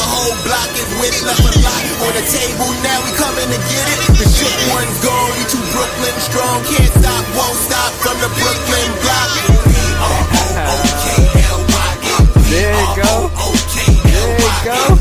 whole block is with it. Left a lot on the table, now we coming to get it. The shit one's gone, we too Brooklyn strong. Can't stop, won't stop from the Brooklyn block. B-R-O-O-K-L-Y-N. There you go. There you go.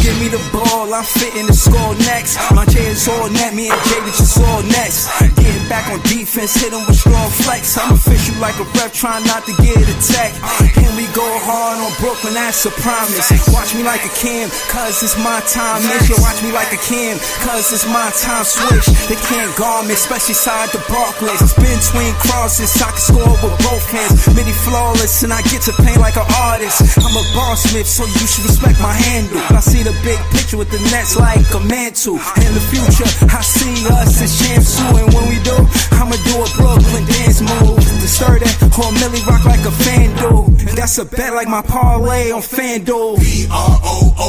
Give me the ball, I'm fitting the score next. My J is all net, me and Jay we just all next. Getting back on defense, hit him with strong flex. I'm official like a ref, trying not to get attacked. And we go hard on Brooklyn, that's a promise. Watch me like a Cam, cause it's my time. Make sure watch me like a Cam, cause it's my time. Switch, they can't guard me, especially side the Barclays. Spin between crosses, I can score with both hands. Midi flawless, and I get to paint like an artist. I'm a boss smith, so you should respect my handle. I see the big picture with the nets like a mantle. In the future, I see us as champs too. And when we do, I'ma do a Brooklyn dance move. The stir that or Millie rock like a fan do. That's a bet like my parlay on FanDuel. B-R-O-O-K-L-Y-N.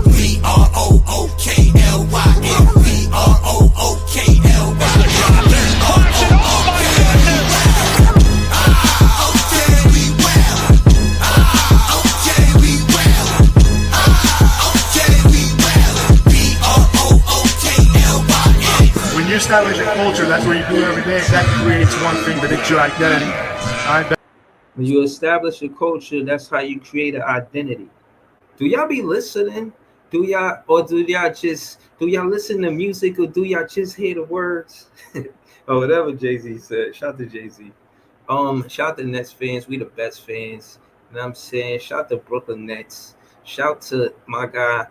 B-R-O-O-K-L-Y-N. B-R-O-O-K-L-Y-N. When you establish a culture, that's what you do every day. That creates one thing, that it's your identity. When you establish a culture, that's how you create an identity. Do y'all be listening? Do y'all listen to music, or do y'all just hear the words? Or whatever Jay-Z said. Shout to Jay-Z. Shout to Nets fans. We the best fans. You know what I'm saying? Shout to Brooklyn Nets. Shout to my guy,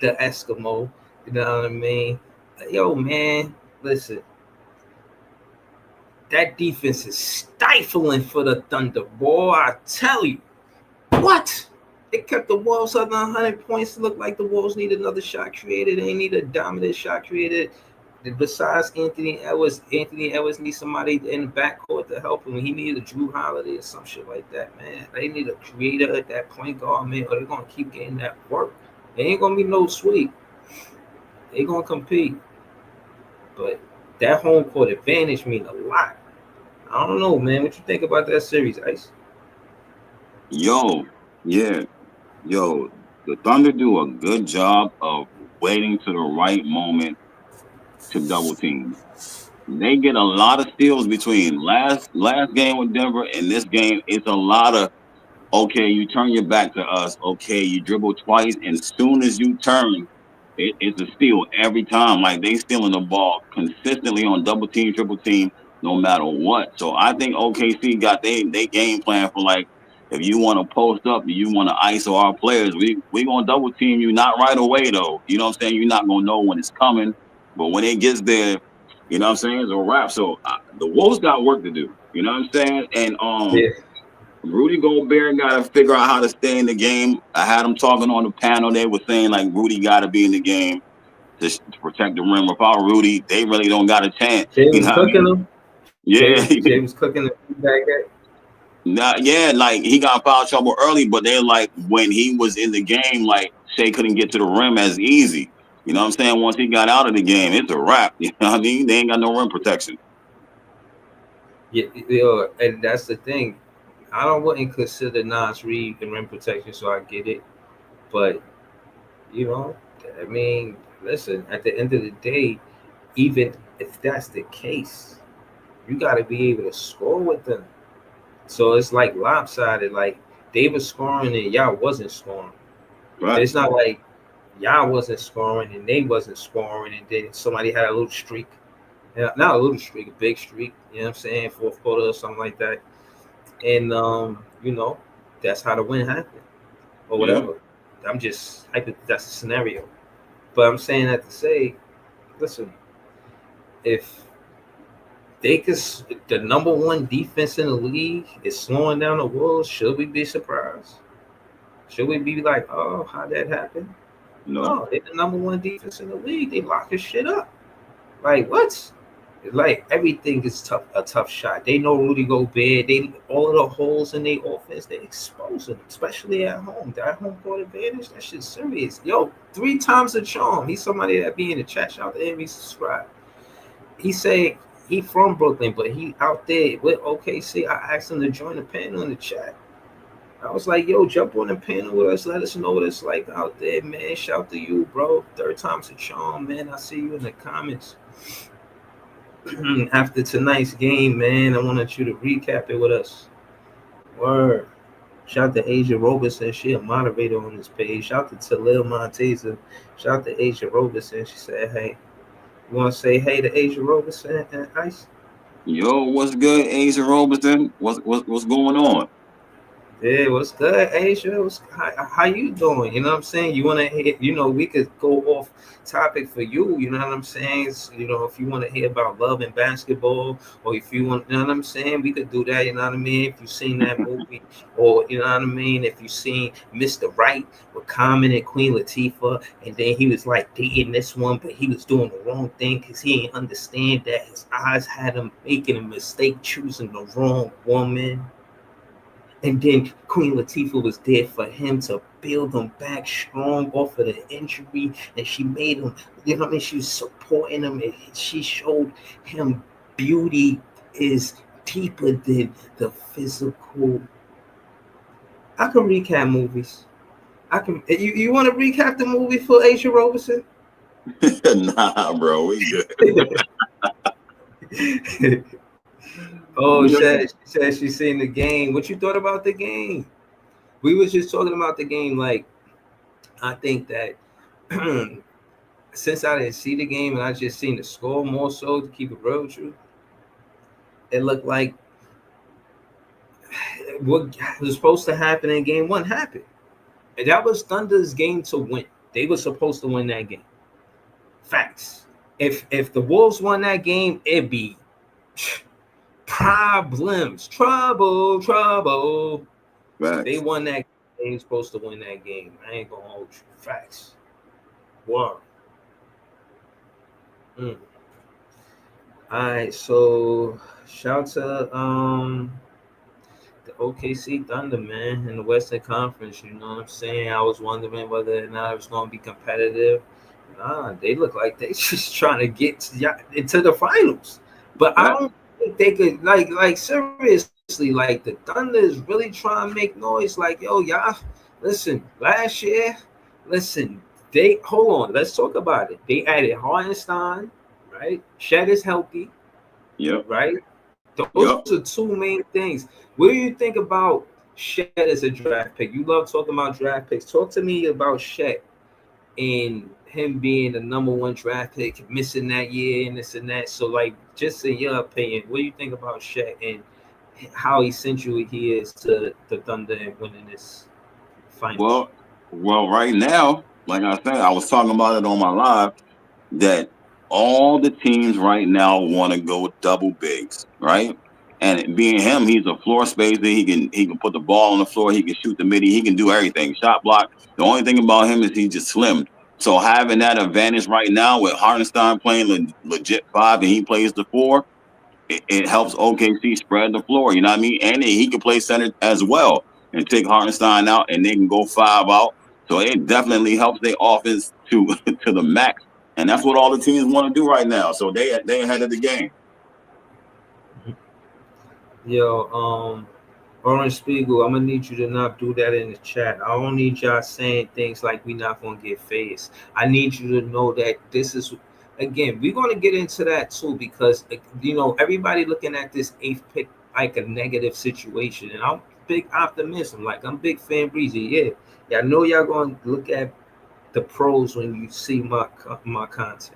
the Eskimo. You know what I mean? Yo, man, listen. That defense is stifling for the Thunder, boy. I tell you. What? They kept the Wolves under 100 points. It looked like the Wolves need another shot created. They need a dominant shot created. Besides Anthony Edwards needs somebody in the backcourt to help him. He needed a Drew Holiday or some shit like that, man. They need a creator at that point guard, man, or they're going to keep getting that work. It ain't going to be no sweep. They're going to compete. But that home court advantage means a lot. I don't know, man. What you think about that series, Ice? The Thunder do a good job of waiting to the right moment to double team. They get a lot of steals between last game with Denver and this game. It's a lot of, okay, you turn your back to us. Okay, you dribble twice, and as soon as you turn, it's a steal every time. Like, they stealing the ball consistently on double team, triple team, no matter what. So I think OKC got they game plan for, like, if you want to post up, you want to ISO our players, we going to double team you, not right away, though. You know what I'm saying? You're not going to know when it's coming. But when it gets there, you know what I'm saying, it's a wrap. So the Wolves got work to do. You know what I'm saying? And Rudy Gobert got to figure out how to stay in the game. I had them talking on the panel. They were saying, like, Rudy got to be in the game to protect the rim. Without Rudy, they really don't got a chance. James cooking him. Yeah. James cooking the back at. Like, he got foul trouble early, but they're like, when he was in the game, like, Shea couldn't get to the rim as easy. You know what I'm saying? Once he got out of the game, it's a wrap. You know what I mean? They ain't got no rim protection. Yeah, and that's the thing. I wouldn't consider Nas Reed in rim protection, so I get it. But, you know, I mean, listen, at the end of the day, even if that's the case, you got to be able to score with them. So it's like lopsided. Like, they were scoring and y'all wasn't scoring. Right. It's not like y'all wasn't scoring and they wasn't scoring, and then somebody had a little streak. Yeah, not a little streak, a big streak. You know what I'm saying? Fourth quarter or something like that. And, you know, that's how the win happened or whatever. Yeah. I'm just that's a scenario. But I'm saying that to say, listen, if they could, the number one defense in the league is slowing down the Wolves, should we be surprised? Should we be like, oh, how'd that happen? No, they're the number one defense in the league. They lock this shit up. Like, what? Like everything is tough, a tough shot. They know Rudy Gobert. They all of the holes in their offense, they expose them, especially at home. That home court advantage, that shit's serious. Yo, 3 times a charm. He's somebody that be in the chat. Shout out to him. He subscribe. He say he from Brooklyn, but he out there with OKC. I asked him to join the panel in the chat. I was like, yo, jump on the panel with us. Let us know what it's like out there, man. Shout to you, bro. 3rd time's a charm, man. I see you in the comments. After tonight's game, man, I wanted you to recap it with us. Word. Shout to Asia Roberson. She a moderator on this page. Shout to Talil Monteza. Shout to Asia Roberson. She said, hey. You want to say hey to Asia Roberson and Ice? Yo, what's good, Asia Robertson? What's going on? Yeah, what's good, Asia? How you doing? You know what I'm saying? You want to hear, we could go off topic for you. You know what I'm saying? If you want to hear about love and basketball, or if you want, you know what I'm saying? We could do that, you know what I mean? If you've seen that movie, or, you know what I mean? If you've seen Mr. Right with Common and Queen Latifah, and then he was like dating this one, but he was doing the wrong thing because he didn't understand that his eyes had him making a mistake choosing the wrong woman. And then Queen Latifah was there for him to build him back strong off of the injury. And she made him, you know what I mean? She was supporting him. And she showed him beauty is deeper than the physical. I can recap movies. You want to recap the movie for Asia Roberson? Nah, bro, we good. Oh, she said she's seen the game. What you thought about the game? We was just talking about the game. Like, I think that since I didn't see the game and I just seen the score more so to keep it real with you, it looked like what was supposed to happen in game 1 happened. And that was Thunder's game to win. They were supposed to win that game. Facts. If the Wolves won that game, it'd be problems, trouble. Facts. They won that game. They were supposed to win that game. I ain't gonna hold you. Facts. Wow. All right, so shout to the OKC Thunder, man, in the Western Conference. You know what I'm saying? I was wondering whether or not it was going to be competitive. Nah, they look like they just trying to get into the finals. But I don't think they could, like seriously, like the Thunder is really trying to make noise. Like, yo, y'all, listen, last year, hold on, let's talk about it. They added Hartenstein, right? Shed is healthy. Yep. Right? Those are 2 main things. What do you think about Shed as a draft pick? You love talking about draft picks. Talk to me about Shed and him being the number 1 draft pick, missing that year and this and that. So, like, just in your opinion, what do you think about Shed and how essential he is to the Thunder and winning this finals? Well, right now, like I said, I was talking about it on my live, that all the teams right now want to go double bigs, right? And being him, he's a floor spacer. He can put the ball on the floor. He can shoot the midi. He can do everything. Shot block. The only thing about him is he's just slim. So having that advantage right now with Hartenstein playing legit 5 and he plays the 4, it helps OKC spread the floor. You know what I mean? And he can play center as well and take Hartenstein out, and they can go 5 out. So it definitely helps their offense to the max. And that's what all the teams want to do right now. So they ahead of the game. Yo, Orange Spiegel, I'm gonna need you to not do that in the chat. I don't need y'all saying things like we not gonna get phased. I need you to know that this is, again, we're gonna get into that too, because everybody looking at this 8th pick like a negative situation, and I'm big optimism. Like, I'm big fan Breezy. Yeah, I know y'all gonna look at the pros when you see my content.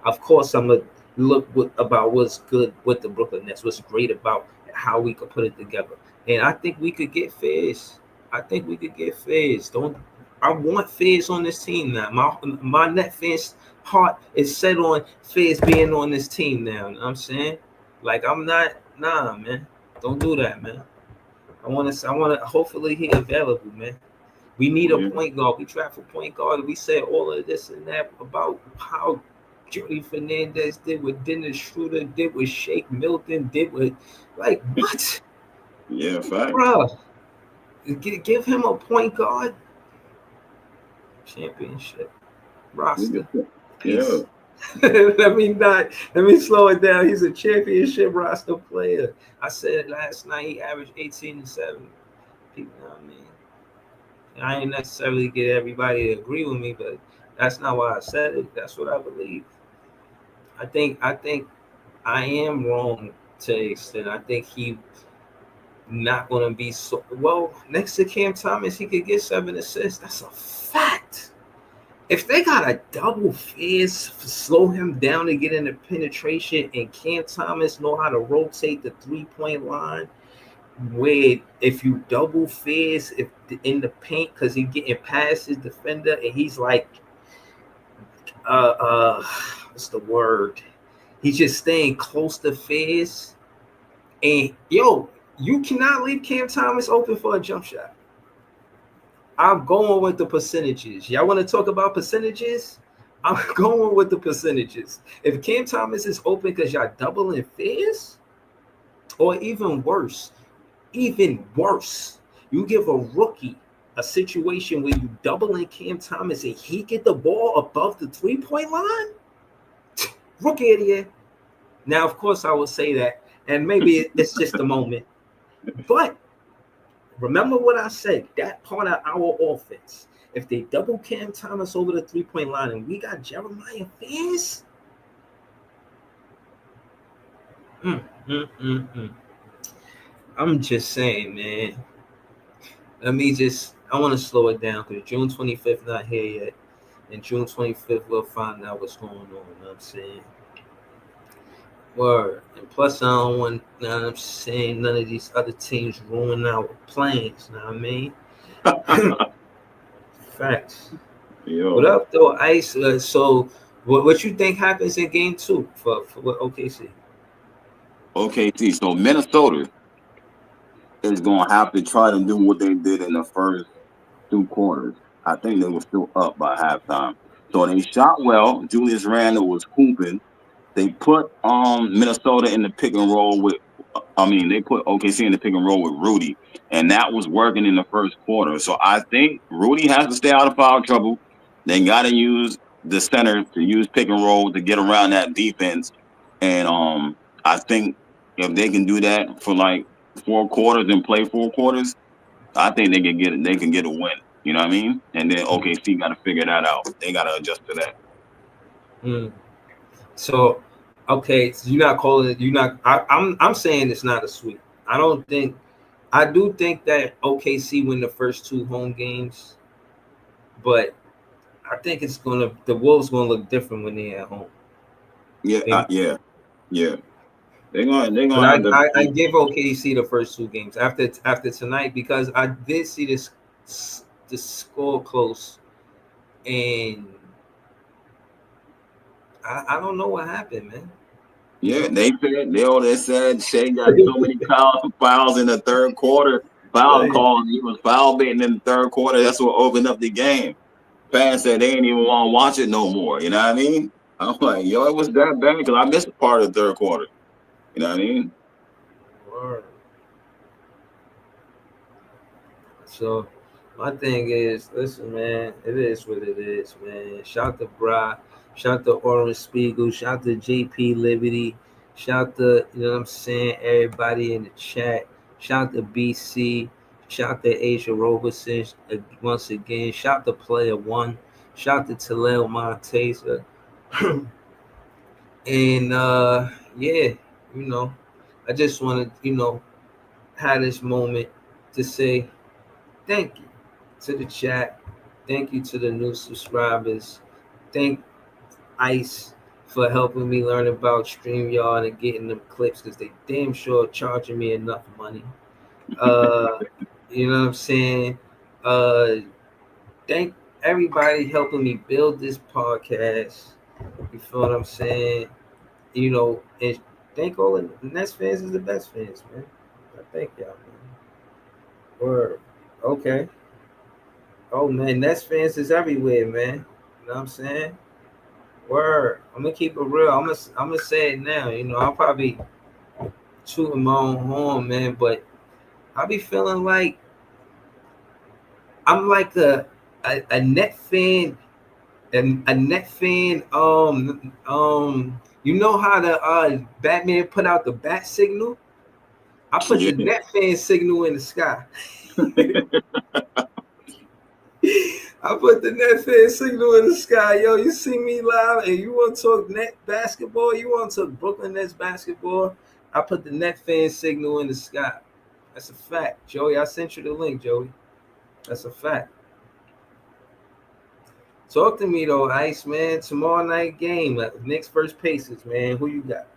Of course, I'm gonna look about what's good with the Brooklyn Nets, what's great about how we could put it together. And I think we could get Fizz. I want Fizz on this team now. My Net fans' heart is set on Fizz being on this team now. You know what I'm saying? Like, I'm not, man. Don't do that, man. I want to, hopefully he available, man. We need a point guard. We draft a point guard. We said all of this and that about how Jordy Fernandez did, what Dennis Schroeder did, what Shake Milton did, with like what, Yeah, fact. bro? Give him a point guard championship roster. Yeah. Let me slow it down. He's a championship roster player. I said last night he averaged 18 and 7. People know what I mean. I ain't necessarily get everybody to agree with me, but that's not why I said it. That's what I believe. I think I am wrong to an extent. I think he not gonna be so well next to Cam Thomas. He could get 7 assists. That's a fact. If they got a double fizz, slow him down to get into penetration, and Cam Thomas know how to rotate the 3-point line, where if you double fizz if in the paint because he's getting past his defender and he's like what's the word? He's just staying close to fizz. And yo, you cannot leave Cam Thomas open for a jump shot. I'm going with the percentages. Y'all want to talk about percentages? I'm going with the percentages. If Cam Thomas is open because y'all doubling fizz, or even worse, you give a rookie a situation where you doubling Cam Thomas and he get the ball above the 3-point line, rookie of the year. Now, of course, I will say that, and maybe it's just a moment, but remember what I said, that part of our offense. If they double Cam Thomas over the 3-point line and we got Jeremiah Fizz, I'm just saying, man. I want to slow it down because June 25th not here yet. And June 25th, we'll find out what's going on. You know what I'm saying? Word. And plus, I don't want, you know what I'm saying, none of these other teams ruin our plans. You know what I mean? Facts. Yo. What up, though, Ice? So, what you think happens in game 2 for OKC? OKC. So Minnesota is going to have to try to do what they did in the first 2 quarters. I think they were still up by halftime. So they shot well. Julius Randle was hooping. They put Minnesota in the pick and roll with, they put OKC in the pick and roll with Rudy, and that was working in the first quarter. So I think Rudy has to stay out of foul trouble. They got to use the center to use pick and roll to get around that defense. And I think if they can do that for like 4 quarters and play 4 quarters, I think they can get it. They can get a win. You know what I mean? And then OKC got to figure that out. They got to adjust to that. So, okay, so you're not calling it. You're not. I'm saying it's not a sweep. I don't think. I do think that OKC win the first 2 home games, but I think the Wolves gonna look different when they're at home. Yeah, yeah. They're gonna. I give OKC the first 2 games after tonight because I did see the score close, and I don't know what happened, man. Yeah, they said Shea got so many fouls in the third quarter. Foul calls. He was foul baiting in the third quarter. That's what opened up the game. Fans said they ain't even want to watch it no more. You know what I mean? I'm like, yo, it was that bad because I missed part of the third quarter. You know what I mean? Word. So my thing is, listen, man, it is what it is, man. Shout to Bra, shout to Orange Spiegel, shout to JP Liberty, shout to, you know what I'm saying, everybody in the chat, shout to BC, shout to Asia Roberson once again, shout to Player One, shout to Talel Montesa. And yeah, you know, I just want to, have this moment to say thank you to the chat. Thank you to the new subscribers. Thank Ice for helping me learn about StreamYard and getting them clips because they damn sure charging me enough money. You know what I'm saying? Thank everybody helping me build this podcast. You feel what I'm saying? And thank all the Nets fans is the best fans, man. I thank y'all, man. Word. Okay. Oh man, Nets fans is everywhere, man. You know what I'm saying? Word. I'm gonna keep it real. I'm gonna say it now. You know, I'll probably tooting my own horn, man, but I be feeling like I'm like a net fan, a net fan. You know how the Batman put out the bat signal? I put the Yeah. net fan signal in the sky. I put the net fan signal in the sky. Yo, you see me live and you want to talk net basketball? You want to talk Brooklyn Nets basketball? I put the net fan signal in the sky. That's a fact, Joey. I sent you the link, Joey. That's a fact. Talk to me though, Ice man. Tomorrow night game, Knicks versus Pacers, man. Who you got?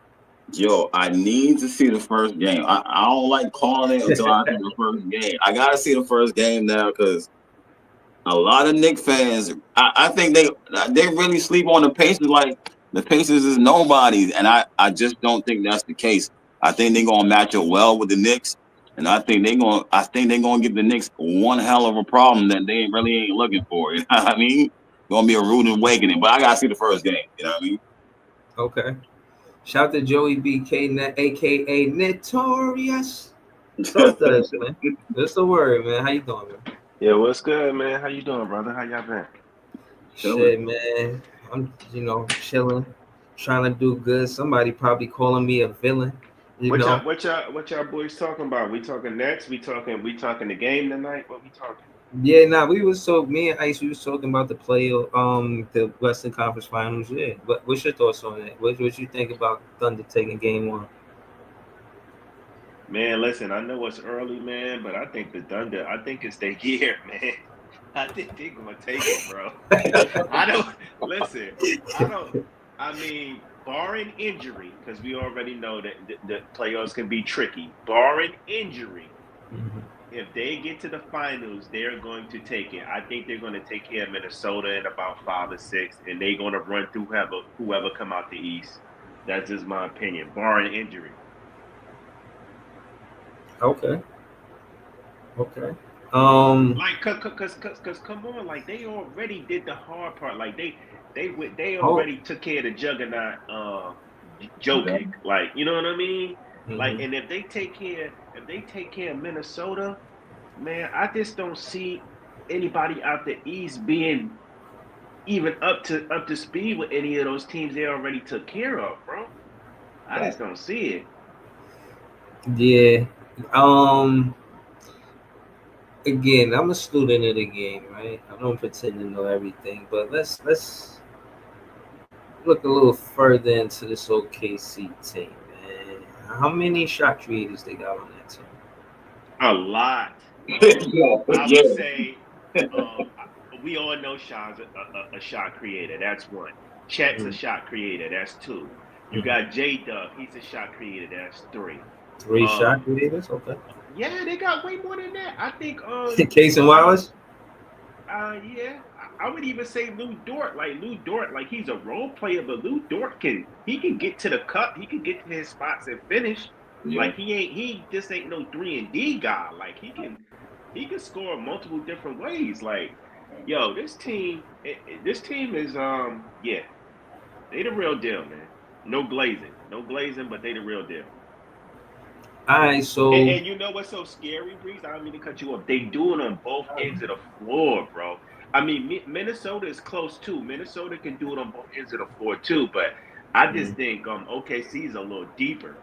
Yo, I need to see the first game. I don't like calling it until I see the first game. I gotta see the first game now because a lot of Knicks fans, I think they really sleep on the Pacers like the Pacers is nobody, and I just don't think that's the case. I think they're gonna match up well with the Knicks, and I think they're gonna give the Knicks one hell of a problem that they really ain't looking for. You know what I mean? Gonna be a rude awakening, but I gotta see the first game. You know what I mean? Okay. Shout to Joey BK, aka Notorious. Talk to us, man. That's the word, man. How you doing, man? Yeah, what's good, man? How you doing, brother? How y'all been? Shit, man. I'm, chilling, trying to do good. Somebody probably calling me a villain. You know. What y'all boys talking about? We talking next? We talking the game tonight? What we talking? Yeah, me and Ice, we was talking about the Western Conference Finals. Yeah, what's your thoughts on that? What you think about Thunder taking Game 1? Man, listen, I know it's early, man, but I think the Thunder, I think it's their year, man. I think they're gonna take it, bro. I mean, barring injury, because we already know that the playoffs can be tricky. Barring injury, if they get to the finals, they're going to take it. I think they're going to take care of Minnesota in about 5 or 6, and they're going to run through whoever come out the East. That's just my opinion, barring injury. Okay. Like, cause come on, like they already did the hard part. Like they already took care of the juggernaut, Jokic. Like, you know what I mean? Mm-hmm. Like, and if they take care of Minnesota, man, I just don't see anybody out the East being even up to speed with any of those teams they already took care of, bro. I just don't see it. Yeah. Again, I'm a student of the game, right? I don't pretend to know everything, but let's look a little further into this OKC team, man. How many shot creators they got on that team? A lot. I would say we all know Shaw's a shot creator. That's one. Chet's a shot creator. That's 2. You got J-Dub. He's a shot creator. That's 3. 3 shot creators? Okay. Yeah, they got way more than that. I think Case and Wallace? Yeah. I would even say Lou Dort. Like he's a role player, but Lou Dort can get to the cup, he can get to his spots and finish. Yeah. Like he just ain't no 3-and-D guy. Like he can score multiple different ways. Like, yo, this team is they the real deal, man. No glazing, but they the real deal. All right, so and you know what's so scary, Breeze? I don't mean to cut you off. They do it on both ends of the floor, bro. I mean, Minnesota is close too. Minnesota can do it on both ends of the floor too. But I just think OKC is a little deeper.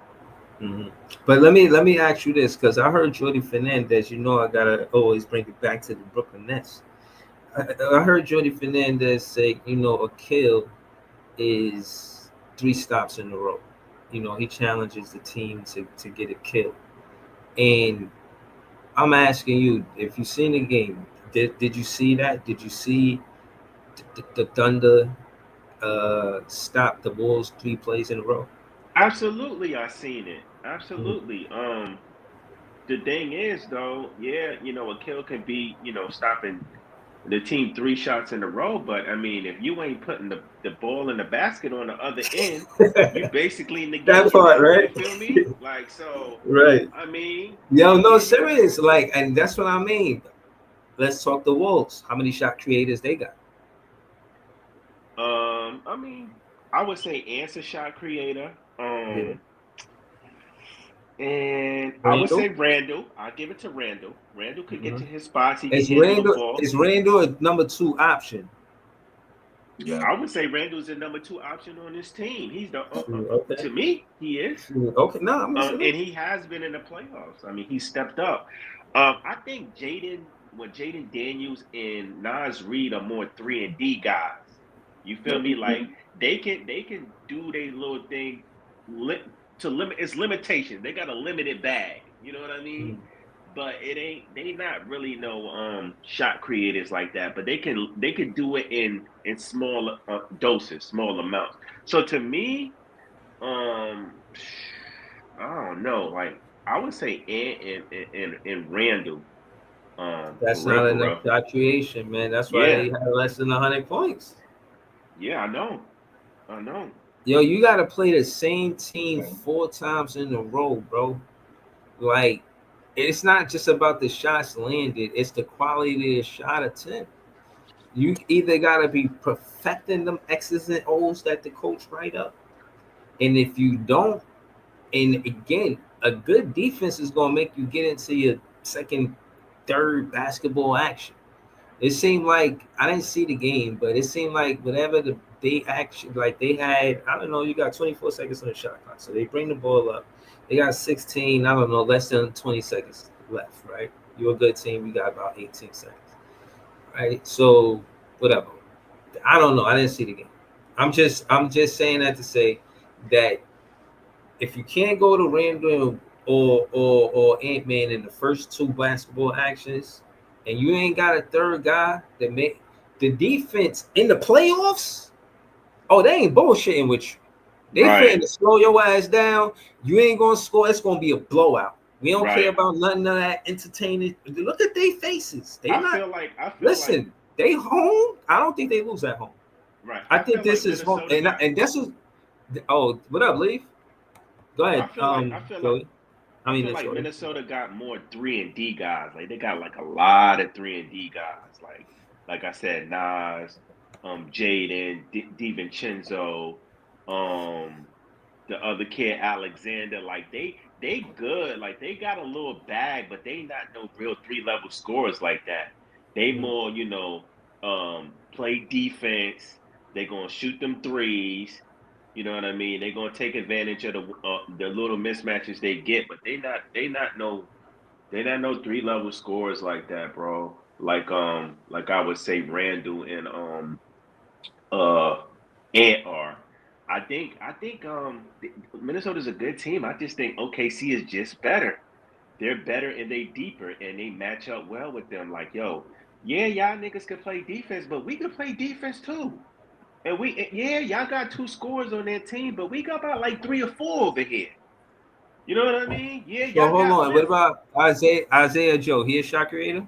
Mm-hmm. But let me ask you this, because I heard Jordy Fernandez. You know, I gotta always bring it back to the Brooklyn Nets. I heard Jordy Fernandez say, a kill is 3 stops in a row. He challenges the team to get a kill. And I'm asking you, if you've seen the game, did you see that? Did you see the Thunder stop the Bulls 3 plays in a row? Absolutely, I seen it. Absolutely. The thing is, though, a kill can be, stopping the team 3 shots in a row, but I mean, if you ain't putting the ball in the basket on the other end, you basically negate that part, right? You feel me? Like, so, right. I mean, serious. Like, and that's what I mean. Let's talk the Wolves. How many shot creators they got? I mean, I would say answer shot creator. Yeah. And I would Randall. say Randall. I'll give it to Randall. Randall could get Mhm. to his spots. He can Is handle the Randall ball. is Randall a number 2 option? Yeah. I would say Randall's the number 2 option on this team. He's the Okay. to me, he is. Okay. No, I'm And listening. he has been in the playoffs. I mean, he stepped up. I think Jaden Daniels and Nas Reed are more 3-and-D guys. You feel me? Like they can do their little thing to limit its limitations. They got a limited bag. You know what I mean? But they not really no shot creators like that. But they can do it in small doses, small amounts. So to me, I don't know. Like I would say and Randall. That's For real, not for enough real. shot creation, man. That's why Yeah, they had less than 100 points. yeah, I know. I know. Yo, you got to play the same team 4 times in a row, bro. Like, it's not just about the shots landed; it's the quality of the shot attempt. You either got to be perfecting them X's and O's that the coach write up, and if you don't, and again, a good defense is gonna make you get into your second, third basketball action. It seemed like I didn't see the game, but it seemed like whatever they actually like they had. I don't know. You got 24 seconds on the shot clock, so they bring the ball up. They got 16. I don't know, less than 20 seconds left. Right? You're a good team. We got about 18 seconds. Right? So whatever. I don't know. I didn't see the game. I'm just saying that to say that if you can't go to Randall or Ant-Man in the first 2 basketball actions, and you ain't got a third guy that make the defense in the playoffs, oh, they ain't bullshitting with you. They finna slow your ass down. You ain't gonna score. It's gonna be a blowout. We don't care about nothing of that entertaining. Look at their faces. They I not feel like listen. They home. I don't think they lose at home. Right. I think this is home, and this is. Oh, what up, Leaf? Go ahead. I feel Joey. like Minnesota got more 3-and-D guys. Like they got like a lot of 3-and-D guys. Like I said, Nas, Jaden, DiVincenzo, the other kid Alexander. Like they good. Like they got a little bag, but they not no real 3-level scorers like that. They more, play defense. They gonna shoot them threes. You know what I mean? They're gonna take advantage of the little mismatches they get, but they not no 3-level scores like that, bro. Like I would say Randall and Ant are. I think Minnesota's a good team. I just think OKC is just better. They're better and they deeper and they match up well with them. Like, yo, yeah, y'all niggas can play defense, but we can play defense too. And y'all got 2 scores on that team, but we got about like 3 or 4 over here. You know what I mean? Yeah, So y'all hold got on. What about Isaiah Joe? He a shot creator?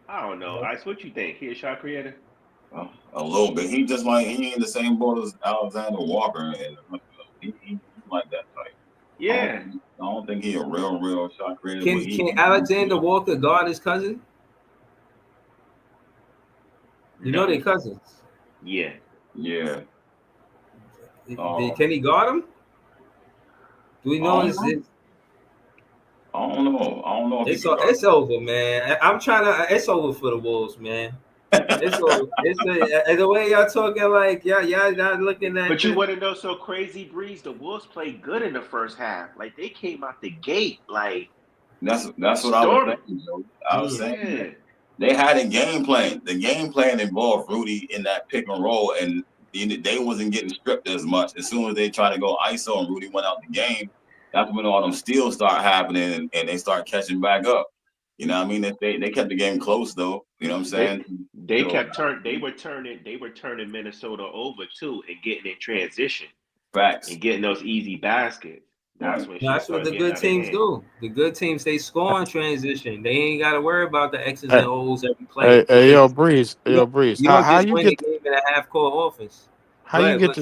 I don't know. Ice, what you think? He a shot creator? A little bit. He ain't the same boat as Alexander Walker, and he like that type. Yeah. I don't think he a real shot creator. Can Alexander Walker guard his cousin? You know they cousins. Yeah. Yeah. Can he guard him? Do we know his? I don't know. It's over, man. It's over for the Wolves, man. It's over. The way y'all talking, like y'all not looking at. But you want to know so crazy, Breeze? The Wolves played good in the first half. Like they came out the gate, like that's what I was saying. I was saying they had a game plan. The game plan involved Rudy in that pick and roll, and they wasn't getting stripped as much. As soon as they tried to go ISO and Rudy went out the game, that's when all them steals start happening and they start catching back up. You know what I mean? They kept the game close though. You know what I'm saying? They were turning Minnesota over too and getting in transition. Facts. And getting those easy baskets. That's what the good teams do. The good teams, they score in transition. They ain't got to worry about the X's and O's every play. Hey, yo, Breeze. Breeze. You don't just win the game in a half-court offense. How you get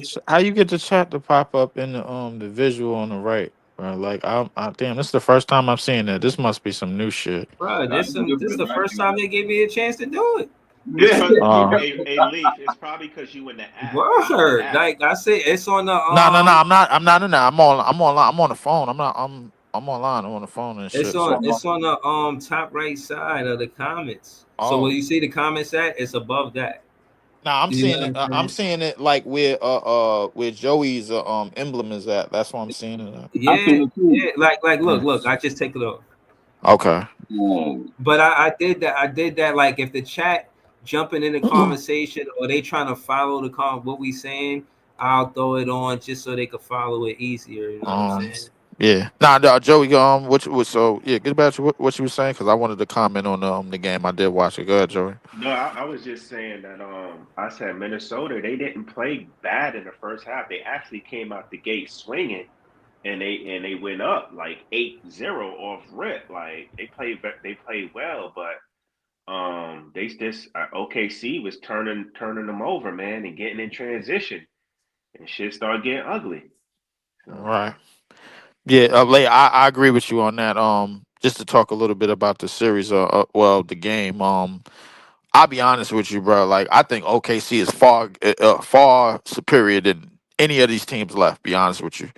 the chat to pop up in the visual on the right, bro? Like, damn, this is the first time I'm seeing that. This must be some new shit. Bro, this is the first time they gave me a chance to do it. It's probably Uh, a Leaf. It's probably because you in the app. You in the Word. app. Like I said, it's on the no. I'm not in there. I'm online. I'm on the phone. I'm online. I'm on the phone and it's shit. on So, it's on the top right side of the comments. So where oh, you see the comments at, it's above that. nah, I'm You seeing know it. what I'm I'm saying? seeing it like where Joey's emblem is at. That's what I'm seeing it at. I Yeah, seen it too. yeah. Like Yeah. look, I just take it off. Okay. But I did that. I did that. Like if the chat jumping in the conversation or they trying to follow the what we saying, I'll throw it on just so they could follow it easier. You know what I'm Um. saying? Yeah. Nah, Joey. What you was so yeah. Get back to what you was saying because I wanted to comment on the game. I did watch it. Go ahead, Joey. No, I was just saying that I said Minnesota, they didn't play bad in the first half. They actually came out the gate swinging and they went up like 8-0 off rip. Like they played well, but they just OKC was turning them over, man, and getting in transition and shit started getting ugly. So Right. Yeah, I agree with you on that. Just to talk a little bit about the series, well, the game. I'll be honest with you, bro. Like, I think OKC is far superior than any of these teams left. Be honest with you.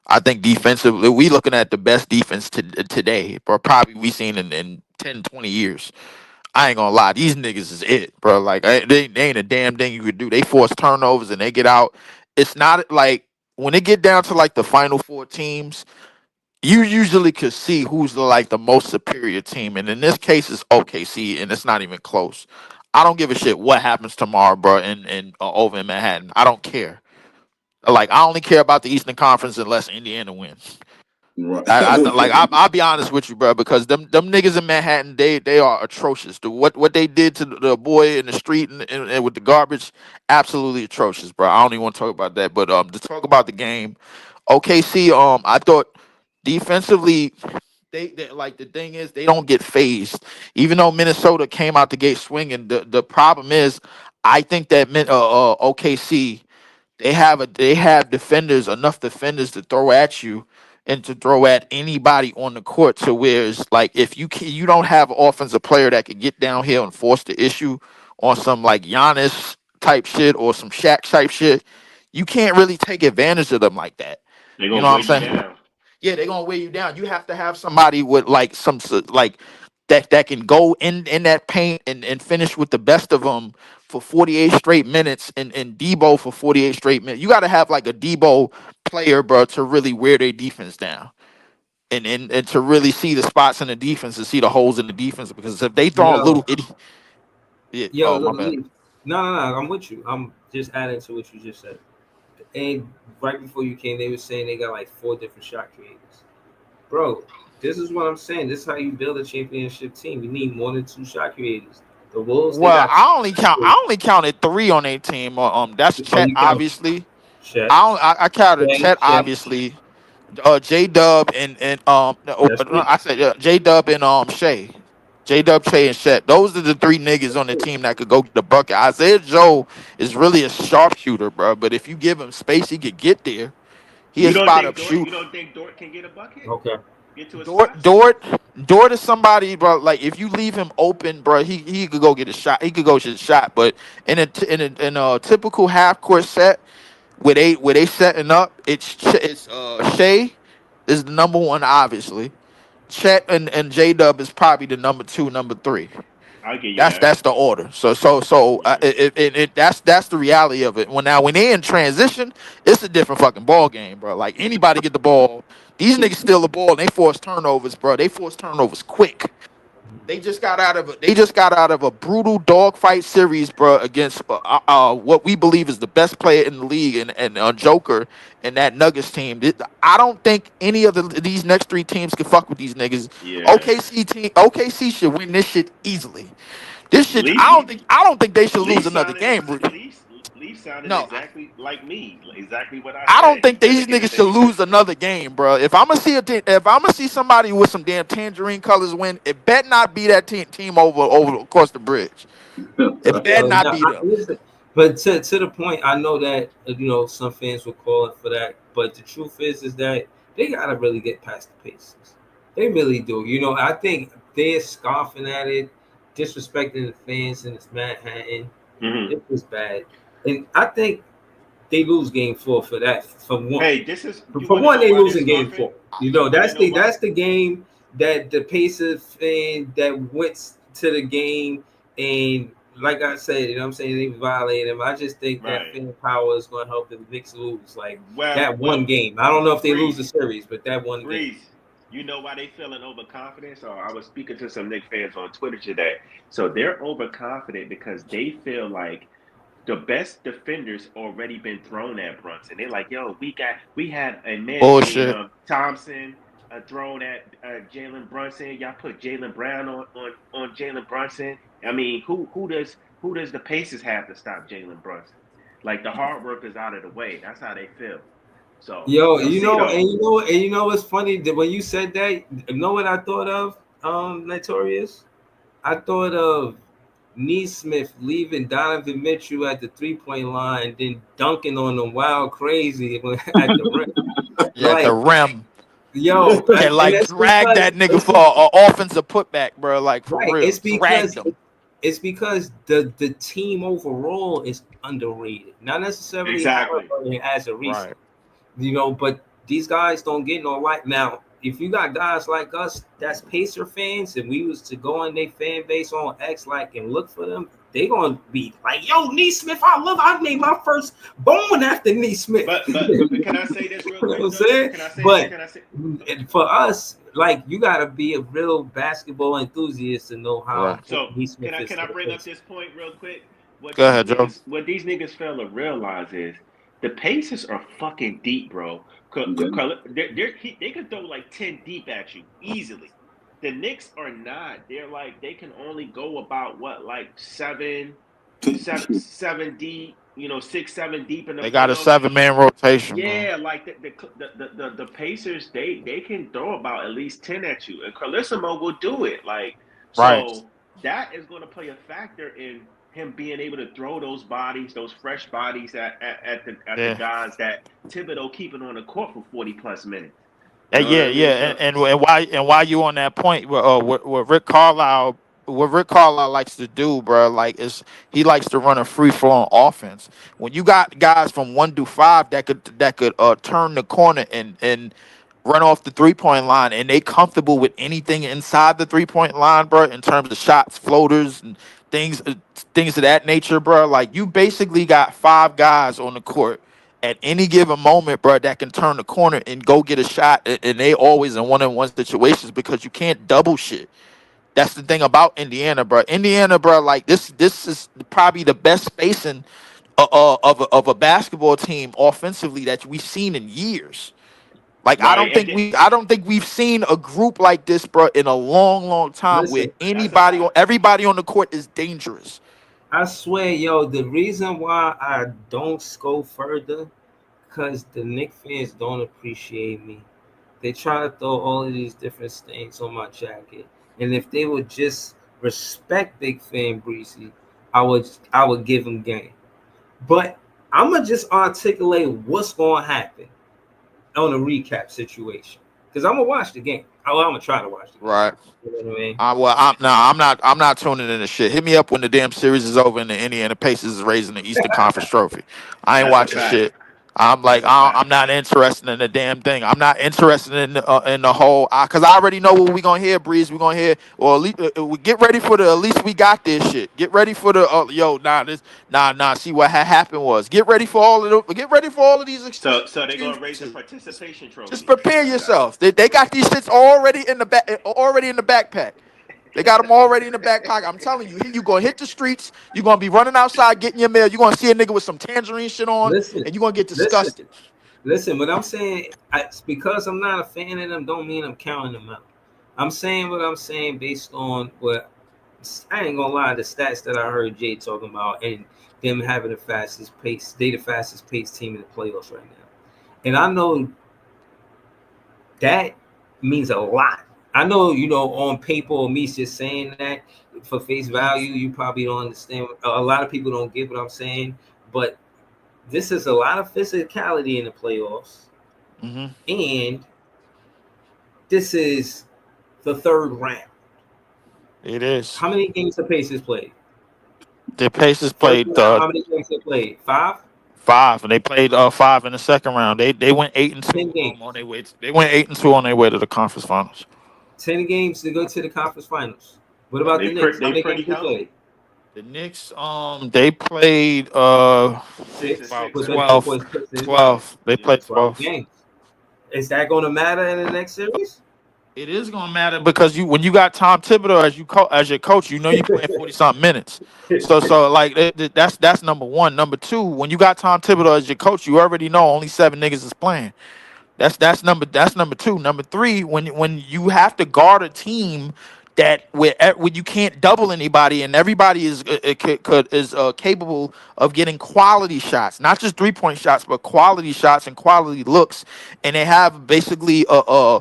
I think defensively, we looking at the best defense today, or probably we seen in 10, 20 years. I ain't gonna lie, these niggas is it, bro. Like, they ain't a damn thing you could do. They force turnovers and they get out. It's not like when it get down to like the final four teams you usually could see who's like the most superior team, and in this case, it's OKC, and it's not even close. I don't give a shit what happens tomorrow, bro, in over in Manhattan. I don't care. Like I only care about the Eastern Conference unless Indiana wins. Right. I'll be honest with you, bro, because them niggas in Manhattan, they are atrocious. What they did to the boy in the street and with the garbage, absolutely atrocious, bro. I don't even want to talk about that, but to talk about the game, OKC, I thought defensively they like the thing is they don't get phased. Even though Minnesota came out the gate swinging, the problem is I think that OKC they have defenders enough defenders to throw at you and to throw at anybody on the court to where it's like if you don't have an offensive player that can get downhill and force the issue on some like Giannis type shit or some Shaq type shit, you can't really take advantage of them like that. they're You know gonna weigh what I'm you saying? down. Yeah, they're gonna weigh you down. You have to have somebody with like like that can go in that paint and finish with the best of them for 48 straight minutes and Debo for 48 straight minutes. You got to have like a Debo player, bro, to really wear their defense down. And to really see the spots in the defense and see the holes in the defense because if they throw a Yo, little yeah, yo, oh my bad. no, I'm with you. I'm just adding to what you just said. And right before you came, they were saying they got like 4 different shot creators. Bro, this is what I'm saying. This is how you build a championship team. You need more than 2 shot creators. The Wolves, they Well, got I only counted 3 on their team. That's oh, Chet you count obviously. Chet, I counted Shea, Chet Shea. obviously. J Dub and That's no, 3. I said J Dub and Shay. J Dub, Shay, and Shet. Those are the 3 niggas on the team that could go get the bucket. Isaiah Joe is really a sharpshooter, bro. But if you give him space, he could get there. He a You don't spot think up Dort? shoot. You don't think Dort can get a bucket? Okay. Get to his Dort, spots? Dort, Dort is somebody, bro. Like if you leave him open, bro, he could go get a shot. He could go get a shot. But in a typical half court set, where they setting up, it's Shay is the number 1, obviously. Chet and J Dub is probably the number 2, number 3. I'll give you That's that. that's the order. So Yeah. that's the reality of it. When they in transition, it's a different fucking ball game, bro. Like anybody get the ball, these niggas steal the ball and they force turnovers, bro. They force turnovers quick. They just got out of a brutal dogfight series, bro, against what we believe is the best player in the league and Joker and that Nuggets team. I don't think any of these next 3 teams can fuck with these niggas. Yeah. OKC should win this shit easily. This shit, Leaf, I don't think they should Leaf lose another sounded game. Leaf, Leaf sounded No, exactly like me. Exactly what I I don't said. He think said they're these gonna niggas should take it. lose another game, bro. If I'm gonna see somebody with some damn tangerine colors win, it bet not be that team over across the bridge. It bet Yo, not no, be them. listen, but to the point, I know that some fans will call it for that, but the truth is that they gotta really get past the Pacers. They really do. I think they're scoffing at it. disrespecting the fans in this Manhattan. Mhm. It was bad, and I think they lose game 4 for that. For one, Hey, this is you for want to one, know they why lose they're in game scoffing? 4. You You know, want to know why? that's the game that the Pacers fan that went to the game, and like I said, you know what I'm saying, they violated him. I just think that Right. fan power is going to help the Knicks lose. Like Well, that one game. I don't know if they lose the Breeze, series, but that one game. Breeze. You know why they feeling overconfident? So I was speaking to some Knicks fans on Twitter today. So they're overconfident because they feel like the best defenders already been thrown at Brunson. They're like, yo, we had a man named Bullshit. Thompson thrown at Jalen Brunson. Y'all put Jalen Brown on Jalen Brunson. I mean, who does the Pacers have to stop Jalen Brunson? Like the hard work is out of the way. That's how they feel. So Yo, we'll see though. you know what's funny that when you said that, you know what I thought of, Notorious? I thought of Neesmith leaving Donovan Mitchell at the 3-point line, then dunking on them wild crazy at the rim. Yeah, at the Like, rim. yo, And and like that's drag because that nigga for an offensive putback, bro. Like for right, real. Dragged him. it's because the team overall is underrated, not necessarily Exactly. Halliburton as a reason. Right. You know, but these guys don't get no light. Now, if you got guys like us that's Pacer fans, and we was to go on their fan base on X like and look for them, they gonna be like, yo, Neesmith, I named my first bone after Neesmith. But can I say this real You know quick what I'm though? saying? Can I say But can I say for us, like you gotta be a real basketball enthusiast to know how Right. so Neesmith is can to I the bring up Pacers. this point real quick? Go ahead, Joe. What these niggas fail to realize is the Pacers are fucking deep, bro. Yeah. They can throw like 10 deep at you easily. The Knicks are not. They're like they can only go about what like seven deep. You know, 6, 7 deep in the They got a playoffs. 7-man rotation, bro. Yeah, like the Pacers, they can throw about at least 10 at you, and Carlissimo will do it. Like Right. so, that is going to play a factor in him being able to throw those bodies, those fresh bodies at the Yeah. guys that Thibodeau keeping on the court for 40 plus minutes. You And know what yeah, I mean? yeah, So and why you on that point? What Rick Carlisle likes to do, bro, like is he likes to run a free flowing offense. When you got guys from 1 to 5 that could turn the corner and run off the 3-point line, and they comfortable with anything inside the 3-point line, bro, in terms of shots, floaters, and things things of that nature, bro. Like you basically got 5 guys on the court at any given moment, bro, that can turn the corner and go get a shot, and they always in one-on-one situations because you can't double shit. That's the thing about Indiana, bro. Indiana, bro, like this is probably the best spacing of a basketball team offensively that we've seen in years. Like right, and I don't think we've seen a group like this, bro, in a long time where Listen, that's a fact. everybody on the court is dangerous. I swear, yo, the reason why I don't go further, because the Knicks fans don't appreciate me. They try to throw all of these different stains on my jacket. And if they would just respect Big Fan Breezy, I would give them game. But I'm gonna just articulate what's gonna happen on a recap situation. Because I'm gonna watch the game. Oh, I'm gonna try to watch the game. Right. You know what I mean? Well, I'm not tuning in to shit. Hit me up when the damn series is over and the Indiana Pacers is raising the Eastern Conference trophy. I ain't That's a watching fact. shit. I'm That's like a fact. I'm not interested in the damn thing. I'm not interested in the whole because I already know what we gonna hear. Breeze, we gonna hear. Or at least we get ready for the at least we got this shit. Get ready for the nah. See what happened was get ready for all of these So they're gonna raise the experiences. participation Just trophy. prepare yourself. They got these shits already in the backpack. They got them already in the back pocket. I'm telling you, you gonna hit the streets. You're gonna be running outside getting your mail. You're gonna see a nigga with some tangerine shit on, Listen, and you're gonna get listen, disgusted. listen. What I'm saying, because I'm not a fan of them, don't mean I'm counting them out. I'm saying what I'm saying based on what I ain't gonna lie, the stats that I heard Jay talking about and them having the fastest pace, they the fastest paced team in the playoffs right now. And I know that means a lot. I know, on paper or me just saying that for face value, you probably don't understand. A lot of people don't get what I'm saying, but this is a lot of physicality in the playoffs. Mm-hmm. And this is the third round. It is. How many games the Pacers played? The Pacers First played round, how many games they played? 5? 5, and they played 5 in the second round. They went 8-2 10 games. on their way. They went 8-2 on their way to the conference finals. 10 games to go to the conference finals. What about the Knicks? How many games they played? The Knicks, they played 6. about With 12. the Pistons. 12. They played 12 games. Is that going to matter in the next series? It is gonna matter because when you got Tom Thibodeau as your coach, you playing 40-something minutes. So like that's number one. Number two, when you got Tom Thibodeau as your coach, you already know only 7 niggas is playing. That's number two. Number three, when you have to guard a team that where you can't double anybody and everybody is capable of getting quality shots, not just 3-point shots, but quality shots and quality looks, and they have basically a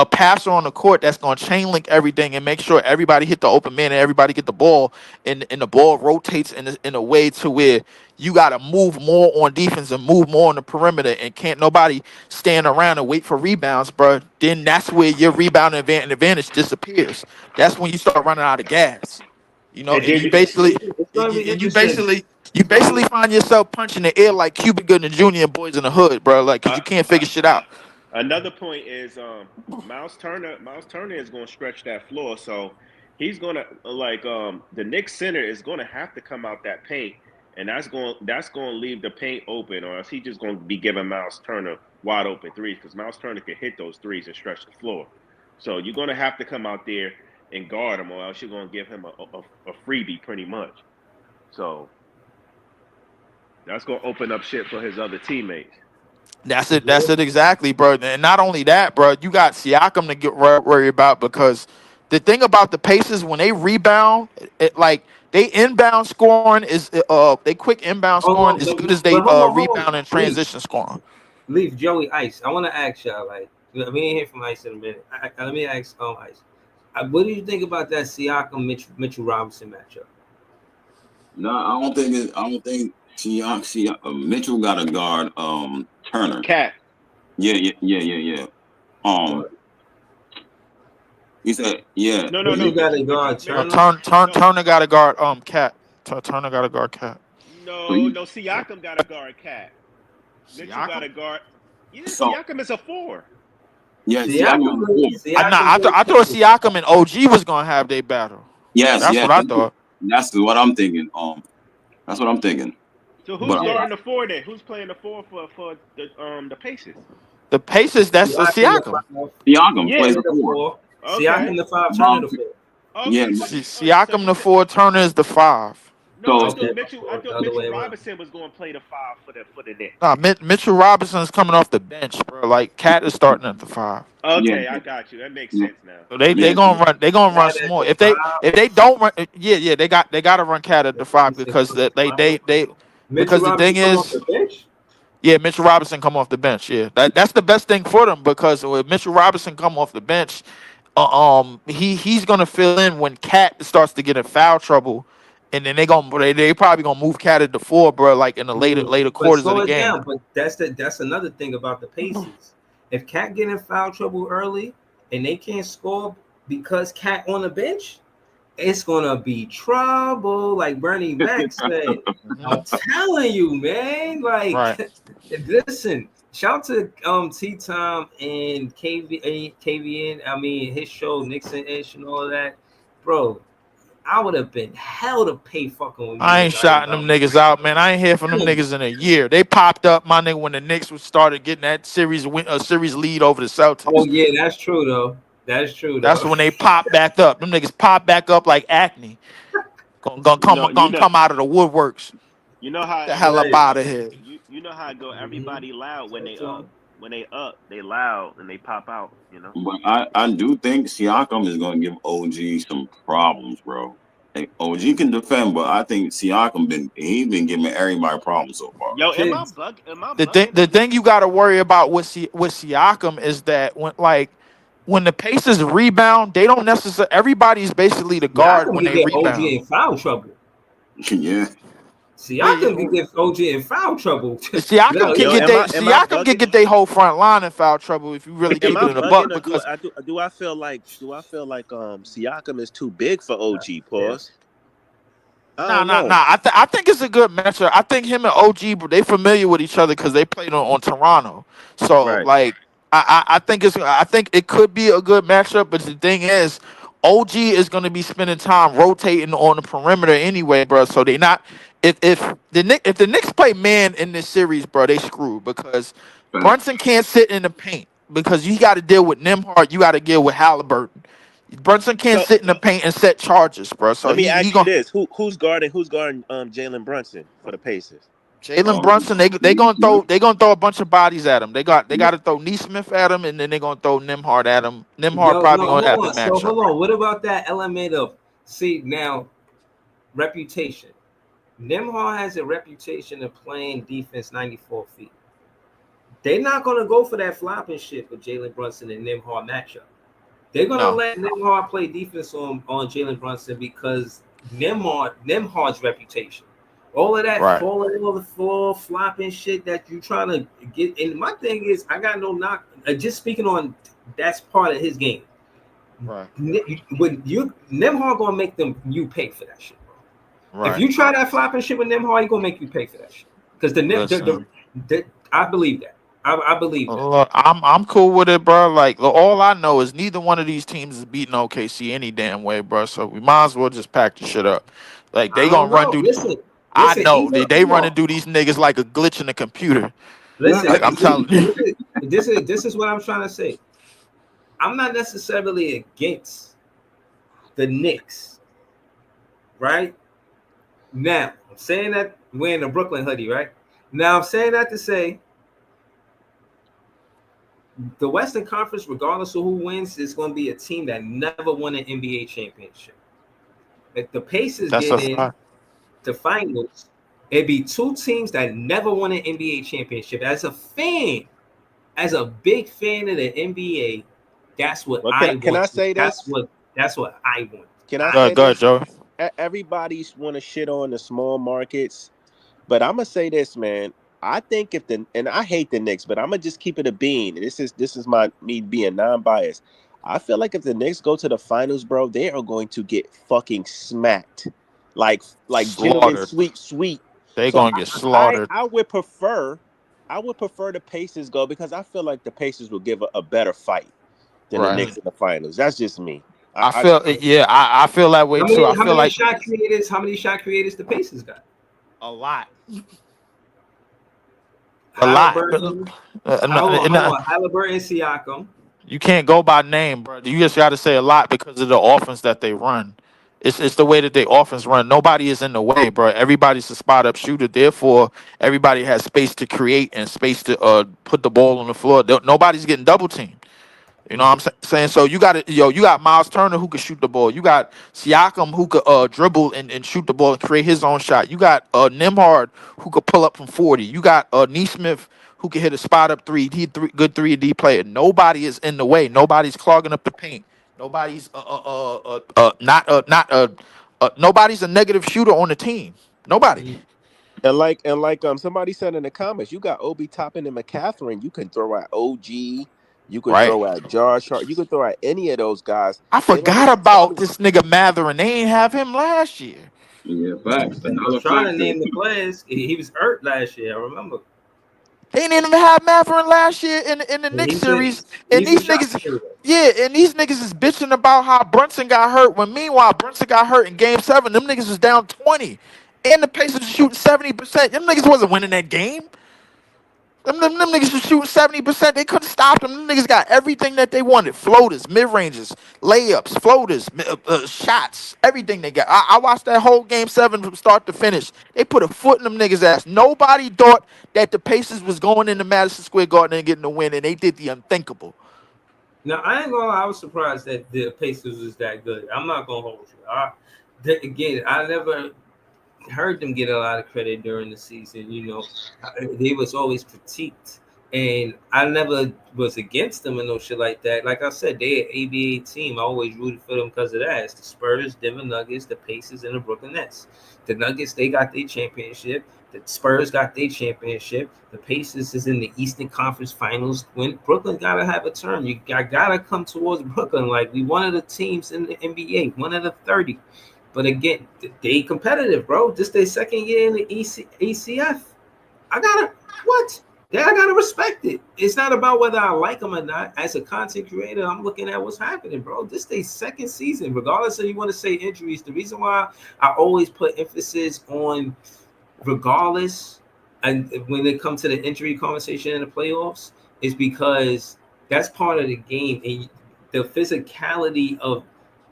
passer on the court that's going to chain link everything and make sure everybody hit the open man and everybody get the ball, and the ball rotates in a way to where you got to move more on defense and move more on the perimeter, and can't nobody stand around and wait for rebounds, bro. Then that's where your rebound advantage disappears. That's when you start running out of gas. And you basically find yourself punching the air like Cuba Gooding Jr. and Boys in the Hood, bro. Like, cause you can't figure shit out. Another point is Miles Turner. Miles Turner is going to stretch that floor, so he's going to the Knicks center is going to have to come out that paint, and that's going to leave the paint open, or else he's just going to be giving Miles Turner wide open threes, because Miles Turner can hit those threes and stretch the floor. So you're going to have to come out there and guard him, or else you're going to give him a freebie pretty much. So that's going to open up shit for his other teammates. That's it exactly, bro. And not only that, bro, you got Siakam to get worried about, because the thing about the Pacers, when they rebound, they inbound scoring is they quick inbound scoring as good as they rebound and transition scoring. Leave Joey Ice. I want to ask y'all, we ain't hear from Ice in a minute. Let me ask Ice. What do you think about that Siakam Mitchell Robinson matchup? No, I don't think Mitchell got to guard Turner. Cat. Yeah. He said, yeah. No. You got to guard Turner. Turner got to guard Cat. Turner got to guard Cat. No, Siakam got to guard Cat. Mitchell got to guard. Yeah, Siakam is a 4. Yeah, I thought Siakam and OG was gonna have their battle. Yes, that's what I thought. That's what I'm thinking. That's what I'm thinking. So who's guarding the 4 then? Who's playing the 4 for the Pacers? The Pacers, that's Siakam. Siakam plays the 4. Okay. Siakam the 5, Turner the 4. Okay. Yeah, Siakam the 4, Turner is the 5. No, I thought Mitchell Robinson was going to play the 5 for the Knicks. Nah, Mitchell Robinson is coming off the bench, bro. Like, Cat is starting at the 5. Okay, I got you. That makes sense now. So they gonna run. They gonna run some more. If they don't run, they got to run Cat at the 5, because they because the thing is, Mitchell Robinson come off the bench. Yeah, that's the best thing for them, because when Mitchell Robinson come off the bench, he's gonna fill in when Cat starts to get in foul trouble. And then they probably gonna move Cat at the 4, bro, like in the later quarters of the game. Down, but that's another thing about the Pacers. If Cat get in foul trouble early and they can't score because Cat on the bench, it's gonna be trouble, like Bernie Mac said. I'm telling you, man. Like, listen. Shout out to T-Tom and KVN. I mean, his show Nixon Ish and all that, bro. I would have been hell to pay fucking with me. I ain't shouting them niggas out, man. I ain't hear from them niggas in a year. They popped up, my nigga, when the Knicks started getting that series lead over the Celtics. Oh yeah, that's true though. That's when they popped back up. Them niggas popped back up like acne. Gonna come out of the woodworks. You know how the hell up out of here. You know how it go. Everybody loud when they up. When they up, they loud and they pop out, But I do think Siakam is going to give OG some problems, bro. Like, OG can defend, but I think Siakam been giving everybody problems so far. Yo, am I bugging? The thing you got to worry about with Siakam is that when the Pacers rebound, they don't necessarily. Everybody's basically the guard when they rebound. OG in foul trouble. Yeah. Siakam can get OG in foul trouble. Siakam can Yo, get am I Siakam can bugging? get their whole front line in foul trouble if you really Am keep it I in a buck bugging, or because do I feel like Siakam is too big for OG? Yeah. Pause. I don't Nah. know. I think it's a good matchup. I think him and OG, bro, they familiar with each other because they played on Toronto. So Right. like, I think it could be a good matchup. But the thing is, OG is going to be spending time rotating on the perimeter anyway, bro. So they not if the Knicks play man in this series, bro, they screwed because Facts. Brunson can't sit in the paint because you got to deal with Nimhard, you got to deal with Halliburton. Brunson can't So sit in the paint and set charges, bro. So let me he ask you gonna this: who's guarding Jalen Brunson for the Pacers? Jalen Oh, Brunson, they gonna Smith. throw a bunch of bodies at him. They got to throw Neesmith at him, and then they gonna throw Nimhard at him. Nimhard Yo, probably no, gonna hold have the on. So matchup. hold on. What about that element of now reputation? Nimhar has a reputation of playing defense 94 feet. They're not gonna go for that flopping shit with Jalen Brunson and Nimhar matchup. They're gonna No, let Nimhard play defense on Jalen Brunson because Nimhard's reputation. All of that right, falling on the floor, flopping shit that you trying to get. And my thing is, I got no knock. Just speaking on that's part of his game. right, When you Nimhard gonna make you pay for that shit, bro. If right. you try that flopping shit with Nimhard, he gonna make you pay for that shit. Because Listen, I believe that. I believe that. look, I'm cool with it, bro. Like all I know is neither one of these teams is beating OKC any damn way, bro. So we might as well just pack the shit up. Like I they don't gonna run know. through. I Listen. know Even they running through these niggas like a glitch in the computer. listen. Like I'm telling you. This is what I'm trying to say. I'm not necessarily against the Knicks, right? Now I'm saying that wearing a Brooklyn hoodie, right? Now I'm saying that to say the Western Conference, regardless of who wins, is going to be a team that never won an NBA championship. If the Pacers That's get a in fact. to finals, it'd be two teams that never won an NBA championship. As a fan, as a big fan of the NBA, that's what Well, I can I want. say That's this? what I want. Can I say Go ahead, this? Joe. Everybody's want to shit on the small markets, but I'm gonna say this, man. I think and I hate the Knicks, but I'm gonna just keep it a bean. This is me being non-biased. I feel like if the Knicks go to the finals, bro, they are going to get fucking smacked, like gentlemen Slaughtered. sweep. They So gonna get slaughtered. I would prefer the Pacers go because I feel like the Pacers will give a better fight than the Right. Knicks in the finals. That's just me. I feel yeah, I feel that way too. I How feel many like shot creators? How many shot creators the Pacers got? a lot. A lot. Halliburton. And, Hold on. Halliburton, Siakam. you can't go by name, bro. You just got to say a lot because of the offense that they run. It's the way that they offense run. Nobody is in the way, bro. Everybody's a spot up shooter. Therefore, everybody has space to create and space to put the ball on the floor. Nobody's getting double teamed. You know what I'm saying? So you got Miles Turner who could shoot the ball. You got Siakam who could dribble and shoot the ball and create his own shot. You got Nimhard who could pull up from 40. You got Neesmith who can hit a spot up three. Good 3D player. Nobody is in the way. Nobody's clogging up the paint. Nobody's nobody's a negative shooter on the team. Nobody. And like somebody said in the comments, you got Obi Toppin and McCaffrey. You can throw at OG. You could Right. throw at Josh Hart. You could throw at any of those guys. I They don't forgot about this nigga Matherin. They ain't have him last year. Yeah, facts. I Another was trying to factor. name the players. He was hurt last year. I remember. They didn't even have Matherin last year in the Knicks series. And He's a these shot niggas, creator. yeah, and these niggas is bitching about how Brunson got hurt. When meanwhile Brunson got hurt in Game 7, them niggas was down 20, and the Pacers was shooting 70%. Them niggas wasn't winning that game. Them niggas was shooting 70%. They couldn't stop them. Them niggas got everything that they wanted: floaters, mid ranges, layups, floaters, shots, everything they got. I watched that whole Game 7 from start to finish. They put a foot in them niggas' ass. Nobody thought that the Pacers was going into Madison Square Garden and getting the win, and they did the unthinkable. Now I ain't gonna lie, I was surprised that the Pacers was that good. I'm not gonna hold you. Again, I never heard them get a lot of credit during the season. You know, they was always critiqued And I never was against them and no shit like that. Like I said, they're an ABA team. I always rooted for them because of that. It's the Spurs, Denver Nuggets, the Pacers, and the Brooklyn Nets. The Nuggets, they got their championship. The Spurs got their championship. The Pacers is in the Eastern Conference Finals. When Brooklyn gotta have a turn, you gotta come towards Brooklyn. Like we one of the teams in the NBA, one of the 30. But again, they competitive, bro. This their second year in the ECF. I gotta what? Yeah, I gotta respect it. It's not about whether I like them or not. As a content creator, I'm looking at what's happening, bro. This is their second season, regardless of you want to say injuries. The reason why I always put emphasis on regardless, and when it comes to the injury conversation in the playoffs, is because that's part of the game and the physicality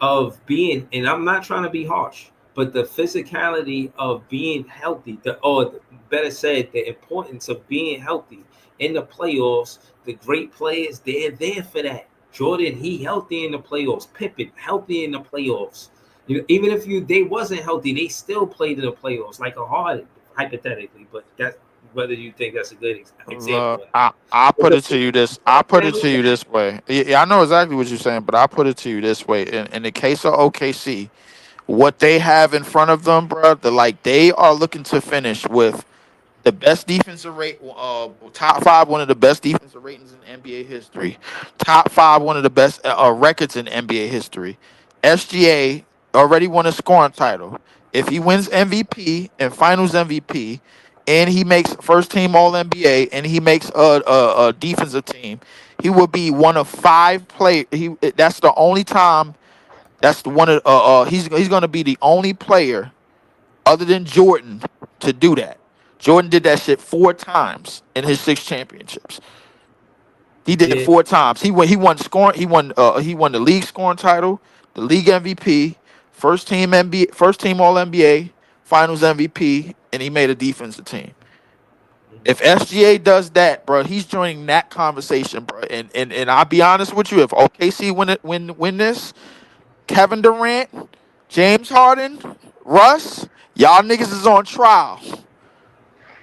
of being. And I'm not trying to be harsh, but the physicality of being healthy, or better said, the importance of being healthy in the playoffs. The great players, they're there for that. Jordan, he healthy in the playoffs. Pippen, healthy in the playoffs. You know, even if they wasn't healthy, they still played in the playoffs like a Harden, hypothetically. But that's whether you think that's a good example. I put it to you this. I put it to you this way. Yeah, I know exactly what you're saying, but I put it to you this way. In the case of OKC, what they have in front of them, bro, they are looking to finish with the best defensive rate, top five, one of the best defensive ratings in NBA history, top five, one of the best records in NBA history. SGA already won a scoring title. If he wins MVP and Finals MVP, and he makes first team All NBA, and he makes a defensive team, he will be one of five players. That's the only time. That's the one of he's going to be the only player other than Jordan to do that. Jordan did that shit 4 times in his 6 championships. He did it Yeah, 4 times. He won scoring. He won the league scoring title, the league MVP, first team NBA, first team All NBA, Finals MVP, and he made a defensive team. If SGA does that, bro, he's joining that conversation, bro. And I'll be honest with you, if OKC win this, Kevin Durant, James Harden, Russ, y'all niggas is on trial.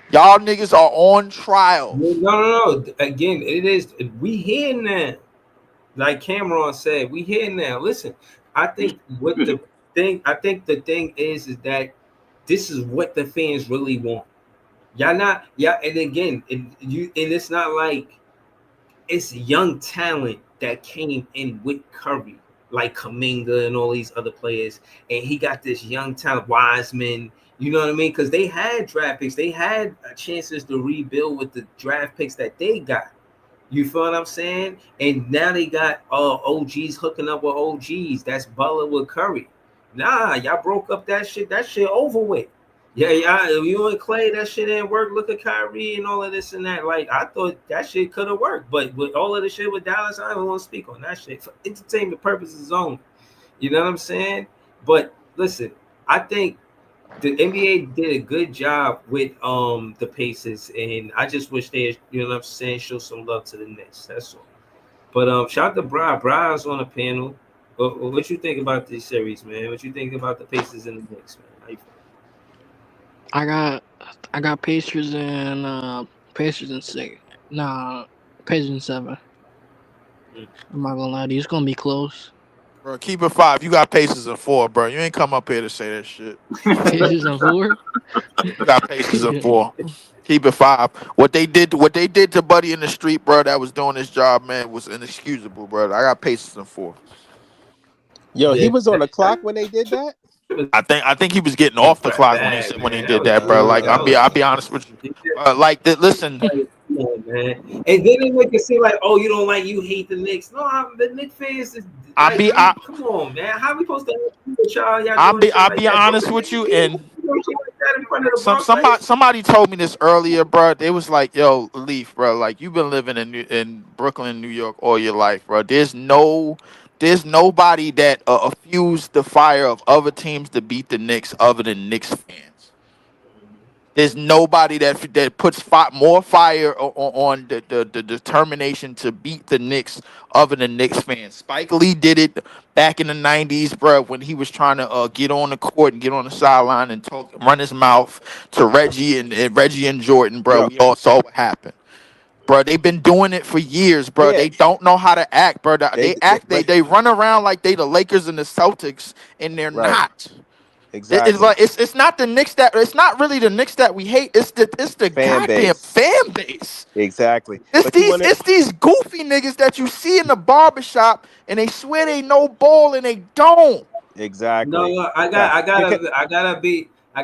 Y'all niggas are on trial. no. Again, it is we here now. Like Cameron said, we here now. Listen, I think the thing is that this is what the fans really want. Y'all not, yeah, and again, and it's not like it's young talent that came in with Curry, like Kaminga and all these other players, and he got this young talent, Wiseman. You know what I mean? Because they had draft picks, they had chances to rebuild with the draft picks that they got. You feel what I'm saying? And now they got OGs hooking up with OGs. That's Butler with Curry. Nah, y'all broke up that shit. That shit over with. Yeah, you and Clay, that shit didn't work. Look at Kyrie and all of this and that. Like, I thought that shit could have worked. But with all of the shit with Dallas, I don't want to speak on that shit. For entertainment purposes only. You know what I'm saying? But listen, I think the NBA did a good job with the Pacers, and I just wish they, you know what I'm saying, show some love to the Knicks. That's all. But shout out to Brian. Brian's on the panel. What you think about this series, man? What you think about the Pacers and the Knicks, man? How you feel? I got Pacers and 6. Nah, Pacers in 7. I'm not gonna lie to you, it's gonna be close. Bro, keep it 5. You got Pacers in 4, bro. You ain't come up here to say that shit. Pacers in 4. You got Pacers in 4. Keep it 5. What they did to Buddy in the street, bro, that was doing his job, man, was inexcusable, bro. I got Pacers in 4. Yo, Yeah, he was on the clock when they did that. I think he was getting off the clock when he did that, bro. Like I'll be honest with you. Listen. Come on, man. And then they make it seem like, oh, you hate the Knicks. No, the Knicks fans is like, come on, man. How we supposed to with y'all? I'll be honest with you, and somebody told me this earlier, bro. They was like, yo, Leaf, bro, like you've been living in Brooklyn, New York all your life, bro. There's nobody that fused the fire of other teams to beat the Knicks other than Knicks fans. There's nobody that puts more fire on the determination to beat the Knicks other than Knicks fans. Spike Lee did it back in the 90s, bro, when he was trying to get on the court and get on the sideline and run his mouth to Reggie and Jordan, bro. Yo. We all saw what happened. bro. They've been doing it for years, bro. Yeah. They don't know how to act, bro. They run around like they the Lakers and the Celtics, and they're right. not. It's Exactly. like it's not the Knicks that it's not really the Knicks that we hate. It's the Fan goddamn base. fan base. Exactly. It's But you want to it's these goofy niggas that you see in the barbershop and they swear they know ball and they don't. exactly. No, I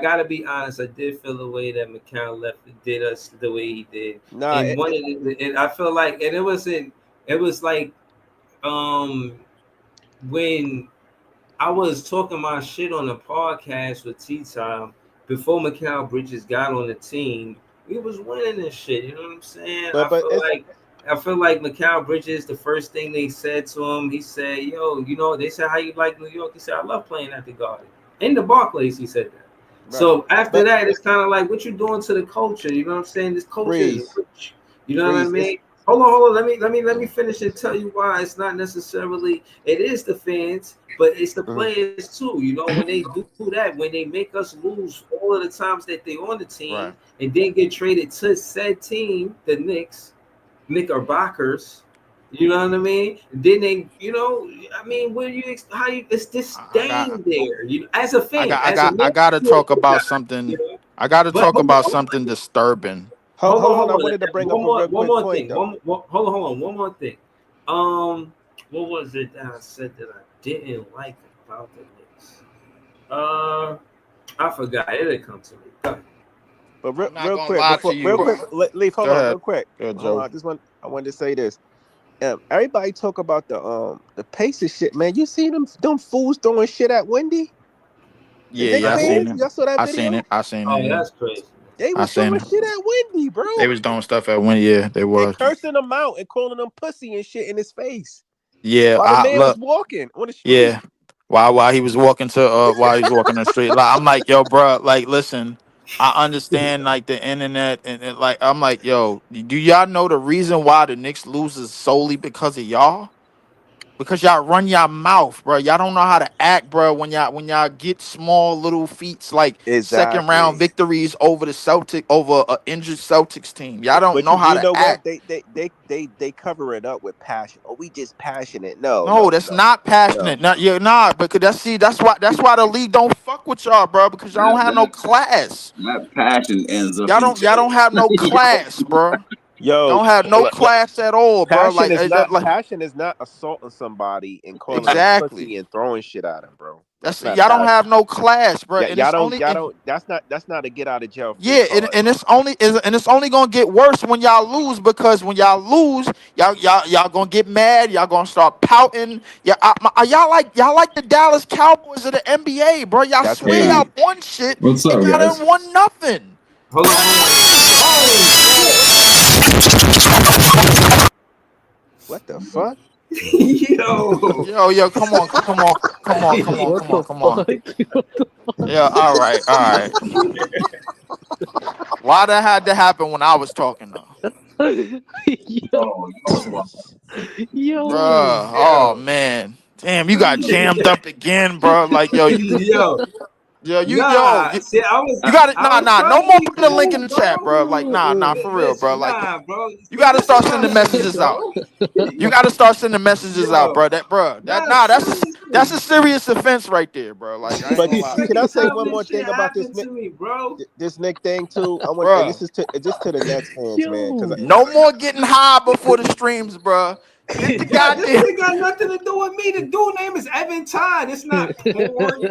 gotta be honest. I did feel the way that McCown did us the way he did, Nah, and and I feel like, and it was like when I was talking my shit on the podcast with T-Time before Mikal Bridges got on the team, we was winning this shit. You know what I'm saying? but I feel like Mikal Bridges, the first thing they said to him, he said, yo, you know, they said, how you like New York? He said, I love playing at the Garden. In the Barclays, he said that. right. So after that, it's kind of like, what you doing to the culture? You know what I'm saying? This culture is Breeze. rich. You know what I Breeze, mean? Hold on. Let me finish and tell you why it's not necessarily. It is the fans, but it's the players too. You know, when they do that, when they make us lose all of the times that they on the team, Right. and then get traded to said team, the Knickerbockers. You know what I mean? Then they, you know, I mean, it's disdain there. You know, as a fan, I gotta talk about something. You know? I gotta But talk hold about on. something disturbing. Hold on. I wanted to bring up a real one quick more point, thing. though. Hold on. One more thing. What was it that I said that I didn't like about the Knicks? I forgot. It didn't come to me. Go ahead. But I'm not real gonna quick, lie before, to you. real quick, Leaf, hold Go on, ahead. real quick. Go ahead, Hold Joe. on, I wanted to say this. Everybody talk about the Pacers shit, man. You see them fools throwing shit at Wendy? The Knicks I seen fans? it. Y'all saw that I video? seen it. I seen Oh, it. Yeah. that's crazy. They I was seen throwing it. shit at Wendy, bro. They was doing stuff at when they was. And cursing them out and calling them pussy and shit in his face. Yeah, While the I man look. was walking on the street. Yeah, while he was walking the street, like I'm like, yo, bro, like listen, I understand like the internet and like I'm like, yo, do y'all know the reason why the Knicks loses solely because of y'all? Because y'all run your mouth, bro. Y'all don't know how to act, bro. When y'all get small little feats like second round Exactly. victories over a injured Celtics team. Y'all don't But know how you to know what? act. They cover it up with passion. Oh, we just passionate. No, No, that's not no. passionate. Not you're not because that's why the league don't fuck with y'all, bro. Because y'all don't have no class. That passion ends up Y'all in don't have no class, bro. Yo, Don't have no class at all, bro. passion Like, is not like passion is not assaulting somebody and calling them exactly. pussy and throwing shit at them, bro. That's That's not y'all don't passion. have no class, bro. Yeah, And it's only That's not a get out of jail free yeah, card. and it's only gonna get worse when y'all lose because when y'all lose, y'all gonna get mad. Y'all gonna start pouting. Yeah, y'all like the Dallas Cowboys of the NBA, bro. Y'all That's a swear fact. y'all won shit What's and up, y'all guys? done won nothing. Hold on. What the fuck? Yo, Come on. Yeah, all right. Why that had to happen when I was talking though? Yo, Bruh, oh man. Damn, you got jammed up again, bro. Like, yo, you See, you got it. I was Nah. trying No to more be putting the link in cool, the bro. chat, bro. Like, nah, for real, bro. Listen, Like, bro. you gotta Listen start to sending me, messages bro. out. You gotta start sending messages out, bro. That's a serious offense right there, bro. Like, I ain't But gonna lie. can I Second say time one more this shit thing about happened to me, bro. this Nick thing too? I want, and Bruh. this is to the Nets fans, man, because No more getting high before the streams, bro. Get the Yeah, this goddamn. ain't got nothing to do with me. The dude name is Evan Todd. It's not porn.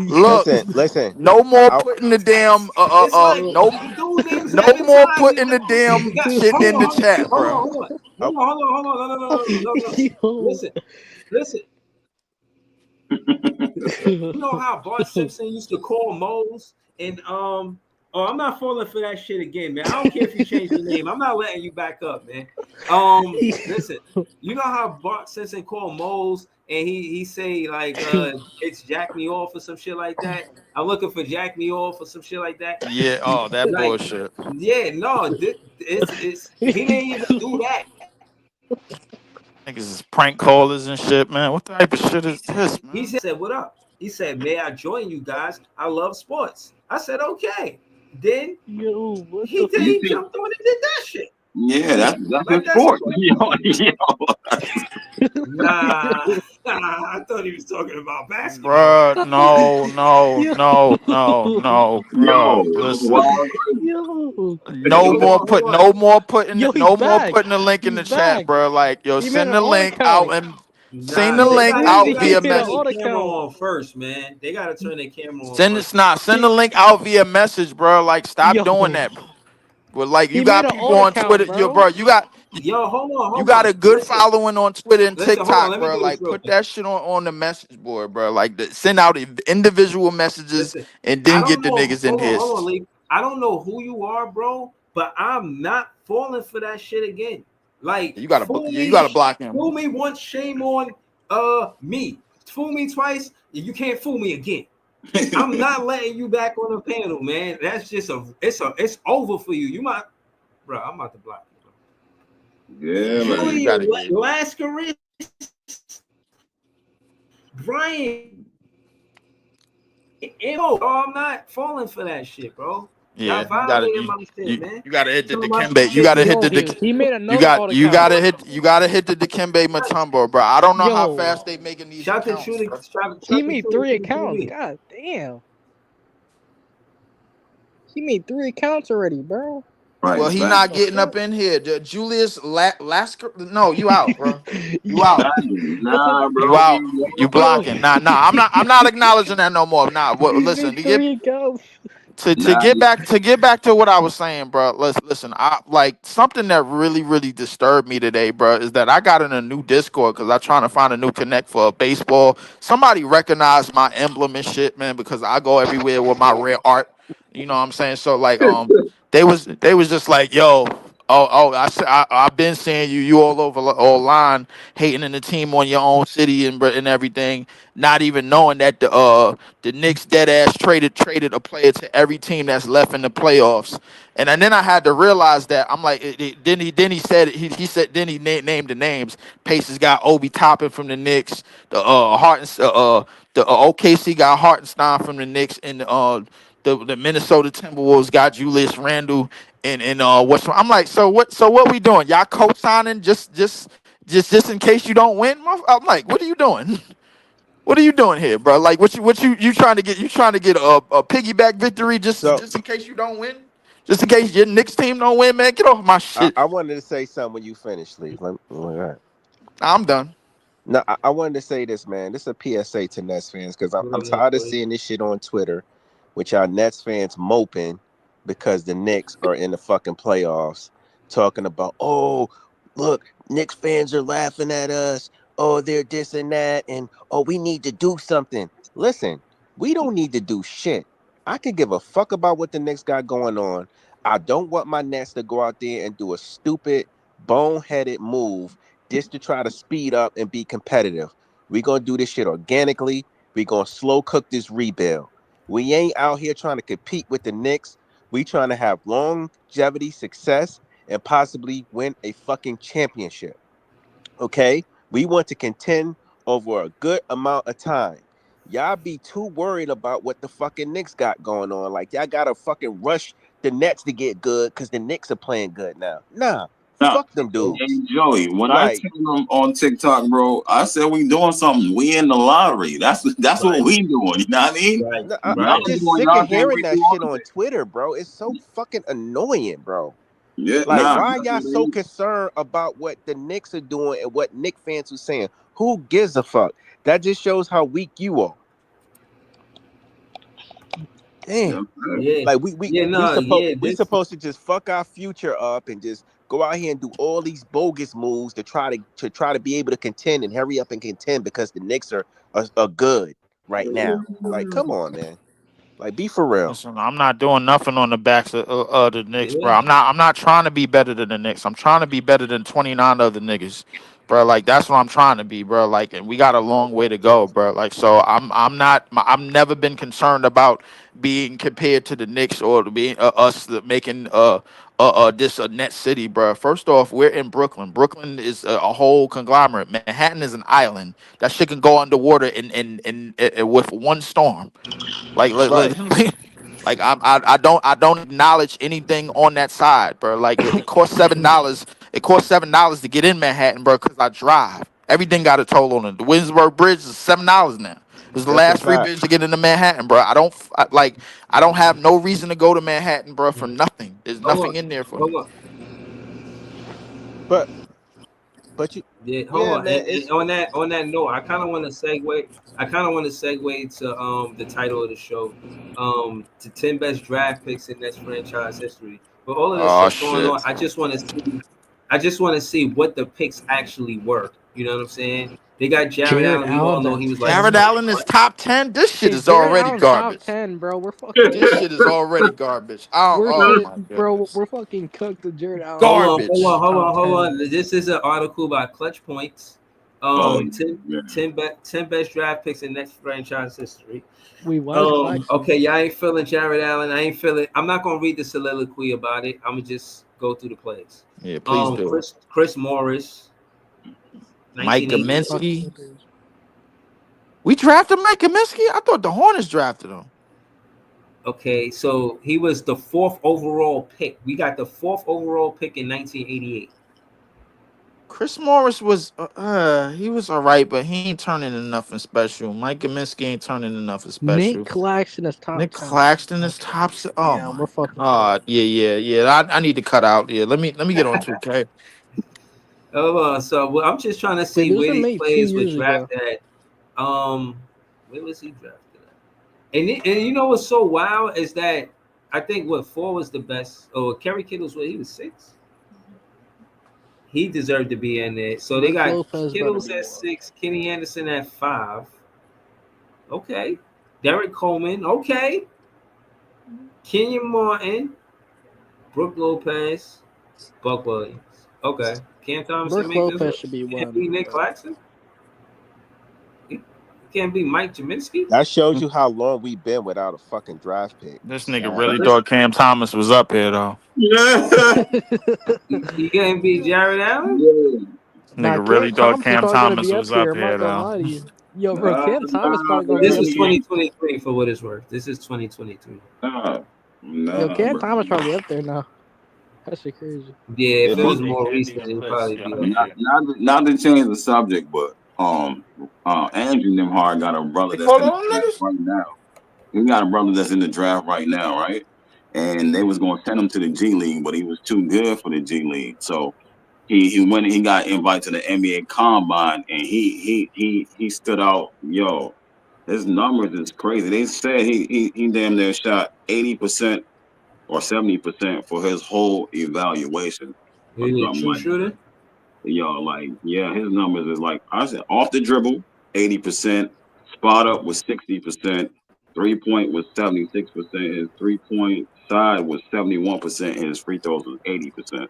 Look, listen. no more putting the damn It's like no the dude name is no Evan more Todd. putting the damn shit Hold in the on, chat, bro. hold on. No. Listen. You know how Bart Simpson used to call Moles and Oh, I'm not falling for that shit again, man. I don't care if you change the name. I'm not letting you back up, man. Listen, you know how Bart Simpson called Moles and he say like it's Jack Me Off or some shit like that. I'm looking for Jack Me Off or some shit like that. Yeah, oh that Like, bullshit. yeah, no, it's he didn't even do that. Niggas is prank callers and shit, man. What type of shit is this, man? He said, "What up?" He said, "May I join you guys? I love sports." I said, "Okay." Then he jumped on and did that shit. Yeah, that's Like his that's sport. crazy. Yo. Nah, I thought he was talking about basketball. Bruh, no, no, Yo. no, no, no, Yo, bruh. Listen. wow. Yo. No Hold more on, hold put on. no more putting Yo, he's no more back. putting the link in He's the chat, back. bro. Like, yo, He made send an the alt link out account. and send Nah, the Yo, link they out Breezy, he gotta via made an turn their alt message. camera account. on first, man. They gotta turn their camera on Send first. it's not send the link out via message, bro. Like, stop doing Yo, that. But like, you he made got an people alt on account, Twitter, yo, bro. bro. Yo, You hold got a on. good following on Twitter and Listen, hold on. TikTok, Let me bro. do this Like, real put quick. that shit on the message board, bro. Like, send out individual messages Listen, and I then don't get the know. niggas in here. Hold on, Lee. I don't know who you are, bro, but I'm not falling for that shit again. Like, You gotta block him. fool me once, shame on me. Fool me twice, you can't fool me again. I'm not letting you back on the panel, man. That's just it's over for you. You might, bro. I'm about to block you, bro. Yeah, man. You Julian gotta get. Lascaris, Brian. I'm not falling for that shit, bro. Yeah, Y'all violating my shit, man. you gotta hit the Some of my Dikembe. You shit gotta hit Yo, the legit. he made You another got alt account. you gotta hit the Dikembe Mutombo, bro. I don't know how Yo, fast they making these Shout to accounts, Trudy, bro. he shout to made Trudy 3 accounts. TV. God damn. He made 3 accounts already, bro. Right, Well, he fact. not The getting up fuck? in here. Julius Lasker. No, you out, bro. You Yo, out. that's a Nah, You bro. out. You blocking. Nah. I'm not acknowledging that no more. Nah. Well, he listen. made 3 accounts. To Nah, get back to what I was saying, bro. Listen. I like something that really disturbed me today, bro. Is that I got in a new Discord because I'm trying to find a new connect for baseball. Somebody recognized my emblem and shit, man, because I go everywhere with my rare art. You know what I'm saying? So like, they was just like, yo. I've been seeing you all over online hating in the team on your own city and everything, not even knowing that the Knicks dead ass traded a player to every team that's left in the playoffs. And then I had to realize that I'm like, then he said he said then he named the names. Pacers got Obi Toppin from the Knicks. The OKC got Hartenstein from the Knicks, and the Minnesota Timberwolves got Julius Randle. And what's I'm like, so what we doing? Y'all co-signing just in case you don't win? I'm like, what are you doing? What are you doing here, bro? Like, what you trying to get? You trying to get a piggyback victory So just in case you don't win? Just in case your Knicks team don't win, man? Get off my shit. I wanted to say something when you finish, Lee. I'm done. No, I wanted to say this, man. This is a PSA to Nets fans because What I'm up, man, tired of buddy? seeing this shit on Twitter, with y'all Nets fans moping because the Knicks are in the fucking playoffs, talking about, oh, look, Knicks fans are laughing at us. Oh, they're this and that, and oh, we need to do something. Listen, we don't need to do shit. I could give a fuck about what the Knicks got going on. I don't want my Nets to go out there and do a stupid, boneheaded move just to try to speed up and be competitive. We're gonna do this shit organically. We're gonna slow cook this rebuild. We ain't out here trying to compete with the Knicks. We trying to have longevity success and possibly win a fucking championship. Okay? We want to contend over a good amount of time. Y'all be too worried about what the fucking Knicks got going on. Like y'all gotta fucking rush the Nets to get good because the Knicks are playing good now. Nah, nah. fuck them Hey, dudes. Joey, when I Like, tell them on TikTok, bro, I said we doing something. We in the lottery. That's what Right, we doing. You know what I mean? right, no, Y'all I'm right. just doing sick y'all of thing. hearing We that do shit our on thing. Twitter, bro. It's so fucking annoying, bro. Yeah, Like, nah. why That's y'all what so they, concerned about what the Knicks are doing and what Knick fans are saying? Who gives a fuck? That just shows how weak you are. yeah, Damn. Yeah, Like yeah, no, yeah. we This, supposed to just fuck our future up and just go out here and do all these bogus moves to try to be able to contend and hurry up and contend because the Knicks are good right now. Like, come on, man. Like, be for real. Listen, I'm not doing nothing on the backs of the Knicks, bro. yeah. I'm not trying to be better than the Knicks. I'm trying to be better than 29 other niggas, bro. Like that's what I'm trying to be, bro. Like, and we got a long way to go, bro. Like, so I'm not. I've never been concerned about being compared to the Knicks or to being us making this a net city, bro. First off, we're in Brooklyn. Brooklyn is a whole conglomerate. Manhattan is an island. That shit can go underwater in with one storm. Like, Right. Like I don't acknowledge anything on that side, bro. Like it costs $7. It costs $7 to get in Manhattan, bro, because I drive. Everything got a toll on it. The Williamsburg Bridge is $7 now. It was the That's a last free fact. bridge to get into Manhattan, bro. I don't have no reason to go to Manhattan, bro, for nothing. There's Hold nothing on, in there for hold me. on. But but you, Yeah, hold yeah, on. man, And it's on that note, I kind of want to segue. I kind of want to segue to the title of the show, to 10 best draft picks in this franchise history. But all of this Oh that's going shit. on, I just want to see what the picks actually were. You know what I'm saying? They got Jared Jared Allen. We all Allen's know at he was like 10. Jared Allen is top 10. This shit Shit, is Jared already Allen's top garbage. 10, bro. We're fucking This cooked. shit is already garbage. Oh, We're oh shit, my bro. goodness. We're fucking cooked. The Jared Allen Hold on, hold on, Garbage. hold top on, hold 10. on. This is an article by Clutch Points. Oh, 10, yeah. 10 best draft picks in next franchise history. We was Claxton. Okay, y'all ain't feeling Jared Allen. I ain't feeling. I'm not gonna read the soliloquy about it. I'm gonna just go through the plays. Yeah, please do. Chris Morris, Mike 1988. Fucking Kaminsky. Panthers. We drafted Mike Kaminsky? I thought the Hornets drafted him. Okay, so he was the 4th overall pick. We got the 4th overall pick in 1988. Chris Morris was he was all right, but he ain't turning enough in special. Mike Kaminsky ain't turning enough in Nick special. Claxton is top Nick 10. Claxton is top. Oh Yeah, we're my fucking cooked. god. Yeah. I need to cut out. Yeah, let me get on 2K. So I'm just trying to Wait, see this where was these made 2 players were years ago. drafted at. Where was he drafted at? And you know what's so wild is that I think what 4 was the best. Oh, Kerry Kittles, what he was 6. He deserved to be in there. So they Brooke got Lopez better Kittles be at one. 6, Kenny Anderson at 5. Okay, Derek Coleman. Okay, Kenyon Martin, Brooke Lopez, Buck Williams. Okay, Cam Thomas Brooke make this. Lopez should be Can't one. be Nick Claxton. Can't be Mike Jaminski. that shows you how long we've been without a fucking draft pick. This nigga God really damn. thought Cam Thomas was up here though. Yeah. You can't be Jared Allen. Yeah. This Nah, nigga Cam really thought Thomas is Cam probably gonna Thomas be up was here. up I'm not here gonna though. lie to you. Yo, bro, Nah, Cam Thomas probably gonna This be up is man. here. 2023 for what it's worth. This is 2023. Yo, Nah, Cam bro. Thomas probably up there now. That shit crazy. Yeah, if It it was is. more It'd be recent, a it'd list. probably Yeah, be up Not, there. not to change the subject, but Andrew Nimhard got a brother they that's call in the on draft niggas? right now. He got a brother that's in the draft right now, right? And they was going to send him to the G League, but he was too good for the G League. So he went and he got invited to the NBA Combine, and he stood out. Yo, his numbers is crazy. They said he damn near shot 80% or 70% for his whole evaluation or Really a something true like that. shooter. Yo, like, yeah, his numbers is like I said, off the dribble, 80%, spot up was 60%, 3-point was 76%, his 3-point side was 71%, and his free throws was 80%.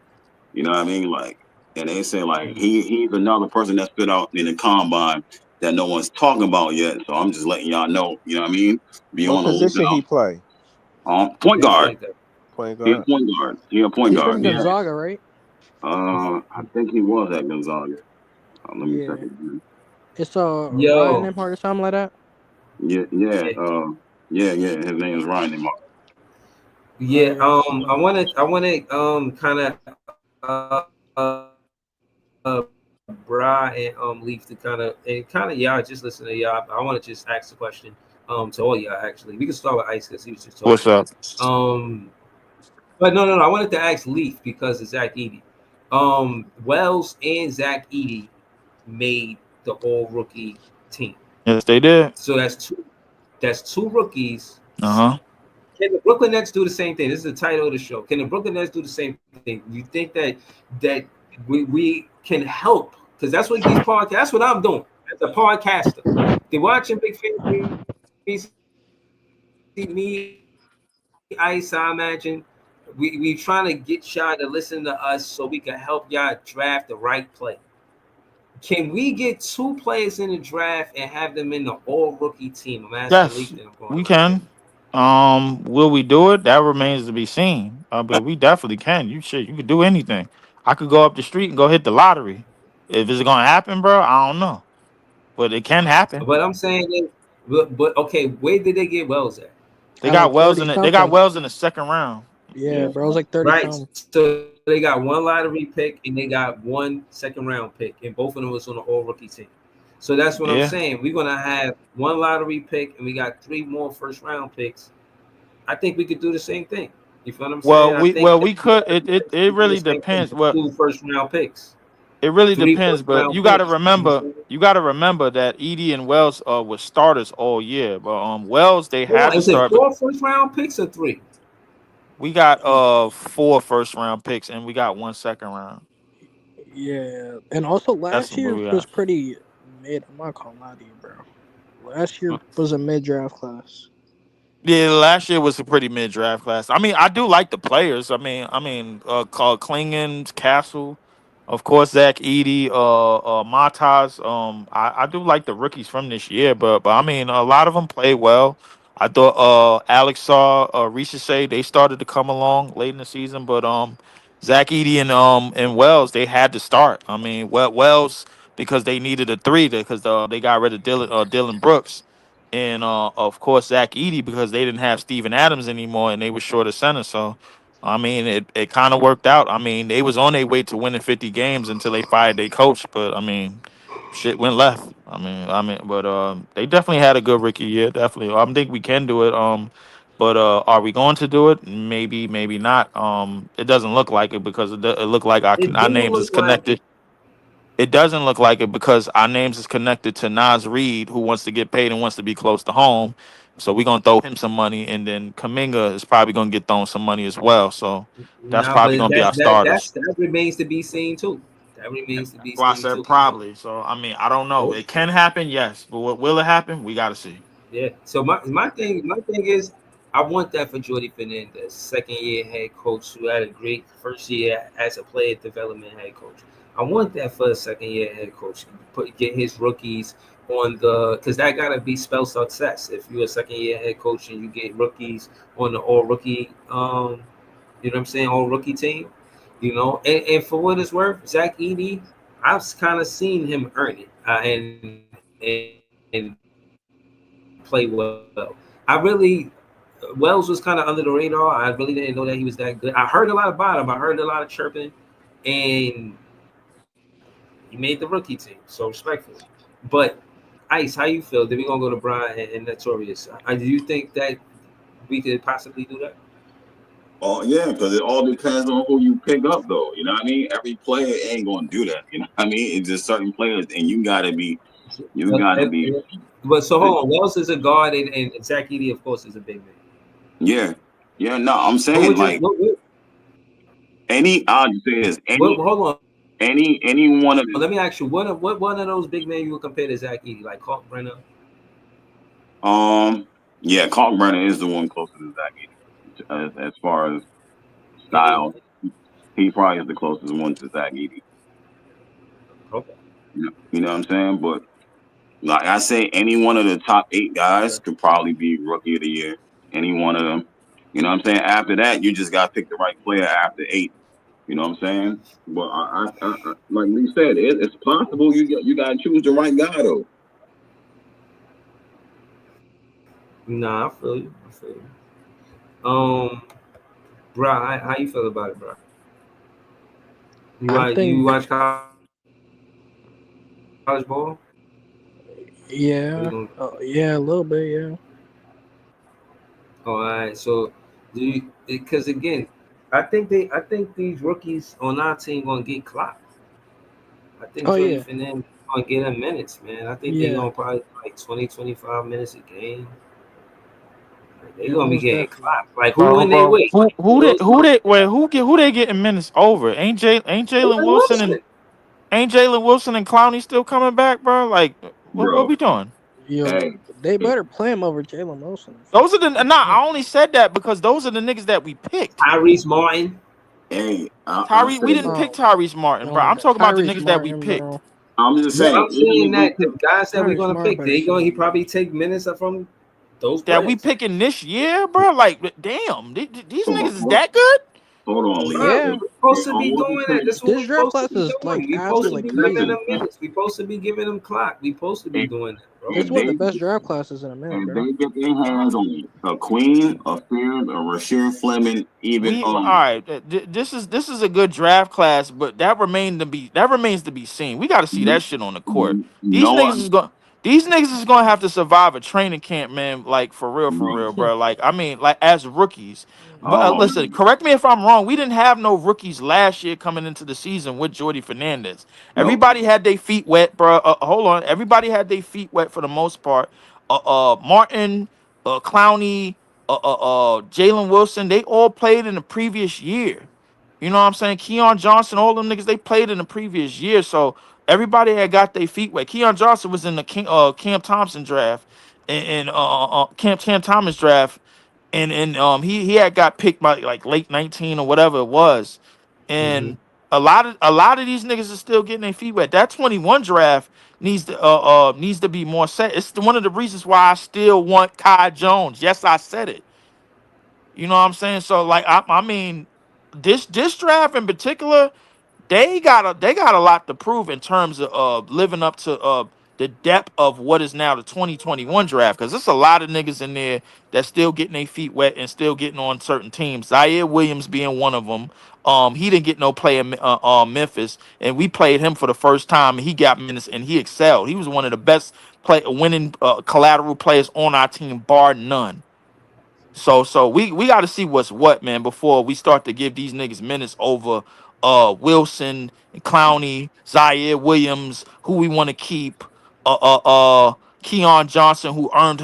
You know what I mean? Like, and they say like he's another person that stood out in the combine that no one's talking about yet. So I'm just letting y'all know, you know what I mean? Be What on the position he lookout. play? Point Yeah, guard. point guard. Point He a guard. point guard. He a point He's guard. from Yeah. Gonzaga, right? I think he was at Gonzaga. Let me check Yeah. it. It's Ryan Yo, Empire or something like that. Yeah, yeah. His name is Ryan Demar. yeah. Alright. I want to kind of Bri and Leaf to y'all just listen to y'all. I want to just ask the question to all y'all actually. We can start with Ice because he was just What's talking. up? But no. I wanted to ask Leaf because of Zach Edey. Wells and Zach Edey made the all rookie team. Yes, they did. So that's two. That's 2 rookies. Uh-huh. Can the Brooklyn Nets do the same thing? This is the title of the show. Can the Brooklyn Nets do the same thing? You think that we can help? Because that's what these podcasts. That's what I'm doing as a podcaster. They're watching Big Fan. Me, Ice. I imagine we trying to get y'all to listen to us so we can help y'all draft the right play. Can we get 2 players in the draft and have them in the all rookie team? I'm asking Yes, Leaf. Then I'm going we right there. can. Will we do it? That remains to be seen. But we definitely can. You could do anything. I could go up the street and go hit the lottery. If it's gonna happen, bro, I don't know. But it can happen. But I'm saying, but okay, where did they get Wells at? They At got like Wells 30 in it. They got something. Wells in the second round. Yeah, bro, it was like 30 Right. something. So they got one lottery pick and they got one second round pick, and both of them was on the all rookie team. So that's what I'm Yeah. saying. We're gonna have one lottery pick and we got 3 more first round picks. I think we could do the same thing. You feel what I'm saying? I think We could. It we do the really same thing depends. with Well, 2 first round picks. it really 3 depends. first But round you got to picks. You know what remember. I'm saying? You got to remember that Edie and Wells were starters all year. But Wells they Hold had on, to is it start. 4 first round picks or 3? We got 4 first round picks and we got 1 second round. Yeah, and also That's last what year we was got. pretty mid. I'm not gonna lie to you, bro. Last year was a mid draft class. Yeah, last year was a pretty mid draft class. I mean, I do like the players. Called Klingons, Castle, of course, Zach Edey, Matas. I do like the rookies from this year, but I mean, a lot of them played well. I thought Alex Saw, Ricochet, they started to come along late in the season, but Zach Edey and Wells, they had to start. I mean, Wells because they needed a 3 because they got rid of Dylan Brooks. And of course Zach Edey because they didn't have Steven Adams anymore and they were short of center. So I mean it kind of worked out. I mean they was on their way to winning 50 games until they fired their coach. But I mean shit went left. They definitely had a good rookie year. Definitely, I think we can do it. But are we going to do it? Maybe, maybe not. It doesn't look like it because it looked like It our do names is look like connected. It doesn't look like it because our names is connected to Nas Reed, who wants to get paid and wants to be close to home. So we're gonna throw him some money, and then Kaminga is probably gonna get thrown some money as well. So that's nah, probably but gonna be our that's starters. that remains to be seen too. That remains to be Well, I seen said too. probably. So I mean, I don't know. Oh, It can happen, yes, but what will it happen? We gotta see. yeah. So my thing is, I want that for Jordy Fernandez, second year head coach who had a great first year as a player development head coach. I want that for a second year head coach. Get his rookies on the because that gotta be spell success. If you're a second year head coach and you get rookies on the all rookie, you know what I'm saying, all rookie team, and for what it's worth, Zach Edey, I've kind of seen him earn it and play well. I really Wells was kind of under the radar. I really didn't know that he was that good. I heard a lot about him. I heard a lot of chirping, and he made the rookie team. So respectfully, but Ice, how you feel? Then we gonna go to Brian and Notorious. Do you think that we could possibly do that? Oh yeah, because it all depends on who you pick up, though. You know what I mean? Every player ain't gonna do that. You know what I mean? It's just certain players, and you gotta be. But so hold on. Wells is a guard, and Zach Edey, of course, is a big man. Yeah, yeah. No, I'm What saying would you? like any. I'll just say this. Hold on. Any one of Let me ask you. What one of those big men you would compare to Zach Edey? Like Kalkbrenner? Yeah, Kalkbrenner is the one closer to Zach Edey. As far as style, he probably is the closest one to Zach Edey. Okay. You know what I'm saying? But like I say, any one of the top 8 guys could probably be rookie of the year. Any one of them. You know what I'm saying? After that, you just got to pick the right player after 8. You know what I'm saying? But I like we said, it's possible. You got to choose the right guy, though. Nah, I feel you. Bro, how you feel about it, bro? You watch college ball? Yeah, yeah, a little bit, yeah. All right, so because again, I think these rookies on our team gonna get clocked. I think Jordy Fernandez gonna get them minutes, man. I think they're gonna probably like 20, 25 minutes a game. They're gonna be getting clocked. Like who in their way? Who they getting minutes over? Ain't Jalen Wilson and Clowney still coming back, bro? Like what we doing? Yo, they better play him over Jalen Wilson. Those are the I only said that because those are the niggas that we picked. Tyrese Martin. Hey, we didn't pick Tyrese Martin, bro. I'm talking about the niggas that we picked. Bro. I'm just saying. I'm saying that the guys that we're gonna pick, he probably take minutes from those players. That we picking this year, bro. Like, damn, these niggas is that good? Hold on, Lee. Bro, Yeah. we're supposed They to be always doing that. say, That's what This we're draft supposed to class be is doing. like We're supposed to absolutely be like giving crazy. them listen, minutes. We're supposed to be giving them clock. We're supposed to be if, doing that, bro. This if is one of the they best draft classes in a minute, if bro. they get their hands on a Queen, a Fears, a Rashir Fleming, even We all right. This is a good draft class, but that remains to be seen. We got to see that shit on the court. These no, niggas is going. These niggas is gonna have to survive a training camp, man. Like for real, bro. Like I mean, like as rookies. But oh listen, correct me if I'm wrong. We didn't have no rookies last year coming into the season with Jordy Fernandez. no, Everybody had their feet wet, bro. Hold on. Everybody had their feet wet for the most part. Martin, Clowney, Jalen Wilson, they all played in the previous year. You know what I'm saying? Keon Johnson, all them niggas, they played in the previous year. So everybody had got their feet wet. Keon Johnson was in the Cam Thompson draft and Cam Thomas draft. And he had got picked by like late 19 or whatever it was. Mm-hmm. And a lot of these niggas are still getting their feet wet. That 21 draft needs to be more set. It's one of the reasons why I still want Kai Jones. Yes, I said it. You know what I'm saying? So like I mean, this draft in particular, they got a lot to prove in terms of living up to the depth of what is now the 2021 draft, because there's a lot of niggas in there that's still getting their feet wet and still getting on certain teams. Zaire Williams being one of them. He didn't get no play in Memphis, and we played him for the first time. And he got minutes and he excelled. He was one of the best winning collateral players on our team, bar none. So we got to see what's what, man, before we start to give these niggas minutes over Wilson and Clowney, Zaire Williams, who we want to keep, Keon Johnson, who earned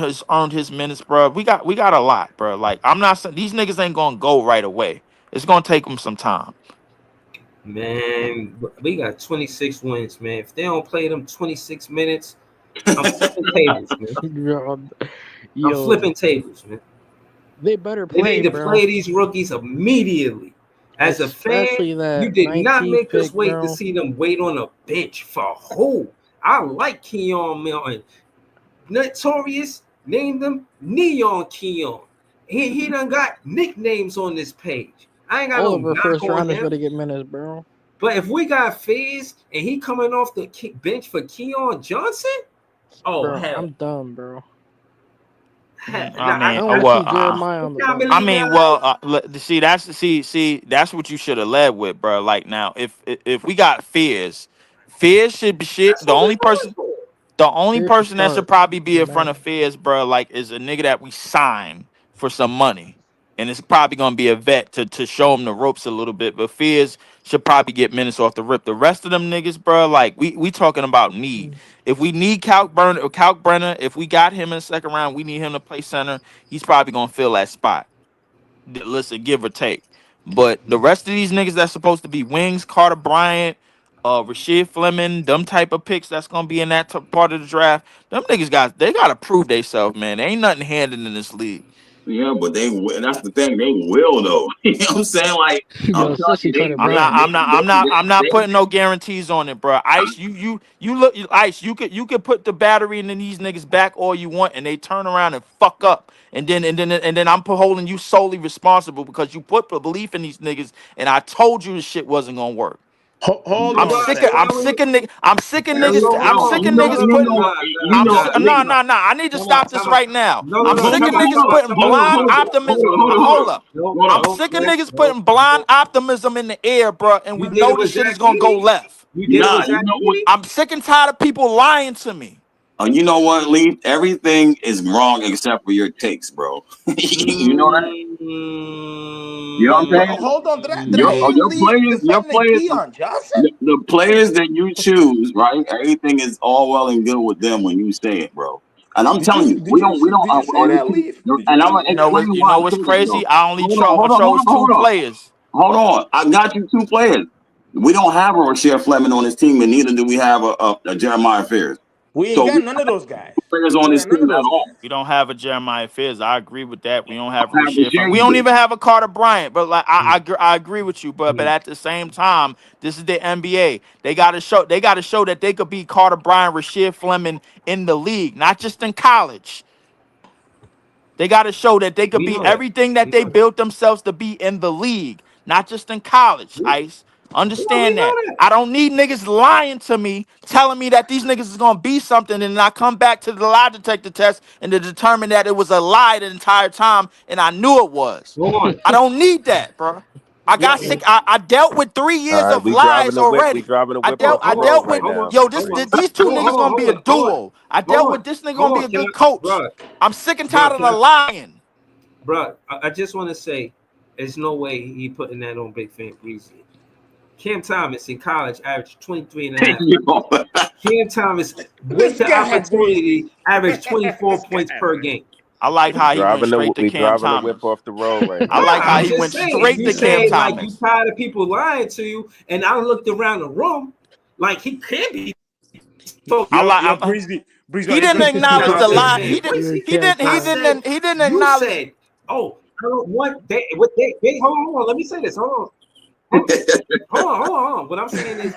his minutes, bro. We got a lot, bro. Like I'm not saying these niggas ain't gonna go right away. It's gonna take them some time. Man, we got 26 wins, man. If they don't play them 26 minutes, I'm flipping tables, man. I'm Yo, flipping tables, man. they better They play, need to bro. play these rookies immediately. As a fan, Especially you that did not 19th make us pick, wait to bro. see them wait on a bench for who? I like Keon Milton. Notorious named them Neon Keon. He done got nicknames on this page. I ain't got All no of our knock first on rounders him. better get minutes, bro. But if we got Fizz and he coming off the bench for Keon Johnson, oh Bro, hell, I'm done, bro. I I mean, want to see Jeremiah on the Can't bench. I believe mean, that. see, that's what you should have led with, bro. Like now, if we got Fears should be shit. That's The what we're only going person, for. the only Fear should person that should start probably be in a in front minute. of Fears, bro, like is a nigga that we sign for some money, and it's probably gonna be a vet to show him the ropes a little bit. But Fears should probably get minutes off the rip. The rest of them niggas, bro, like we talking about need. If we need Calc Brenner, if we got him in the second round, we need him to play center. He's probably gonna fill that spot. Listen, give or take. But the rest of these niggas that's supposed to be wings, Carter Bryant, Rasheed Fleming, them type of picks that's gonna be in that part of the draft, them niggas they gotta prove themselves, man. There ain't nothing handed in this league. yeah, but that's the thing. They will though. You know what I'm saying? Like I'm Yo, telling especially you, Carter I'm not, Bryant. I'm not, I'm not, I'm not putting no guarantees on it, bro. Ice, you look, Ice. You could put the battery in these niggas back all you want, and they turn around and fuck up, and then I'm holding you solely responsible because you put the belief in these niggas, and I told you the shit wasn't gonna work. Hold I'm on a sick of, second. I'm sick of niggas, I'm sick of There we niggas, go. I'm Hold sick on. of No, no, niggas no, putting. nah, you know, No, Lee, no, no. I need to Time out, stop this time out. right now. No, no, I'm no. sick of Time out, niggas time out, putting time out. blind Hold optimism. on, hold on, hold Hold on. up. No, I'm no, sick of no, niggas no, putting blind no. optimism in the air, bro, and we You did it know with this shit is Zach gonna go Edey? left. You did it nah, with you Zach know what? Edey? I'm sick and tired of people lying to me. You know what, Lee? Everything is wrong except for your takes, bro. You know that? You know what I'm saying? Hold on, did I hear Your Lee your defending players, Keon Johnson? the players that you choose, right? Everything is all well and good with them when you say it, bro. And I'm Did telling you you, did you we don't did you say on this that, team, Leaf? Did you and I'm choose gonna You him? know what? explain You why know I what's say that crazy? though. I only chose two Hold on. players. Hold on. I got you two players. We don't have a Rochelle Fleming on this team, and neither do we have a Jeremiah Fears. We ain't So we got none of those guys. players We on ain't this got none team of at those all. guys. We don't have a Jeremiah Fizz. I agree with that. We don't have a Have Rasheed Fleming. We Rochelle don't Fleming. even have a Carter Bryant. But like I agree with you. But at the same time, this is the NBA. They gotta show that they could be Carter Bryant, Rasheed Fleming in the league, not just in college. They got to show that they could We be know that. everything that We they know that. built themselves to be in the league, not just in college, Ice. Yeah, we Understand know that. that. I don't need niggas lying to me, telling me that these niggas is gonna be something, and I come back to the lie detector test and to determine that it was a lie the entire time, and I knew it was. Go on. I don't need that, bro. I got sick. I dealt with 3 All years right, of we driving lies the whip. We already. driving the I whip dealt off the I Hold road dealt on, with right hold on, now. yo, hold on, these two hold on, niggas hold on, gonna be a hold on, duo. I hold dealt on, with this nigga hold gonna be on. a Can good I, coach. bro, I'm sick and bro, tired of the lying. bro, I just want to say, there's no way he putting that on Big Fan Breezy. Cam Thomas in college averaged 23 and a half. Yo. Cam Thomas, with This the guy, dude. opportunity, averaged 24 This points guy, per man. game. I like how he went straight to We Cam driving the whip Thomas. off the road right I Nah, now. like how I'm he just went saying, if straight you to Cam say like you Thomas. tired of people lying to you, and I looked around the room, like he can be. I Yo, like. yo, Breezy, Breezy, He on your didn't turn. acknowledge Not the Big lie. Fan You're Breezy. He didn't. I He said didn't. He didn't you acknowledge. said, "Oh, I don't want they." What they hold on. Let me say this. Hold on. Hold on. What I'm saying is,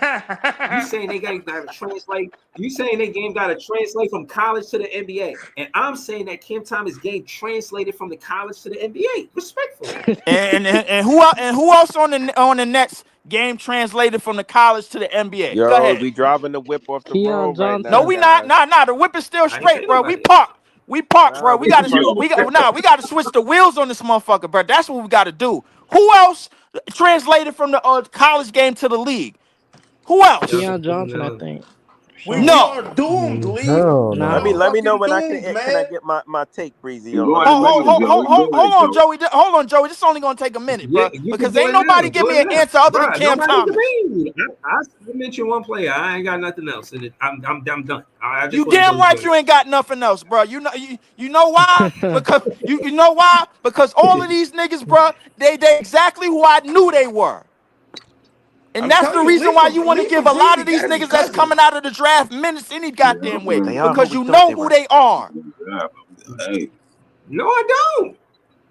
you saying they got to translate. You saying they game got to translate from college to the NBA, and I'm saying that Cam Thomas game translated from the college to the NBA. Respectfully. And who else on the Nets game translated from the college to the NBA? Go Yo, ahead. we driving the whip off the Keon road right No, now, Johnson. we not. guys. Nah. The whip is still I ain't say straight, bro. We nobody. parked. We parked, Nah, bro. we the first. We got to switch the wheels on this motherfucker, bro. That's what we got to do. Who else translated from the college game to the league? Who else? Justin Keon Johnson, I Cleveland. think. We Sure. are No. doomed, Lee. Hell We Nah. are Let me know fucking when doomed, can I man. get my take, Breezy, Go on the ahead, go question. ahead, Joey. Go Hold ahead, on, Joey. Joey. Hold on, Joey. This is only gonna take a minute, Yeah, bro. you can Because do ain't it now. nobody give Do me it an now, answer other than bro. Cam Nobody Thomas. debating. I mentioned one player. I ain't got nothing else, and I'm done. I just You want to damn go to right Jordan. you ain't got nothing else, bro. You know why? Because you know why? Because all of these niggas, bro, they exactly who I knew they were. And I'm that's the telling you, reason why you want to Leaf give and a lot Breezy of these gotta be niggas that's cousins. coming out of the draft minutes any goddamn way. Yeah. They are who Because we you thought know they who were. they are. Yeah. Hey, No, I don't.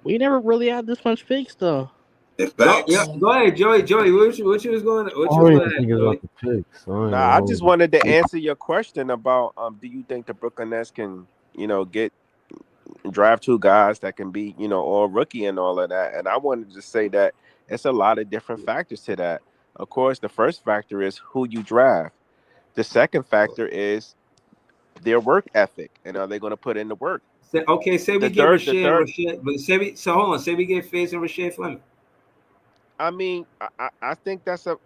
We never really had this much picks, though. it's Go, yeah, facts. go ahead, Joey. What you was going? I What you was don't going even to think ask, it's about Joey? the picks. I ain't Nah, gonna I hold just you. wanted to answer your question about do you think the Brooklyn Nets can, get draft 2 guys that can be, all rookie and all of that. And I wanted to say that it's a lot of different factors to that. Of course, the first factor is who you draft. The second factor is their work ethic, and are they going to put in the work? Okay, say we The get third, the Rasheed and third. Rasheed, but so hold on, say we get Fizz and Rasheed Fleming. I mean, I think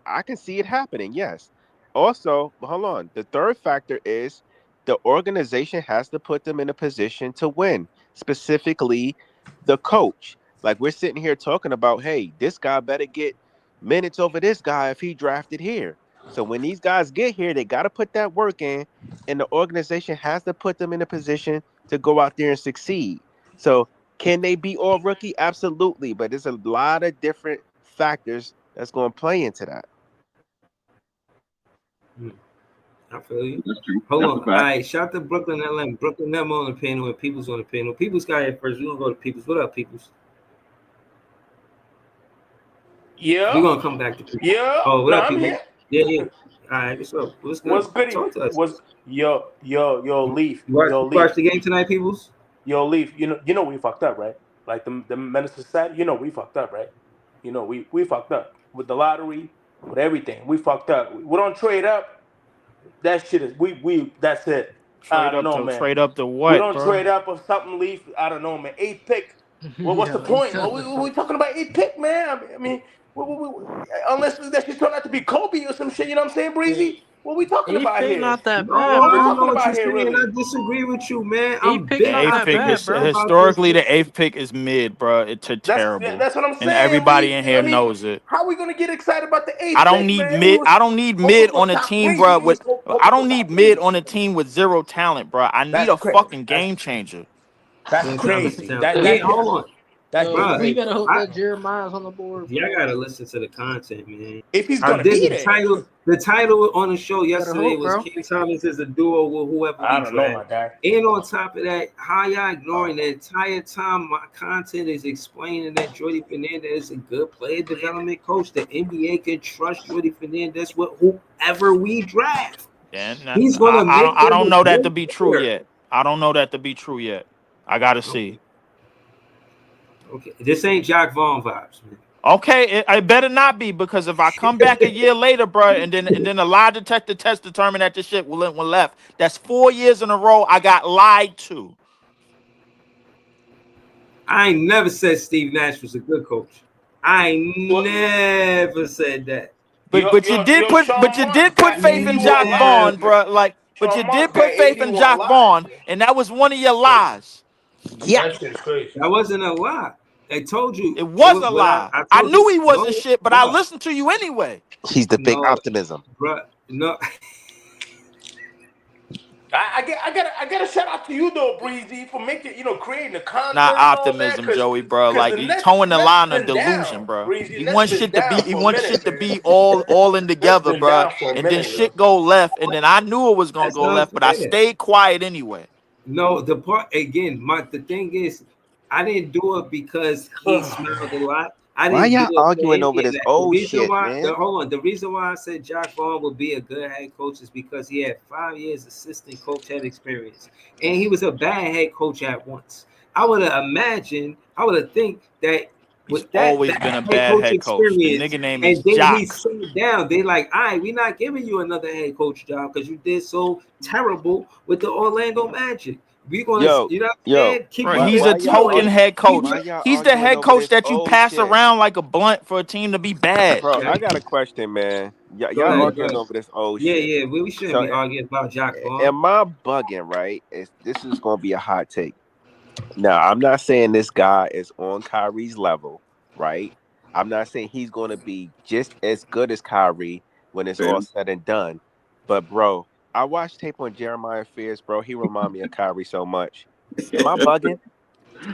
I can see it happening. Yes. Also, hold on. The third factor is the organization has to put them in a position to win, specifically the coach. Like we're sitting here talking about, hey, this guy better get minutes over this guy if he drafted here. So when these guys get here, they got to put that work in, and the organization has to put them in a position to go out there and succeed. So can they be all rookie? Absolutely, but there's a lot of different factors that's going to play into that. I feel you. That's true. Hold That's on. a All fact. right, shout to Brooklyn LM. Brooklyn them on the panel and People's on the panel. People's got here first. We're gonna go to People's. What up, People's? We're Yeah, gonna come back to People's. yeah. Oh, what No, up, I'm People's? here. Yeah. All right, what's up? What's good? What's goody? Talk to us. Yo, Leaf, You watch the game tonight, People's? yo, Leaf. You know we fucked up, right? Like the minister said. You know we fucked up, right? You know we fucked up with the lottery, with everything. We fucked up. We don't trade up. That shit is we. That's it. I don't know, man. Trade up to We what, don't bro? trade up or something, Leaf. I don't know, man. 8th pick. Well, what's the Yo, he point? said We talking about 8th pick, man. I mean unless that shit turned out to be Kobe or some shit. You know what I'm saying, Breezy? What we talking eighth about pick here? not that No, bad, What we I bro. talking know what about you're here, saying. I really? disagree with you, man. Eighth I'm pick The big. not eighth I that pick feel bad, is bad bro. about this. historically the eighth pick is mid, bro. It's terrible, That's what I'm and saying, everybody Leaf. in I here mean, knows it. how are we gonna get excited about the I 8th don't pick, need man? We mid. was I don't need hoping mid for on a top team, 3. bro. We was I hoping for don't need top mid 3. on a team with zero talent, bro. I need That's a crazy. fucking game changer. That's Then Thomas crazy. down. That Yeah, that hold on, that's Yo, bro. we crazy. better hope I, that Jeremiah's on the board, y'all bro. gotta listen to the content, man. If he's I gonna did be the there, title. The title on the show Better yesterday hope, was bro. Cam Thomas is a duo with whoever I we don't know, my draft. guy. And on top of that, how y'all ignoring the entire time my content is explaining that Jordy Fernandez is a good player development coach. The NBA can trust Jordy Fernandez with whoever we draft. And He's gonna make I them don't a know that to good be true player. yet. I don't know that to be true yet. I gotta see. Okay, this ain't Jack Vaughn vibes, man. Okay, it better not be, because if I come back a year later, bro, and then a lie detector test determined that this shit went left, that's 4 years in a row I got lied to. I ain't never said Steve Nash was a good coach. I ain't Well, never said that. But you did put Sean Marks got faith in 81 Jock Vaughn, lives. bro. Like, but you Sean did Marks got put faith in 81 Jock lives. Vaughn, and that was one of your lies. Yeah. That shit's crazy. That wasn't a lie. I told you. It was a What lie. I I told knew you. he wasn't No, shit, but I bro. listened to you anyway. He's the big No, optimism. bro. No. I gotta shout out to you though, Breezy, for making creating the Not content and all that. optimism, Joey, bro. Because Like, the he Nets towing the line of been delusion, down, bro. Breezy. He The Nets wants been shit to be, down he for a wants minute, shit to man. be all in Nets together, been bro. down for a And then minute, yo. shit go left, and then I knew it was gonna That's go left, but I unfair. stayed quiet anyway. No, the part again, the thing is, I didn't do it because he smiled a lot. I Why didn't do y'all it for arguing any over of this that. old shit, man? Hold on. The reason why I said Jock Vaughn would be a good head coach is because he had 5 years assistant coach head experience, and he was a bad head coach at once. I would have imagined, I would have think that He's with that always been a head bad coach head coach. The experience, nigga name is and then he Jock. sat down, they like, all right, we're not giving you another head coach job because you did so terrible with the Orlando Magic. We're gonna, Yo, you know what I'm yo, saying? Keep Bro, you he's there. a why y'all token head coach. why y'all He's the arguing head over coach this that you old pass shit? around like a blunt for a team to be bad. Bro, Yeah. I got a question, man. Go Y'all ahead, arguing over this old Yeah, shit. yeah. We shouldn't So be arguing about Jock Vaughn. am I bugging, right? This is gonna be a hot take. Now, I'm not saying this guy is on Kyrie's level, right? I'm not saying he's gonna be just as good as Kyrie when it's all said and done. But bro, I watched tape on Jeremiah Fears, bro. He remind me of Kyrie so much. Am I bugging?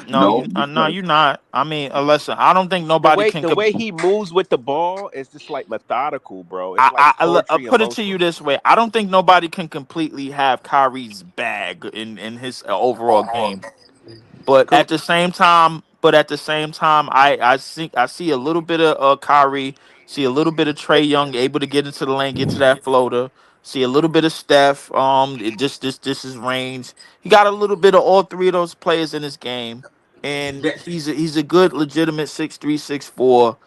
No, you're not. I mean, listen, I don't think nobody can. The way he moves with the ball is just like methodical, bro. It's like I poetry in put it to motion. you this way: I don't think nobody can completely have Kyrie's bag in his overall game. But at the same time, I see a little bit of Kyrie, see a little bit of Trae Young able to get into the lane, get to that floater. See a little bit of Steph. This is range. He got a little bit of all three of those players in his game, and he's a good, legitimate 6'3",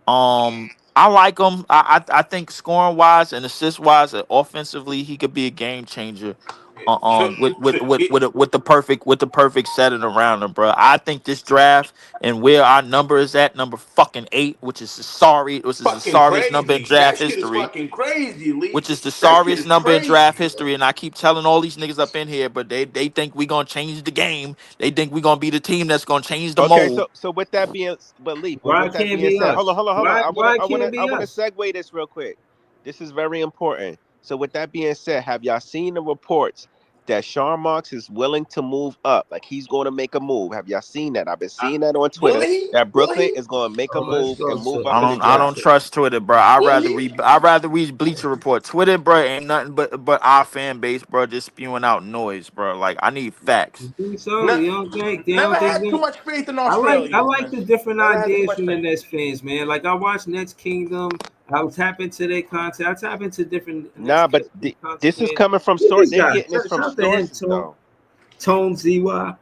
6'4". I like him. I think scoring wise and assist wise and offensively, he could be a game changer. With the perfect setting around him, bro. I think this draft and where our number is at, number fucking 8, which is the Fucking sorriest number in crazy. draft That shit is history. fucking crazy, Which is Leaf. the That shit sorriest is number in crazy, draft bro. history, and I keep telling all these niggas up in here, but they think we gonna change the game. They think we gonna be the team that's gonna change the Okay, mold. so with that being, but Leaf, but Why with it that can't being be said, us? hold on. Why it can't be I wanna us? segue this real quick. This is very important. So with that being said, have y'all seen the reports that Sean Marks is willing to move up? Like he's going to make a move. Have y'all seen that? I've been seeing that on Will Twitter he? that Will Brooklyn he? is going to make a Oh, let's move go and move to up in the I let's don't draft. go trust Twitter, bro. Will he? I'd rather read Bleacher Report. Twitter, bro, ain't nothing but our fan base, bro, just spewing out noise, bro. Like, I need facts. You think so? Ne- You don't think? You Never don't think had too that? much faith in I Australians, like man. the different Never had too ideas much from the faith. Nets fans, man. Like I watch Nets Kingdom. I'll tap into their content. I tap into different Nets Nah, but content this is creators. coming from Who's source. this They're guy? getting this from Shout to him, sources though. Tone ZY.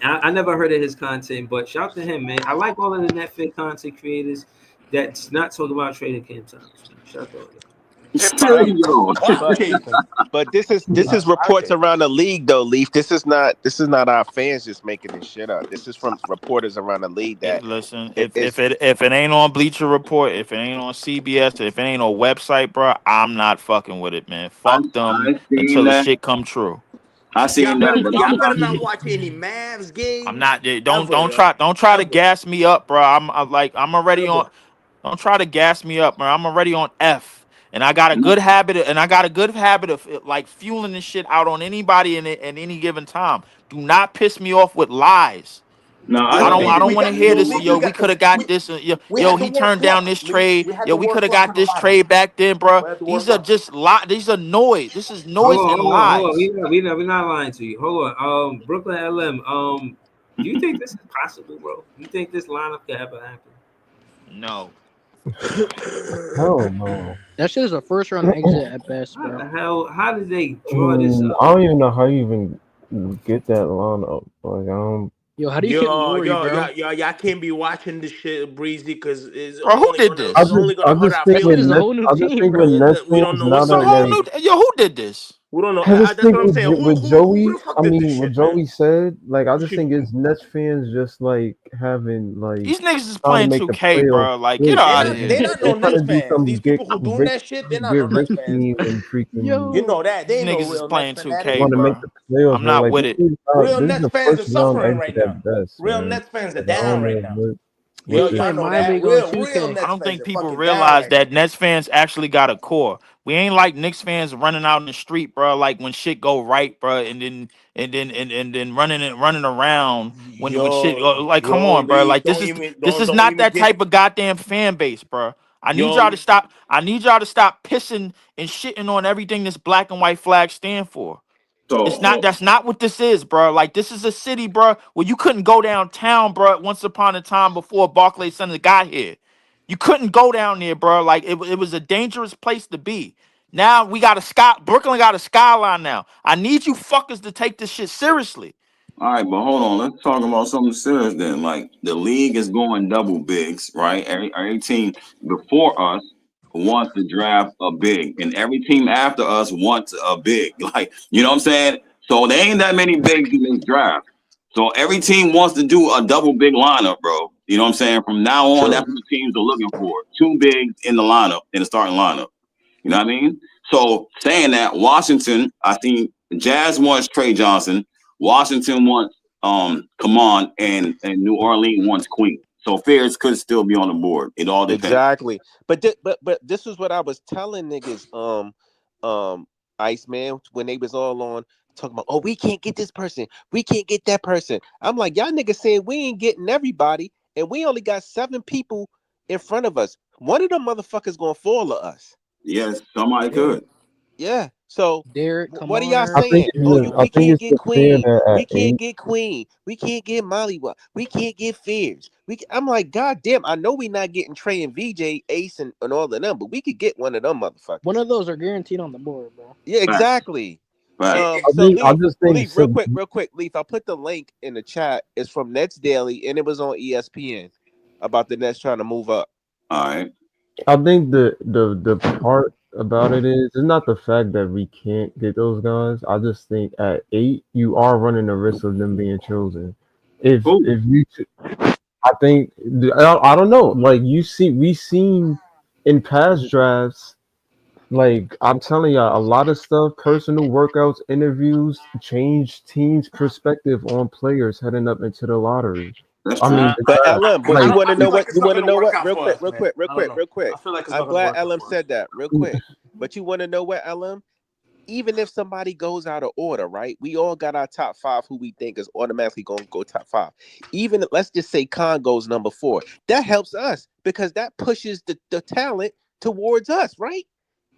I never heard of his content, but shout to him, man. I like all of the Netflix content creators that's not talking about trading Cam Thomas. Shout out to them. Hip hop. Clout But chasing. this is reports around the league though, Leaf. This is not our fans just making this shit up. This is from reporters around the league that Listen, it's if it ain't on Bleacher Report, if it ain't on CBS, if it ain't on website, bro, I'm not fucking with it, man. Fuck them I seen until the that. shit come true. I Y'all seen that, better but y'all I'm better not. not watch any Mavs I'm games not. ever, yo. Don't try to Ever. gas me up, bro. I'm already Ever. on. Don't try to gas me up, bro. I'm already on F, and I got a good habit. Of like fueling this shit out on anybody in any given time. Do not piss me off with lies. No, I I Listen, don't. seen I BG, don't we want to got hear yo, this. Leaf, Yo, we we got could the have got we, this. we Yo, had the he worst turned down luck. this Leaf. trade. We had Yo, the we could worst have luck got in the this lottery. trade back then, bro. We had the worst These are luck. just These are noise. This is noise and Hold on. lies. We're not lying to you. Hold on. Brooklyn LM. Do you think this is possible, bro? You think this lineup could ever happen? No. Hell no. That shit is a first round exit at best, How the bro. hell? How did they draw this up? I don't even know how you even get that lineup. Like Yo, how do you get Lori, bro? Y'all can't be watching this shit, Breezy, because it's Bro, who only did gonna this? it's only gonna hurt just our think That shit with is feelings. a Nets, whole new I just team, think with bro. Nets We don't fans know now what's It's a that going whole on. new. Yo, who did this? We don't know. I just That's think what I'm saying. with Who Joey, the fuck I did this mean, what shit, man? Joey said, like, I This just shit. think it's Nets fans just like having like These niggas is trying to playing make the 2K, playoffs bro. Like, get quick, They're out of not. man. They're here. not They're no trying Knicks to do fans. some These people who doing rich, that shit, they're not no get rich Knicks fans. scheme and You freaking know that they These ain't no niggas is real Nets playing fanatics. 2K, want to make bro. the playoffs, I'm man. not Like with it. Real this is Nets the fans are first round suffering right exit now. at best, Real man. Nets fans are Like, I down don't right know now. They what this. Y'all playing know My that. League on Real 2K. I Nets don't fans think are people fucking down realize right now. that Nets fans actually got a core. We ain't like Knicks fans running out in the street, bro. Like when shit go right, bro, and then running around when shit go, like, come on, bro. They Like don't even this is don't not even that get type of goddamn fan base, bro. I need y'all yo to stop. I need y'all to stop pissing and shitting on everything this black and white flag stand for. It's So not. That's not what this is, bro. Like this is a city, bro, where you couldn't go downtown, bro. Once upon a time, before Barclays Center got here, you couldn't go down there, bro. Like it was a dangerous place to be. Now we got a sky. Brooklyn got a skyline now. I need you fuckers to take this shit seriously. all right, but hold on. Let's talk about something serious then. Like the league is going double bigs, right? Every team before us wants to draft a big, and every team after us wants a big. Like, you know what I'm saying? So there ain't that many bigs in this draft. So every team wants to do a double big lineup, bro. You know what I'm saying? From now on, True. that's what the teams are looking for. Two bigs in the lineup, in the starting lineup. You know what I mean? So saying that, Washington, I think Jazz wants Trey Johnson. Washington wants come on, and New Orleans wants Queen. So Fairs could still be on the board. It all depends. Exactly. But this is what I was telling niggas, Iceman, when they was all on talking about, oh, we can't get this person, we can't get that person. I'm like, y'all niggas saying we ain't getting everybody, and we only got 7 people in front of us. One of them motherfuckers gonna fall to us. Yes, somebody could. Yeah. So Derek, come what are on, y'all I Earth. think saying? it's Oh, just, I we think can't it's get just fair Queen. that We at can't 8, get Queen. We can't get Molly. We can't get Fears. I'm like, God damn, I know we not getting Trey and VJ, Ace, and all of them, but we could get one of them motherfuckers. One of those are guaranteed on the board, bro. Yeah, Right. exactly. Right. So I just think Leaf, real quick, Leaf. I put the link in the chat. It's from Nets Daily, and it was on ESPN about the Nets trying to move up. All right. I think the part about it is it's not the fact that we can't get those guys. I just think at 8 you are running the risk of them being chosen. Who? If you, I think I don't know. Like we seen in past drafts. Like I'm telling y'all, a lot of stuff, personal workouts, interviews, change teams' perspective on players heading up into the lottery. That's I mean, true. the But guy, LM, but you like want to I know feel like what? it's You not want to gonna know work what? out Real for quick, us, real man. quick, real I don't quick, know. real quick. I feel like it's I'm not gonna glad work out LM for us. said that. Real quick. But you want to know what, LM? Even if somebody goes out of order, right? We all got our top 5 who we think is automatically going to go top 5. Even let's just say Khan goes number 4. That helps us because that pushes the talent towards us, right?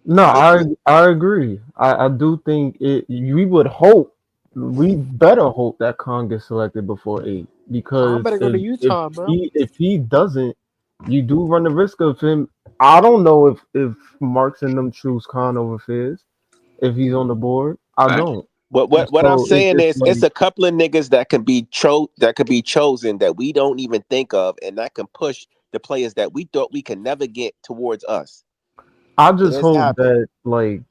no, I agree. I do think it. We would hope, we better hope that Khan gets selected before 8 Khan because better go to Utah, bro. if he doesn't, you do run the risk of him. I don't know if Marks and them choose Khan over Fizz if he's on the board. I Right. don't. What I'm So saying it's is like. it's a couple of niggas that can be chosen that we don't even think of, and that can push the players that we thought we could never get towards us. I just It's hope happened. that like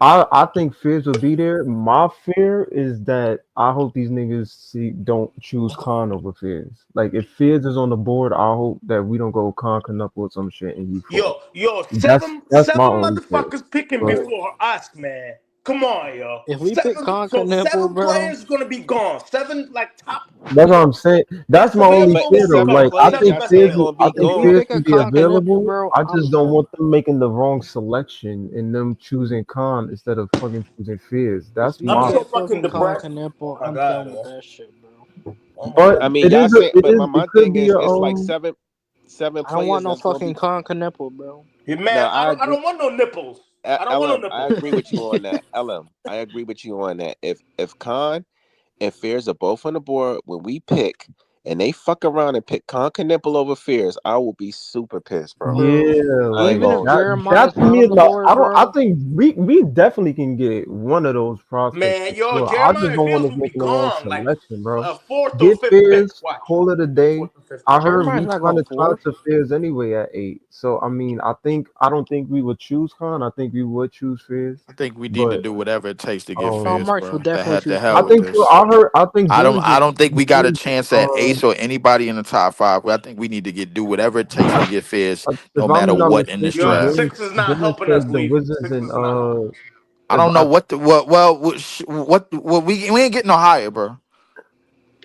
I think Fizz will be there. My fear is that I hope these niggas don't choose Khan over Fizz. Like if Fizz is on the board, I hope that we don't go Khan Canuck or some shit and you fall. Yo, That's my seven only fear. motherfuckers picking But Bro, before us, man. Come on, yo. if we pick So Continental, 7 bro, players gonna be gone. 7 like top. that's what I'm saying. That's It's my only But available fear it's though. gonna be 7 gone. Like I players 7 think y'all best saying Fizz players. gonna I be if think we gone. Fizz pick a can be Continental, available. bro, I I'm just don't done. want them making the wrong selection and them choosing Khan instead of fucking choosing Fizz. If That's we I'm my so get fucking fucking depressed. Oh Continental, my I'm god, done with yo. that shit, bro. Oh my but I god. mean, y'all say, but it my could thing be is, a it's like seven I don't want players no that's gonna fucking be. Continental, bro. Yeah, No, man, I I agree. don't want no nipples. I don't want no LM, I nipples. agree with you on that. LM, I agree with you on that. If Khan and Fairs are both on the board when we pick, and they fuck around and pick Conconnipple over Fears, I will be super pissed, bro. Yeah, I ain't like Even if going to. that Jeremiah's to not me on is the like board, I don't. I bro. think we definitely can get one of those prospects Man, for yo, sure. I just Jeremiah don't want Fields us will be making the wrong gone like selection, bro. a fourth or Get fifth pick. Fizz, Watch. call it a day. Fourth or fifth I pick. heard Jeremiah's we not kind going of tied fourth. to Fizz anyway at 8. So I mean, I don't think we would choose Khan. I think we would choose Fizz, I think we need to but do whatever it takes to get Sean Fizz, Marks will bro. definitely The choose hell I with Fizz. think too. this. I think I don't think we got a James chance at Ace or anybody in the top 5. I think we need to do whatever it takes to get Fizz, no if matter I'm not what in this Yo, mistaken, draft. Six is not James helping us said the leaving. Wizards Six and is not. I if don't know what the what we ain't getting no higher, bro.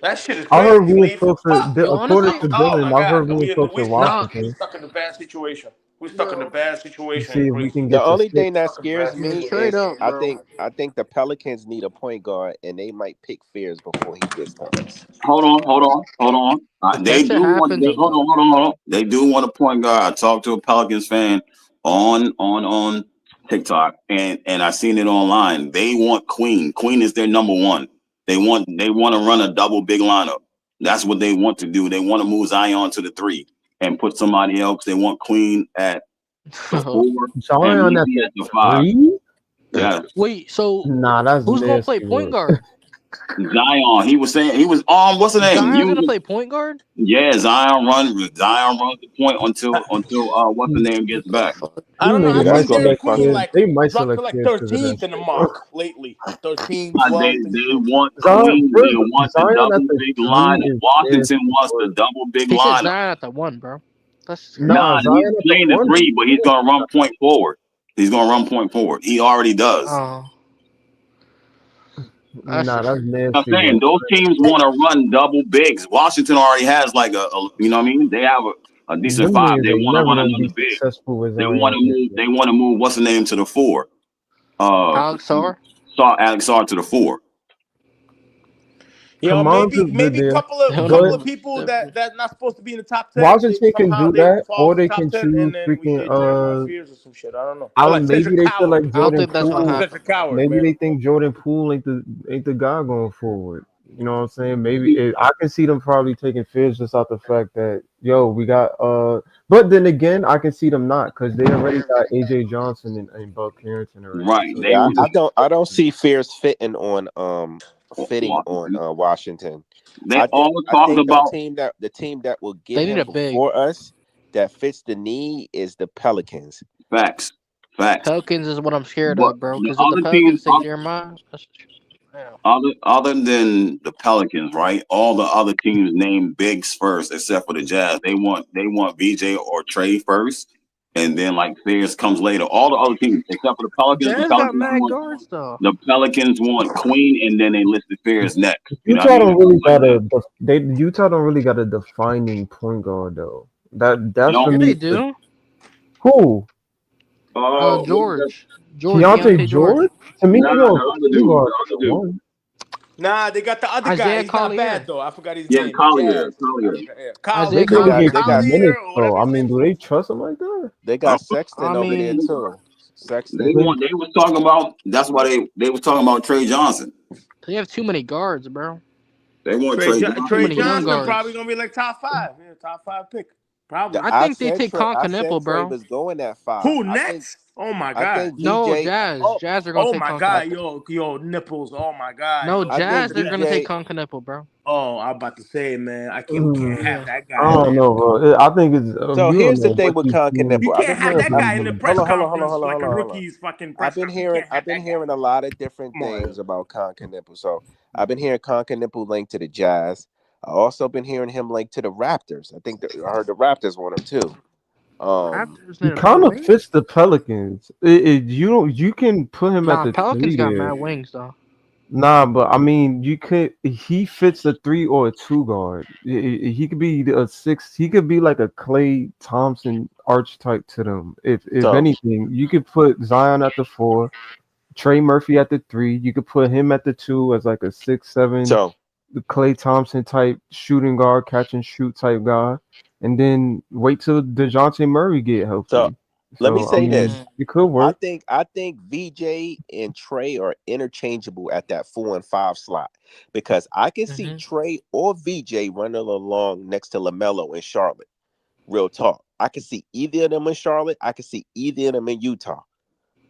That shit is I heard crazy, we were Sleeve. supposed to, Fuck. Yo, according honestly, to Oh Dylan, my I god, heard we were supposed to nah, we Washington stuck in a bad situation. We stuck in a yo, bad to situation, see if we can Breezy. The get to only thing 6. that Stuck in a bad scares me situation. straight is up, bro. I think the Pelicans need a point guard, and they might pick Fears before he gets to us. Hold on. That They shit do want. happens. Hold on. They do want a point guard. I talked to a Pelicans fan on TikTok, and I seen it online. They want Queen. Queen is their number one. They want to run a double big lineup. That's what they want to do. They want to move Zion to the 3 and put somebody else. They want Queen at the 4 and Zion at maybe the at the 5. 3? Yes. Wait, so Nah, that's who's gonna play nasty point work. guard? Zion. He was saying he was what's the name? Zion's gonna play point guard? Yeah, Zion runs the point until what's the name gets back. I don't know. Niggas Yeah, I that's might seen gonna Dairy be select Queen funny. Fizz. like They might drop to select like Fizz because of that 13th in the shit, bro. mock lately. 13, They 12th. want Zion, Queen. They first, want the Zion at double the big 3 lineup. is Washington nasty wants the work. double big He said lineup. Zion at the 1, bro. That's crazy. Nah, Nah, he's Zion at the playing the 1. 3, but he's gonna run point forward. He's gonna run point forward. He already does. Oh, that Nah, shit's that's crazy. I'm nasty saying work. those teams want to run double bigs. Washington already has like a you know what I mean? They have a decent Them 5. niggas They ain't want to never run gonna be another big. successful with They want Zion. to move. They want to move. What's the name to the 4? Alex Sar? Saw Alex Sar to the 4. You know, Kaman's a maybe good a there. Hell Go couple ahead. of people that not supposed to be in the top 10. They Washington can somehow do they that, fall or to the they top can 10, choose and then we freaking get Jeremiah Fears or some shit. I don't know. I Or don't, like maybe Cedric they feel Coward. like I don't Jordan think that's gonna Poole. happen. Cedric Coward, Maybe man. they think Jordan Poole ain't the guy going forward. You know what I'm saying? Maybe I can see them probably taking Fizz just out the fact that we got But then again, I can see them not because they already got AJ Johnson and Buck Carrington already. Right. So They Yeah, want I don't see Fears fitting on Washington. Washington. They all I talked think about the team that will get They need him a big. before us that fits the need is the Pelicans. facts. Pelicans is what I'm scared But of, bro. the Because if the other teams, Pelicans take Jeremiah, that's damn. other than the Pelicans, right? All the other teams name bigs first, except for the Jazz. They want VJ or Trey first, and then like Fairs comes later. All the other teams, except for the Pelicans, Jazz got mad guards though. the Pelicans want Queen, and then they listed Fairs next. You know what I Utah mean? don't really got Utah don't really got a defining point guard though. That's for Yeah, me. they do. Who? George, Keontae Deontay George? To me, they Nah, gonna the put other two dude, guards the at other the dude. 1. Nah, they got the other guy. Isaiah He's not Collier. bad though. I forgot his Yeah, name. The Collier. Jazz. I forgot, yeah. Isaiah They Collier, niggas Collier. get They got minutes Collier, or though. whatever I his mean, name do is. they trust him like that? They got I Sexton over there mean, too. They Sexton. was talking about. That's why they was talking about Trey Johnson. they have too many guards, bro. They want Trey Too Trey Johnson. many young Johnson guards. probably gonna be like top 5. Yeah, top 5 pick. Probably. I think they take I said Conconnipple, Trey bro. was going at 5. Who next? Oh my I god. think No, VJ. Jazz. Oh, Jazz are gonna oh take my god, Conconnipple. yo, nipples. Oh my god, No, yo. I Jazz. think They're gonna take VJ. Conconnipple, bro. Oh, I'm about to say, man, we can't have Mm, that I guy, don't man. know, bro. I think it's So you don't here's the know thing what with these teams. You Conconnipple. I've can't been have hearing. that guy in the press Hold on, conference like a hold on. rookie's fucking I've press been conference. You hearing. can't I've have been that guy. hearing a lot of different Come on, things about Conconnipple. So I've been hearing Conconnipple linked to the Jazz. I also been hearing him linked to the Raptors. I think I heard the Raptors want him too. Raptors He need another kind of wing. fits the Pelicans. You can put him at Nah, the Pelicans 3 got there. mad wings though. Nah, but I mean, you could. He fits a 3 or a 2 guard. He could be a 6. He could be like a Klay Thompson archetype to them. If So anything, you could put Zion at the 4, Trey Murphy at the 3. You could put him at the 2 as like a 6'7" so Klay Thompson type shooting guard, catch and shoot type guy, and then wait till DeJounte Murray get so healthy. Let me So I say mean, this. it could work. I think VJ and Trey are interchangeable at that 4 and 5 slot because I can see Trey or VJ running along next to LaMelo in Charlotte. Real talk. I can see either of them in Charlotte. I can see either of them in Utah.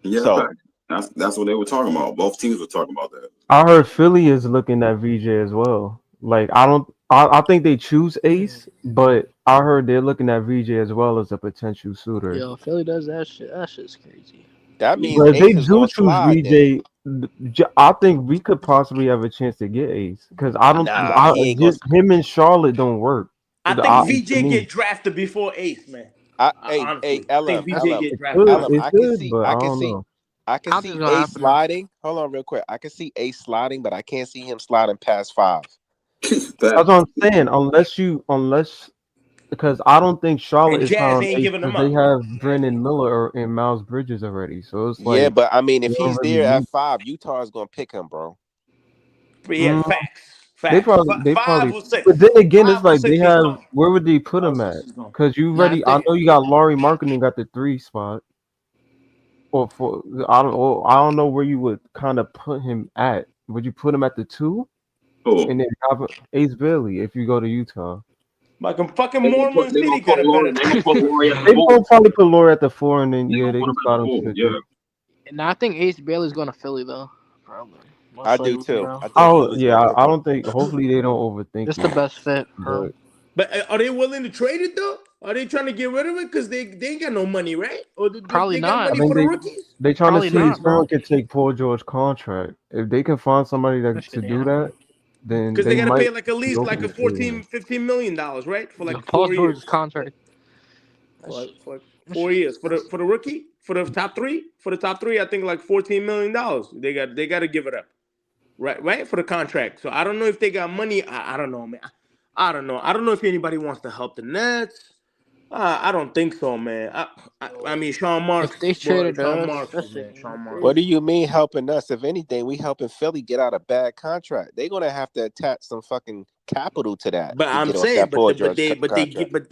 Yeah, So that's what they were talking about. Both teams were talking about that. I heard Philly is looking at VJ as well. Like I think they choose Ace, but I heard they're looking at VJ as well as a potential suitor. Yo, Philly does that shit. That shit's crazy. that means But if they Ace is do gonna choose slide then. VJ, I think we could possibly have a chance to get Ace because I don't. Nah, he ain't gonna. Just him and Charlotte don't work. I think To VJ me, get drafted before Ace, man. Hey, Honestly, I think VJ LM, get drafted. it could, but I don't know. I can How's this see gonna Ace happen? sliding. Hold on, real quick. I can see Ace sliding, but I can't see him sliding past 5. That's what I'm saying. Unless because I don't think Charlotte And is high Jazz on ain't Ace giving because them they up. have Brandon Miller and Miles Bridges already. So it's Yeah, like but I mean, they if don't he's really there need. at 5, Utah is gonna pick him, bro. But yeah, Mm, facts. they Facts. probably, Five or six. but then again, it's 5 or like they 6 is have. gone. Where would they put 5 or him 6 at? is gone. Because you Nah, I already, I think know you got Laurie Marketing got the 3 spot, or for I don't know where you would kind of put him at. Would you put him at the 2 Oh, and then have Ace Bailey if you go to Utah? Like a fucking they Mormon gonna City put got a Laurie. better They gonna put defense. Laurie at the They 4. gonna probably put Laurie at the 4, and then They yeah, gonna they put can him at slide the him to 4. the Yeah. 3. And I think Ace Bailey's going to Philly though. Probably. Most I do likely, too. bro. I think Oh Philly's yeah, gonna pick I him. don't think. Hopefully they don't overthink It's the it. best fit for him. But But are they willing to trade it though? Are they trying to get rid of it because they ain't got no money, right? Or Probably they got I not. money think for the rookies? they trying to Probably see if not, someone bro. can take Paul George's contract. If they can find somebody That to shit ain't do that, happening. then Because they they got to might pay like at be least open like a to trading 14, him. $15 million, right? For Yo, like Paul 4 years. George's contract. For like That 4 shit's years disgusting. for the rookie for the top three I think like $14 million. They got to give it up, right for the contract. So I don't know if they got money. I don't know, man. I don't know if anybody wants to help the Nets. I don't think so, man. I mean Sean If Marks, they boy, traded Sean us, Marks, that shit man, gonna be Sean Marks. What do crazy. you mean helping us? If anything, we helping Philly get out a bad contract. They're gonna have to attach some fucking capital to that But to I'm get off saying, that Paul George contract.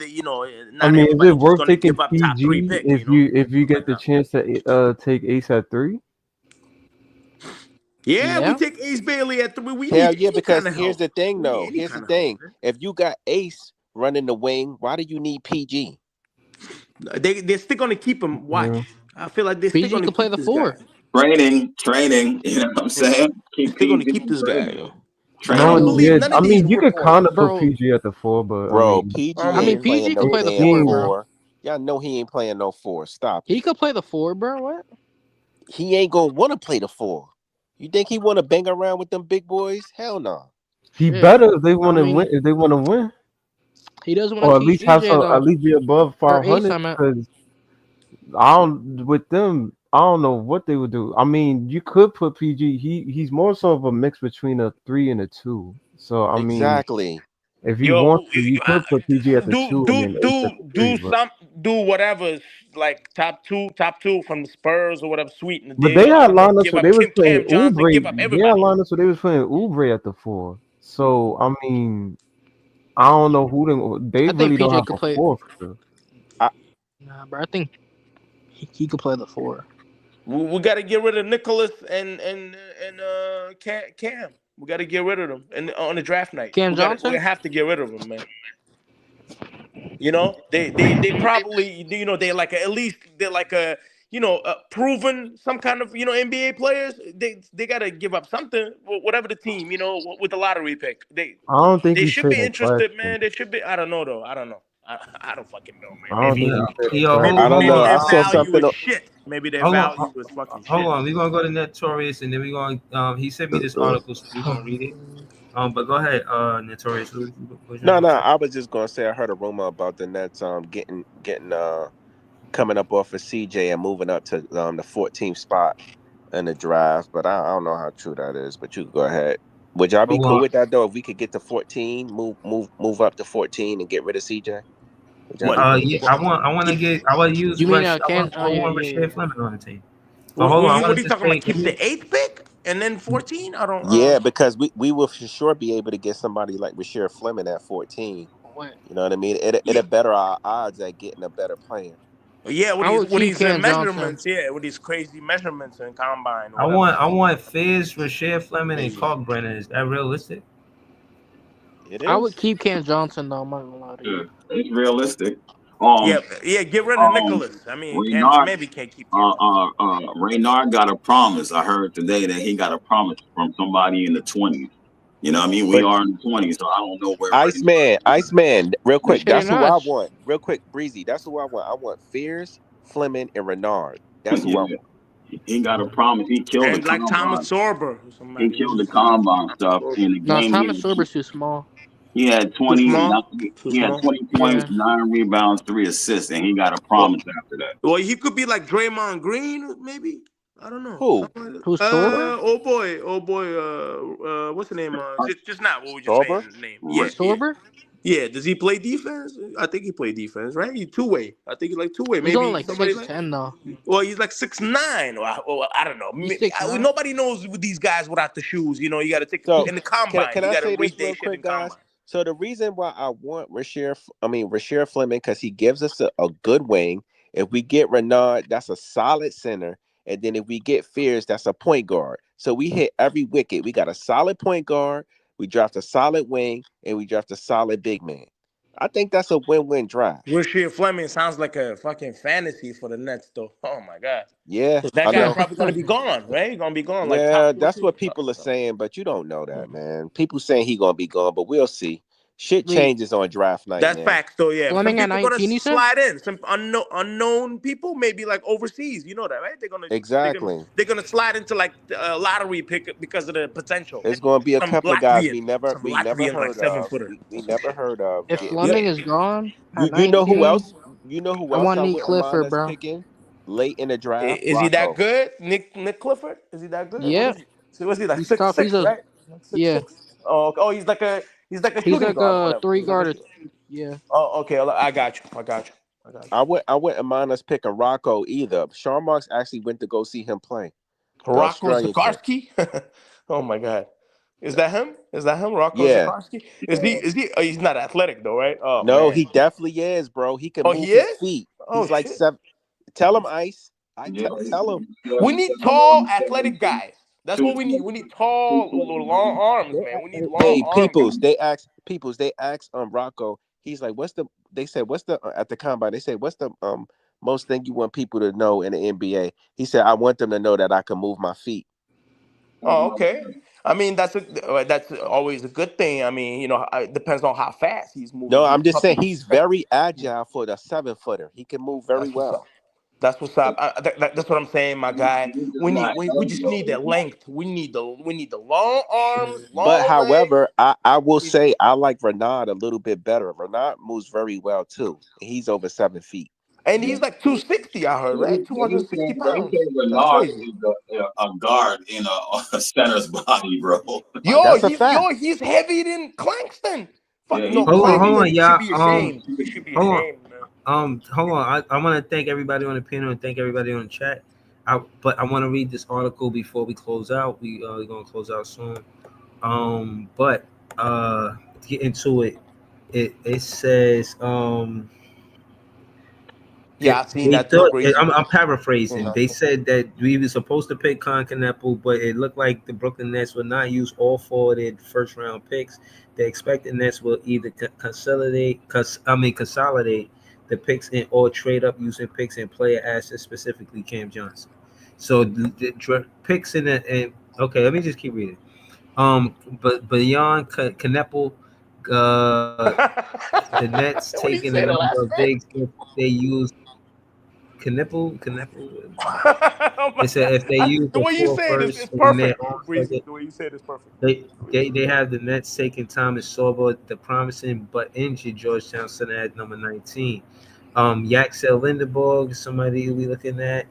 you know, I not mean, is it everybody's just worth gonna taking give up top three PG pick, you know. if you get the chance to take Ace at 3? Yeah, we Yeah. take Ace Bailey at 3. We Hell need yeah, any kind because of here's help. the thing We need though. any Here's the kind of help, thing. If you got Ace running the wing, why do you need PG? man. They're still gonna keep him. Watch. Yeah. I feel like they're still PG gonna could play keep the this guy. 4. Training. You know what I'm They're saying? Keep still gonna PG keep in this guy. training. Yo. I No, don't Training. believe yeah. none I of these mean, you could reports. kind of put Bro, PG at the 4, but I Bro, mean, PG I mean, ain't playing PG no could play the he 4, damn bro. ain't. 4. Y'all know he ain't playing no 4. Stop He it. could play the 4, bro. What? He ain't gonna want to play the 4. You think he want to bang around with them big boys? Hell no. He Shit. better if they want I to win. mean, If they want to win, he doesn't want or to at teach least have EJ some, at though. least be above Or Ace, 500. I meant. Because I don't with them. I don't know what they would do. I mean, you could put PG. He's more so of a mix between a 3 and a 2. So I mean, Exactly. if you Yo, want to, you could put PG at the 2 and then Ace at the 3. do whatever like top two from the Spurs or whatever sweet in the But deal. they I had don't know. lineups Give where up they was playing Cam Johnson, Oubre. give up They had everybody. lineups where they was playing Oubre at the 4. So I mean, I don't know who they I think really don't PJ have could a play. 4 for sure. Nah, bro. I think he could play the 4. We got to get rid of Nicholas and Cam. We got to get rid of them and on the draft night. Cam We Johnson. have to get rid of them, man. You know, they probably they're like at least they're like a proven some kind of NBA players. They got to give up something, whatever the team with the lottery pick. I don't think They he should be trading interested, Claxton. man. They should be. I don't know though. I don't know. I don't fucking know, man. I don't Maybe think he trading Yo, I Claxton. don't maybe know. I their saw value something. is shit. Maybe their hold on, value is fucking hold shit. on. We're gonna go to Notorious, and then we're going. He sent me this article, so we're gonna read it. But go ahead, Notorious. No, I was just gonna say I heard a rumor about the Nets getting coming up off of CJ and moving up to the 14th spot in the draft, but I don't know how true that is. But you can go ahead. Would y'all be Hold cool on. with that though? If we could get to 14, move up to 14 and get rid of CJ, would y'all What? be cool with Yeah, that? I want to get. I want to use You mean Rush. Can? Oh I yeah, want yeah, Rasheed yeah. Fleming on the team. But hold on, I What want are to you just talking about? say. Keep the 8th pick and then 14? I don't. Yeah, because we will for sure be able to get somebody like Rasheed Fleming at 14. Wait. You know what I mean? Yeah. It'll better our odds at getting a better player. Yeah, I would with keep these Cam Johnson. measurements, yeah, with these crazy measurements and combine or I whatever. want Fizz, Rasheed Fleming, and Crazy. Kalkbrenner. Is that realistic? It I would is. keep Cam Johnson though. I'm not gonna lie to you. Yeah, it's realistic. Yeah, yeah, get rid of Um, Nicholas. I mean, Renard, maybe can't keep Cam Johnson. Renard got a promise. I heard today that he got a promise from somebody in the 20s. You know what I mean? We But are in the 20s, so I don't know where Renard Iceman, is. Iceman, real quick. Appreciate it, That's who I nice. want. Real quick, Breezy. That's who I want. I want Fears, Fleming, and Renard. That's who I Yeah, want. he got a promise. He killed the And like Thomas combine. Sorber or He somebody. killed What's the his name? combine stuff Sorber. in the No, game. Thomas Silver's too small. He had Too 20. small. Too He had small. 20 points, Yeah. 9 rebounds, 3 assists, and he got a Well, promise after that. well, he could be like Draymond Green, maybe. I don't know. Who? Something like Who's that. Sorber? Oh boy. What's the name? Just not what we just saying. Sorber? The name. Yeah, Right. yeah, Sorber? yeah. Does he play defense? I think he played defense, right? He two way. I think he's like two way. He's only Maybe like somebody like. 6'10" though. Well, he's like 6'9", or I don't know. He's 6'9". Nobody knows with these guys without the shoes. You know, you got to take So in the can combine. You I got to say read this their real shit quick, in guys? combine. So the reason why I want Rasheed Fleming, because he gives us a good wing. If we get Renard, that's a solid center. And then if we get Fears, that's a point guard. So we hit every wicket. We got a solid point guard, we draft a solid wing, and we draft a solid big man. I think that's a win-win draft. Rasheed Fleming sounds like a fucking fantasy for the Nets, though. Oh my god, Yeah, that I guy's know. probably gonna be gone, right? He's gonna be gone like Yeah, top that's 14. what people are saying, but you don't know that, man. People saying he gonna be gone, but we'll see. Shit Wait, changes on draft night, That's man. facts, though. Yeah, some Fleming at people gonna 19, you said? slide in. Some unknown people, maybe like overseas. You know that, right? Exactly. they're gonna slide into like a lottery pick because of the potential. It's gonna be a Some couple of guys Latvian, we never like heard seven of. footer We or some never shit. heard of If getting Yeah. Fleming picked. is gone at You know who 19, else? You know who I else want I Nick wouldn't mind Clifford, us bro. picking late in the draft? Is he that Rocco. good, Nick Clifford? Is he that good? What Yeah, is he? So what's he like? he's Six tough. He's six, a right? Like six yeah. six. Oh, okay. Oh, he's like a He's shooting like guard or a whatever. three He's like a. guard. Yeah. Oh, okay. I got you. I got you. I got you. I wouldn't mind us picking Rocco either. Sean Marks actually went to go see him play. The Rocco Australian kid. Sikorsky. Oh my god, is that him? Is that him? Rocco Yeah. Sikorsky? Is he? Is he? Oh, he's not athletic though, right? Oh No, man. he definitely is, bro. He can Oh, move he his is. feet. Oh He's like shit. seven. Tell him, Ice. Yeah, Tell him. We need tall, athletic guys. That's what we need. We need tall, long arms, They, man. We need long hey, arm guys. Peoples. They asked Rocco. He's like, what's the? They said, what's the at the combine? They said, what's the most thing you want people to know in the NBA? He said, I want them to know that I can move my feet. Oh, okay. I mean, that's always a good thing. I mean, it depends on how fast he's moving. No, He's I'm just saying puppy. he's very agile for the 7-footer. He can move very That's what's up. well. That's what's up. That's what I'm saying, my guy. he just We need not we healthy just though. need the length. We need the long arms, But long legs. however, I will say I like Renard a little bit better. Renard moves very well too. He's over 7 feet. And he's like 260, I heard, right? They 260 say pounds. That's Renard crazy. is a guard in a center's body, bro. That's a fact. He's heavier than Claxton. Yeah, Fuck no, he's Hold Claxton. on, You should y'all. be ashamed. You should be Hold on. ashamed, man. Hold on. I want to thank everybody on the panel and thank everybody on the chat. But I want to read this article before we close out. We're gonna close out soon. But to get into it, it says Yeah, I've seen they that too, thought Breezy. I'm paraphrasing. Yeah. They said that we were supposed to pick Kneppel, but it looked like the Brooklyn Nets would not use all 4 of their first round picks. They expect the Nets will either consolidate the picks or trade up using picks and player assets, specifically Cam Johnson. So the picks okay, let me just keep reading. But beyond Kneppel, the Nets What did you taking a say the number last of name? bigs they use. Kneppel. Oh my They said if they God. use The the way you 4 say it is first in their perfect, own Breezy. The way you say it is perfect. they have the Nets taking Thomas Sorbo, the promising but injured Georgetown center at number 19. Yaxel Lindeborg, somebody we looking at,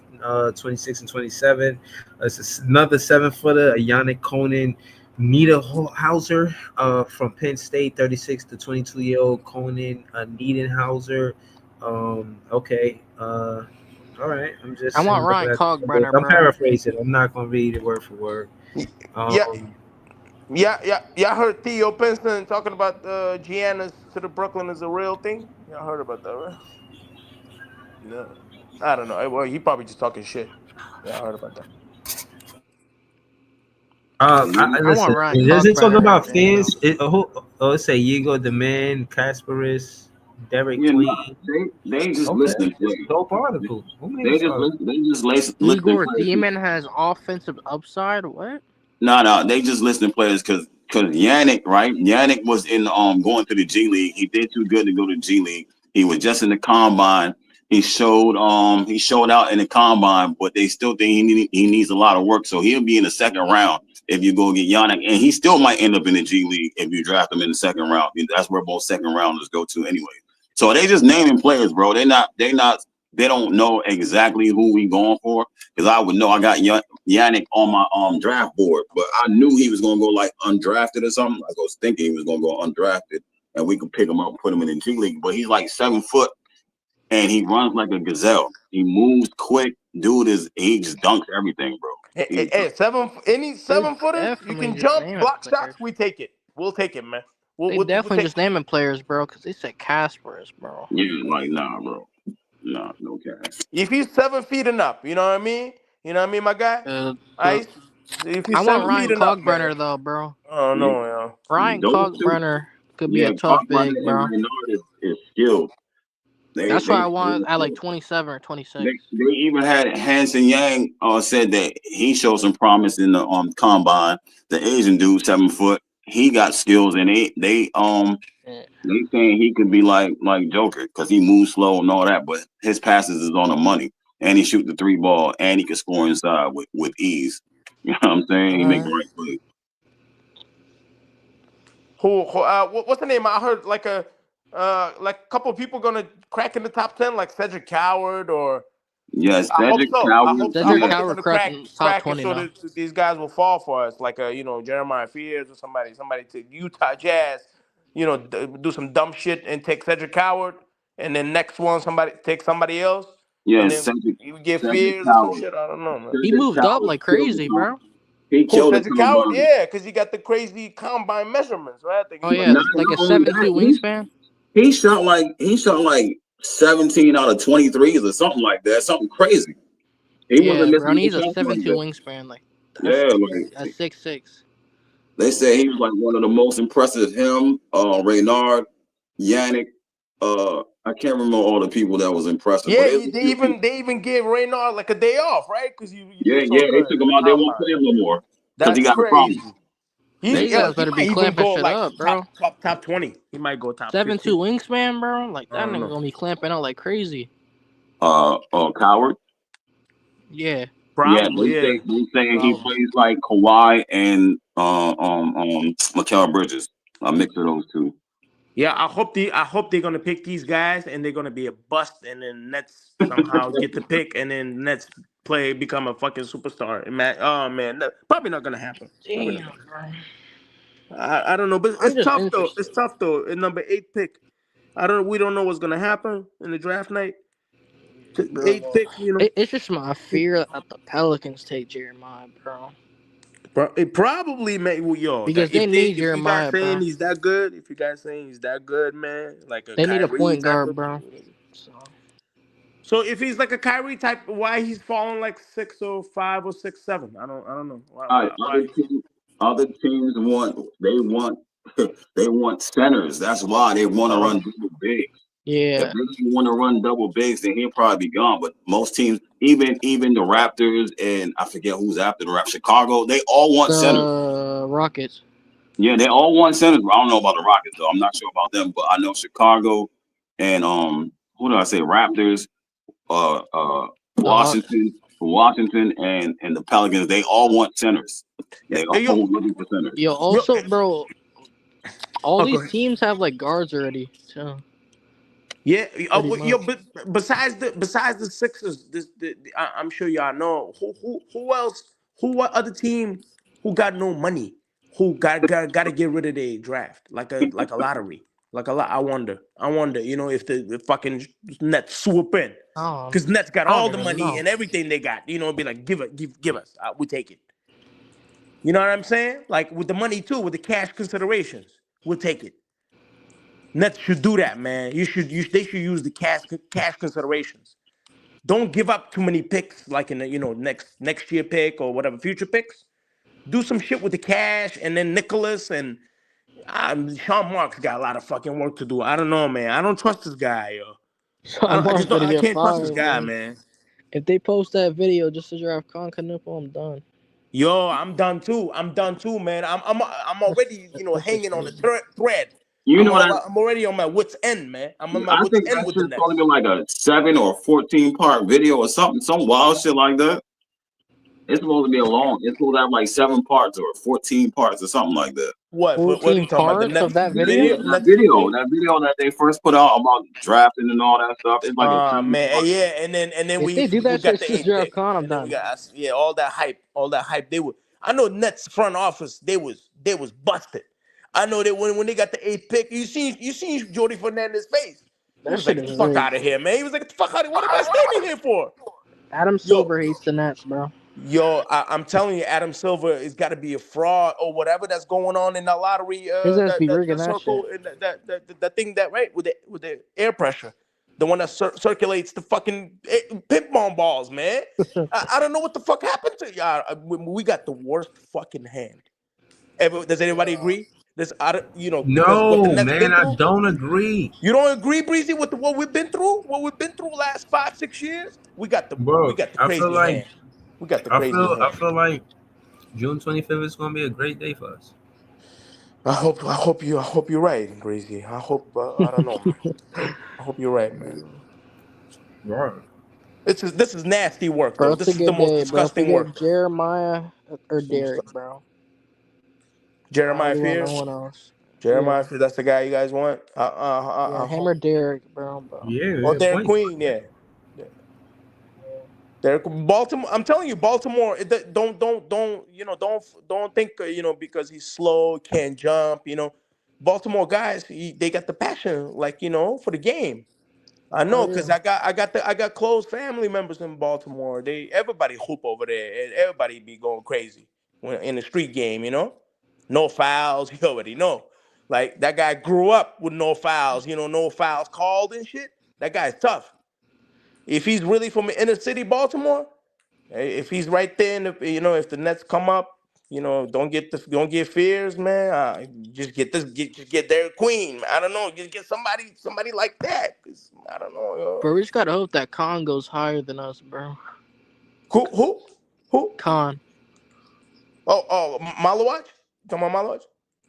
26 and 27. It's another 7-footer, Yannick Conan Niederhauser from Penn State, 36 to 22-year-old Conan Niederhauser. Okay. All right. I want Ryan Kalkbrenner, I'm bro. paraphrasing. I'm not gonna read it word for word. Yeah. I heard Theo Pinson talking about Giannis to the Brooklyn is a real thing. Y'all heard about that, right? No. I don't know. Well, he probably just talking shit. Yeah, I heard about that. I want Listen. Ryan Does it talk Kalkbrenner about in there, fans? It say Yigo the Man, Kasparis, Derek Yeah, no, Queen. they just Okay, listening it's a players. dope article. Who made They this just article? listening Igor players. Demon has offensive upside. What? No, they just listening players because Yannick, right? Yannick was in going to the G League. He did too good to go to G League. He was just in the combine. He showed out in the combine, but they still think he needs a lot of work. So he'll be in the second round if you go get Yannick, and he still might end up in the G League if you draft him in the second round. That's where both second rounders go to anyway. So they just naming players, bro. They don't know exactly who we going for. Because I would know I got Yannick on my draft board, but I knew he was gonna go like undrafted or something. I was thinking he was gonna go undrafted, and we could pick him up and put him in the G League. But he's like 7 foot, and he runs like a gazelle. He moves quick. He just dunks everything, bro. Hey, any They 7-footers, you definitely can just jump, naming block players. shots. We take it. We'll take it, man. They We'll definitely take. just naming players, bro, because they said Kasparis, bro. Yeah, like nah, bro. Nah, no cash. If he's 7 feet and up, you know what I mean. You know what I mean, my guy. Ice. If I he's want 7 feet Ryan and up, man. Kalkbrenner though, bro. Oh Yeah, no, yeah. Ryan those two. Kalkbrenner could be Yeah, a tough Kalkbrenner big, and bro. Renard is skilled. That's why I want at like 27 or 26. They even had Hanson Yang said that he showed some promise in the combine. The Asian dude, 7 foot, he got skills, and they saying he could be like Joker because he moves slow and all that, but his passes is on the money, and he shoot the 3 ball, and he can score inside with ease. You know what I'm saying? He make the right play. What's the name? I heard like a couple people gonna crack in the top 10, like Cedric Coward or. Yes, I hope Cedric so. Coward. I Cedric hope they're Coward gonna cracked crack in top it 20 so now. that these guys will fall for us, like Jeremiah Fears or somebody to Utah Jazz, do some dumb shit and take Cedric Coward, and then next one somebody take somebody else, and Yes, then you get Cedric Fears or some Coward. shit. I don't know, man. He Cedric moved up Coward like killed crazy, the bro. He Who, killed the Cedric Coward? combine. Yeah, because he got the crazy combine measurements, right? I think Oh he's yeah, Not like a only 7'2" that, wingspan. he shot like 17 out of 23s or something like that. Something crazy. He wasn't Yeah, bro. missing And no he's a shots like 7'2" that. wingspan. Like Yeah, like that's 6'6". they say he was like one of the most impressive. Him, Reynard, Yannick. I can't remember all the people that was impressive, but Yeah, it was a few people. they even gave Raynard like a day off, right? Because you Yeah, did so they good took in him the out. They won't combine. play him no more because he That's got a problem. crazy. They guys He better be might even clamping go shit like up, bro. top 20. He might go top 7'2" 15. wingspan, bro. Like I that don't nigga know. gonna be clamping out like crazy. Coward. Yeah. Yeah, Probably, yeah. they saying he Probably. plays like Kawhi and Mikal Bridges. A mix of those two. Yeah, I hope they're gonna pick these guys and they're gonna be a bust, and then Nets somehow get the pick, and then Nets become a fucking superstar. And man, probably not gonna happen. Probably not. Damn, bro. I don't know, but I'm it's just tough though. interested. It's tough though. In number 8 pick, we don't know what's gonna happen in the draft night. Bro, 8 pick, It's just my fear that the Pelicans take Jeremiah, bro. It probably may. Well, Because they need if you guys Jeremiah, saying bro. he's that good, man, like a They need a Kyrie point type guard, of. bro. So if he's like a Kyrie type, why he's falling like 6 or 5 or 6, 7? I don't know why. Other teams they want centers. That's why they want to run double bigs. If Yeah. they want to run double bigs, then he'll probably be gone. But most teams, even the Raptors and I forget who's after the Raptors, Chicago, they all want centers. Rockets. Yeah, they all want centers. I don't know about the Rockets though. I'm not sure about them, but I know Chicago and who did I say? Raptors, Washington, and the Pelicans. They all want centers. They all looking for centers. Yo, also, bro, all go these ahead. teams have like guards already. So. Yeah, Pretty much. but besides the Sixers, I'm sure y'all know who else? What other team who got no money? Who got to get rid of their draft like a lottery? Like a lot. I wonder. If the fucking Nets swoop in, because Nets got I don't all the even money know. and everything they got. Be like give us. We take it. You know what I'm saying? Like with the money too, with the cash considerations, we'll take it. Nets should do that, man. They should use the cash considerations. Don't give up too many picks, like in the next year pick or whatever future picks. Do some shit with the cash, and then Nicholas and Sean Marks got a lot of fucking work to do. I don't know, man. I don't trust this guy, yo. Sean Marks better I get can't trust this fired, guy, bro. man. If they post that video just to draft Con Canupo, I'm done. Yo, I'm done too. I'm done too, man. I'm already That's just hanging on the crazy. thread. You know that I'm already on my wits end, man. I'm on my I wits think end that with the shit's Nets. probably been like a 7 or 14 part video or something, some wild shit like that. It's supposed to be it's supposed to have like 7 parts or 14 parts or something like that. What are 14 you talking about? The parts of Nets that video? video? That Nets video, video? that they first put out about drafting and all that stuff. It's like a 7 Man, part. yeah, and then If we they do we that got shit the since 8th draft pick, Con, I'm and then we done. got all that hype. They were. I know Nets front office. They was busted. I know that when they got the 8th pick, you seen Jordy Fernandez's face. He That was shit like, "Get the is fuck rigged. out of here, man." He was like, "Get the fuck out of here. What am I standing here for?" Adam Yo, Silver hates the Nets, bro. I'm telling you, Adam Silver has got to be a fraud or whatever that's going on in the lottery. His ass be The rigging that circle, shit. and the thing that right with the air pressure, the one that circulates the fucking ping pong balls, man. I don't know what the fuck happened to y'all. We got the worst fucking hand. Does anybody agree? Because what the No, Nets man, been I through. don't agree, You don't agree, Breezy, with what we've been through? What we've been through last 5-6 years? We got the bro. I feel crazy like hand. We got the crazy I hand. feel like June 25th is gonna be a great day for us. I hope you're right, Breezy. I hope I don't know, man. I hope you're right, man. Right. This is nasty work, Bro, though. it's a This is the good most day, bro. If we disgusting work, get though. Jeremiah or So Derek, disgusting. bro. I Jeremiah really want no Fears. one else. Jeremiah Yeah. Fears. That's the guy you guys want. Yeah, I him or hope. Derek, bro. Oh, Yeah, Derek point. Queen. Yeah. Derek Baltimore. I'm telling you, Baltimore. Don't think because he's slow, can't jump. Baltimore guys. They got the passion, like for the game. I Oh know, cause yeah. I got close family members in Baltimore. Everybody hoop over there, and everybody be going crazy when in the street game. No fouls. You already know. Like that guy grew up with no fouls. No fouls called and shit. That guy's tough. If he's really from inner city Baltimore, if he's right there, if the Nets come up, don't get fears, man. Just get their queen. I don't know, just get somebody like that. 'Cause I don't know, Bro, we just gotta hope that Khan goes higher than us, bro. Who? Khan. Oh, Malawach? Talking about Malawach?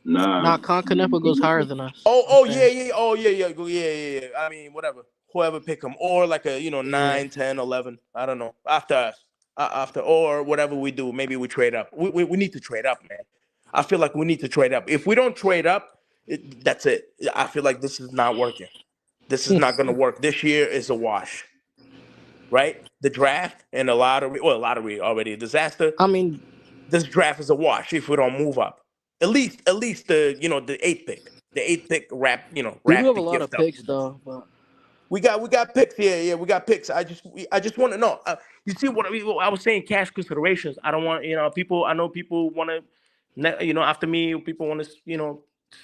Nah. Not Khan Canepa goes higher than us. I'm Oh saying. yeah. Oh yeah. I mean, whatever. Whoever pick him, or like a Yeah. 9, 10, 11. I don't know. After us, or whatever we do, maybe we trade up. We need to trade up, man. I feel like we need to trade up. If we don't trade up, that's it. I feel like this is not working. This is not gonna work. This year is a wash, right? The draft and the lottery. Well, lottery already a disaster. I mean, This draft is a wash if we don't move up. At least the the 8th pick. The 8th pick we do wrap have the a lot of gift up picks with this. though, but We got picks. Yeah, we got picks. I just want to know. You see what I was saying? Cash considerations. I don't want people. I know people want to, after me. People want to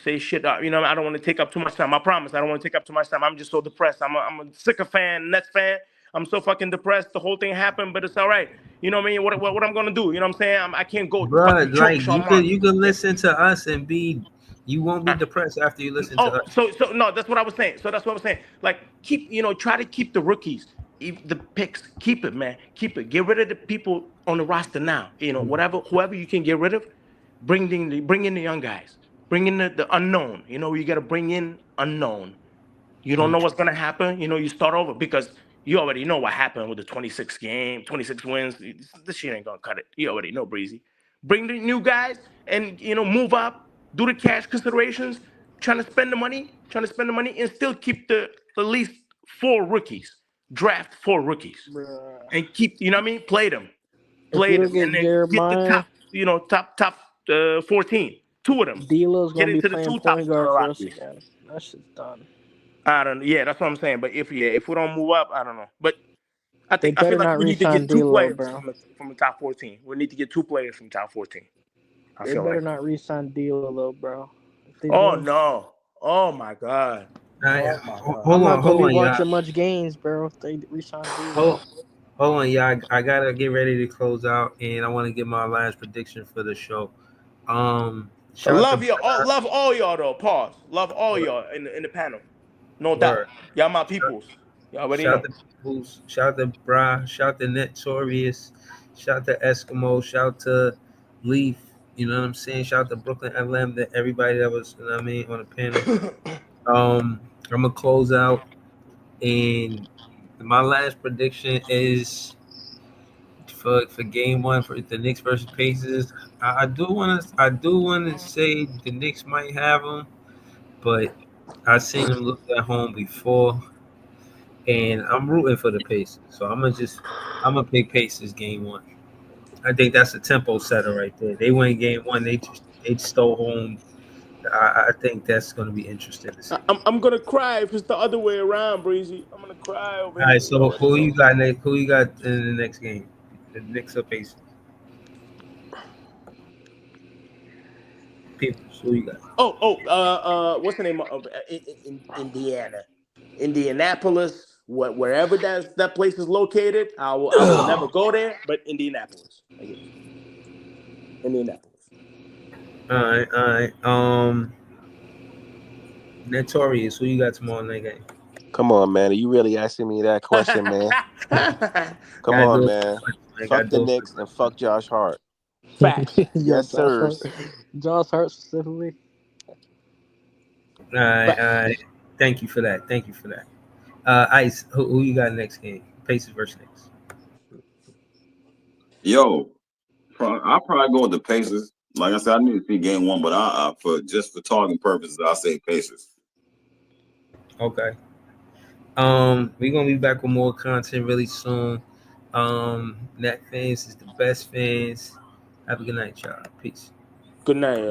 say shit. I don't want to take up too much time. I promise. I don't want to take up too much time. I'm just so depressed. I'm a sicker fan, Nets fan. I'm so fucking depressed. The whole thing happened, but it's all right. You know what I mean? What I'm gonna do? You know what I'm saying? I can't go Bro, fucking choke like Sean Marks. you could listen to us and you won't be depressed after you listen to Oh, us. so no, that's what I was saying. So that's what I was saying. Like, try to keep the rookies, the picks. Keep it, man. Keep it. Get rid of the people on the roster now. Whoever you can get rid of, bring in the young guys. Bring in the unknown. You got to bring in unknown. You don't know what's gonna happen. You start over because you already know what happened with the 26 wins. This shit ain't gonna cut it. You already know, Breezy. Bring the new guys and move up, do the cash considerations, trying to spend the money, and still keep the at least 4 rookies. Draft 4 rookies bruh, and keep play them, if we don't and get then get the Jeremiah, top 14, 2 of them. D'Lo's Get gonna be into the playing 2 point top guard for us lotteries. again. That shit's done. I don't. Yeah, that's what I'm saying. But if we don't move up, I don't know. But I They feel better like not we need to re-sign get 2 D'Lo, players bro. from the top 14. We need to get 2 players from top 14. I They feel better like. not re-sign D'Lo, though, bro. If they Oh do, no! Oh my God! I'm Hold not gonna be on, y'all. watching much games, bro. If they resign Hold, Beasley. hold on, y'all. I gotta get ready to close out, and I want to give my last prediction for the show. Shout out to Love all y'all though. Pause. Love all Word. y'all in the panel. No doubt. Word. Y'all my Shout, peoples. Y'all already shout know. to Peoples. Shout to Bra. Shout to Notorious. Shout to Eskimo. Shout to Leaf. You know what I'm saying? Shout to Brooklyn LM. That everybody that was, you know what I mean, on the panel. I'm gonna close out, and my last prediction is for game one for the Knicks versus Pacers. I do want to say the Knicks might have them, but I seen them look at home before, and I'm rooting for the Pacers. So I'm gonna pick Pacers game one. I think that's a tempo setter right there. They win game one. They stole home. I think that's going to be interesting to see. I'm gonna cry if it's the other way around, Breezy. I'm gonna cry over All here. right, You so already who know. you got next? Who you got in the next game? The Knicks or Pacers? People, who you got? What's the name of Indiana, Indianapolis, wherever that place is located. I will never go there, but Indianapolis. I give it. Indianapolis. All right, all right. Notorious, who you got tomorrow night game? Come on, man. Are you really asking me that question, man? Come Gotta on, do it. man. I gotta Fuck the do it. Knicks and fuck Josh Hart. Facts. Yo, Yes, sirs. Josh Hart specifically. All right, all Facts. right. Thank you for that. Thank you for that. Ice, who you got next game? Pacers versus Knicks. Yo, I'll probably go with the Pacers. Like I said, I need to see game one, but for talking purposes, I'll say Pacers. Okay. We're gonna be back with more content really soon. Net fans is the best fans. Have a good night, y'all. Peace. Good night.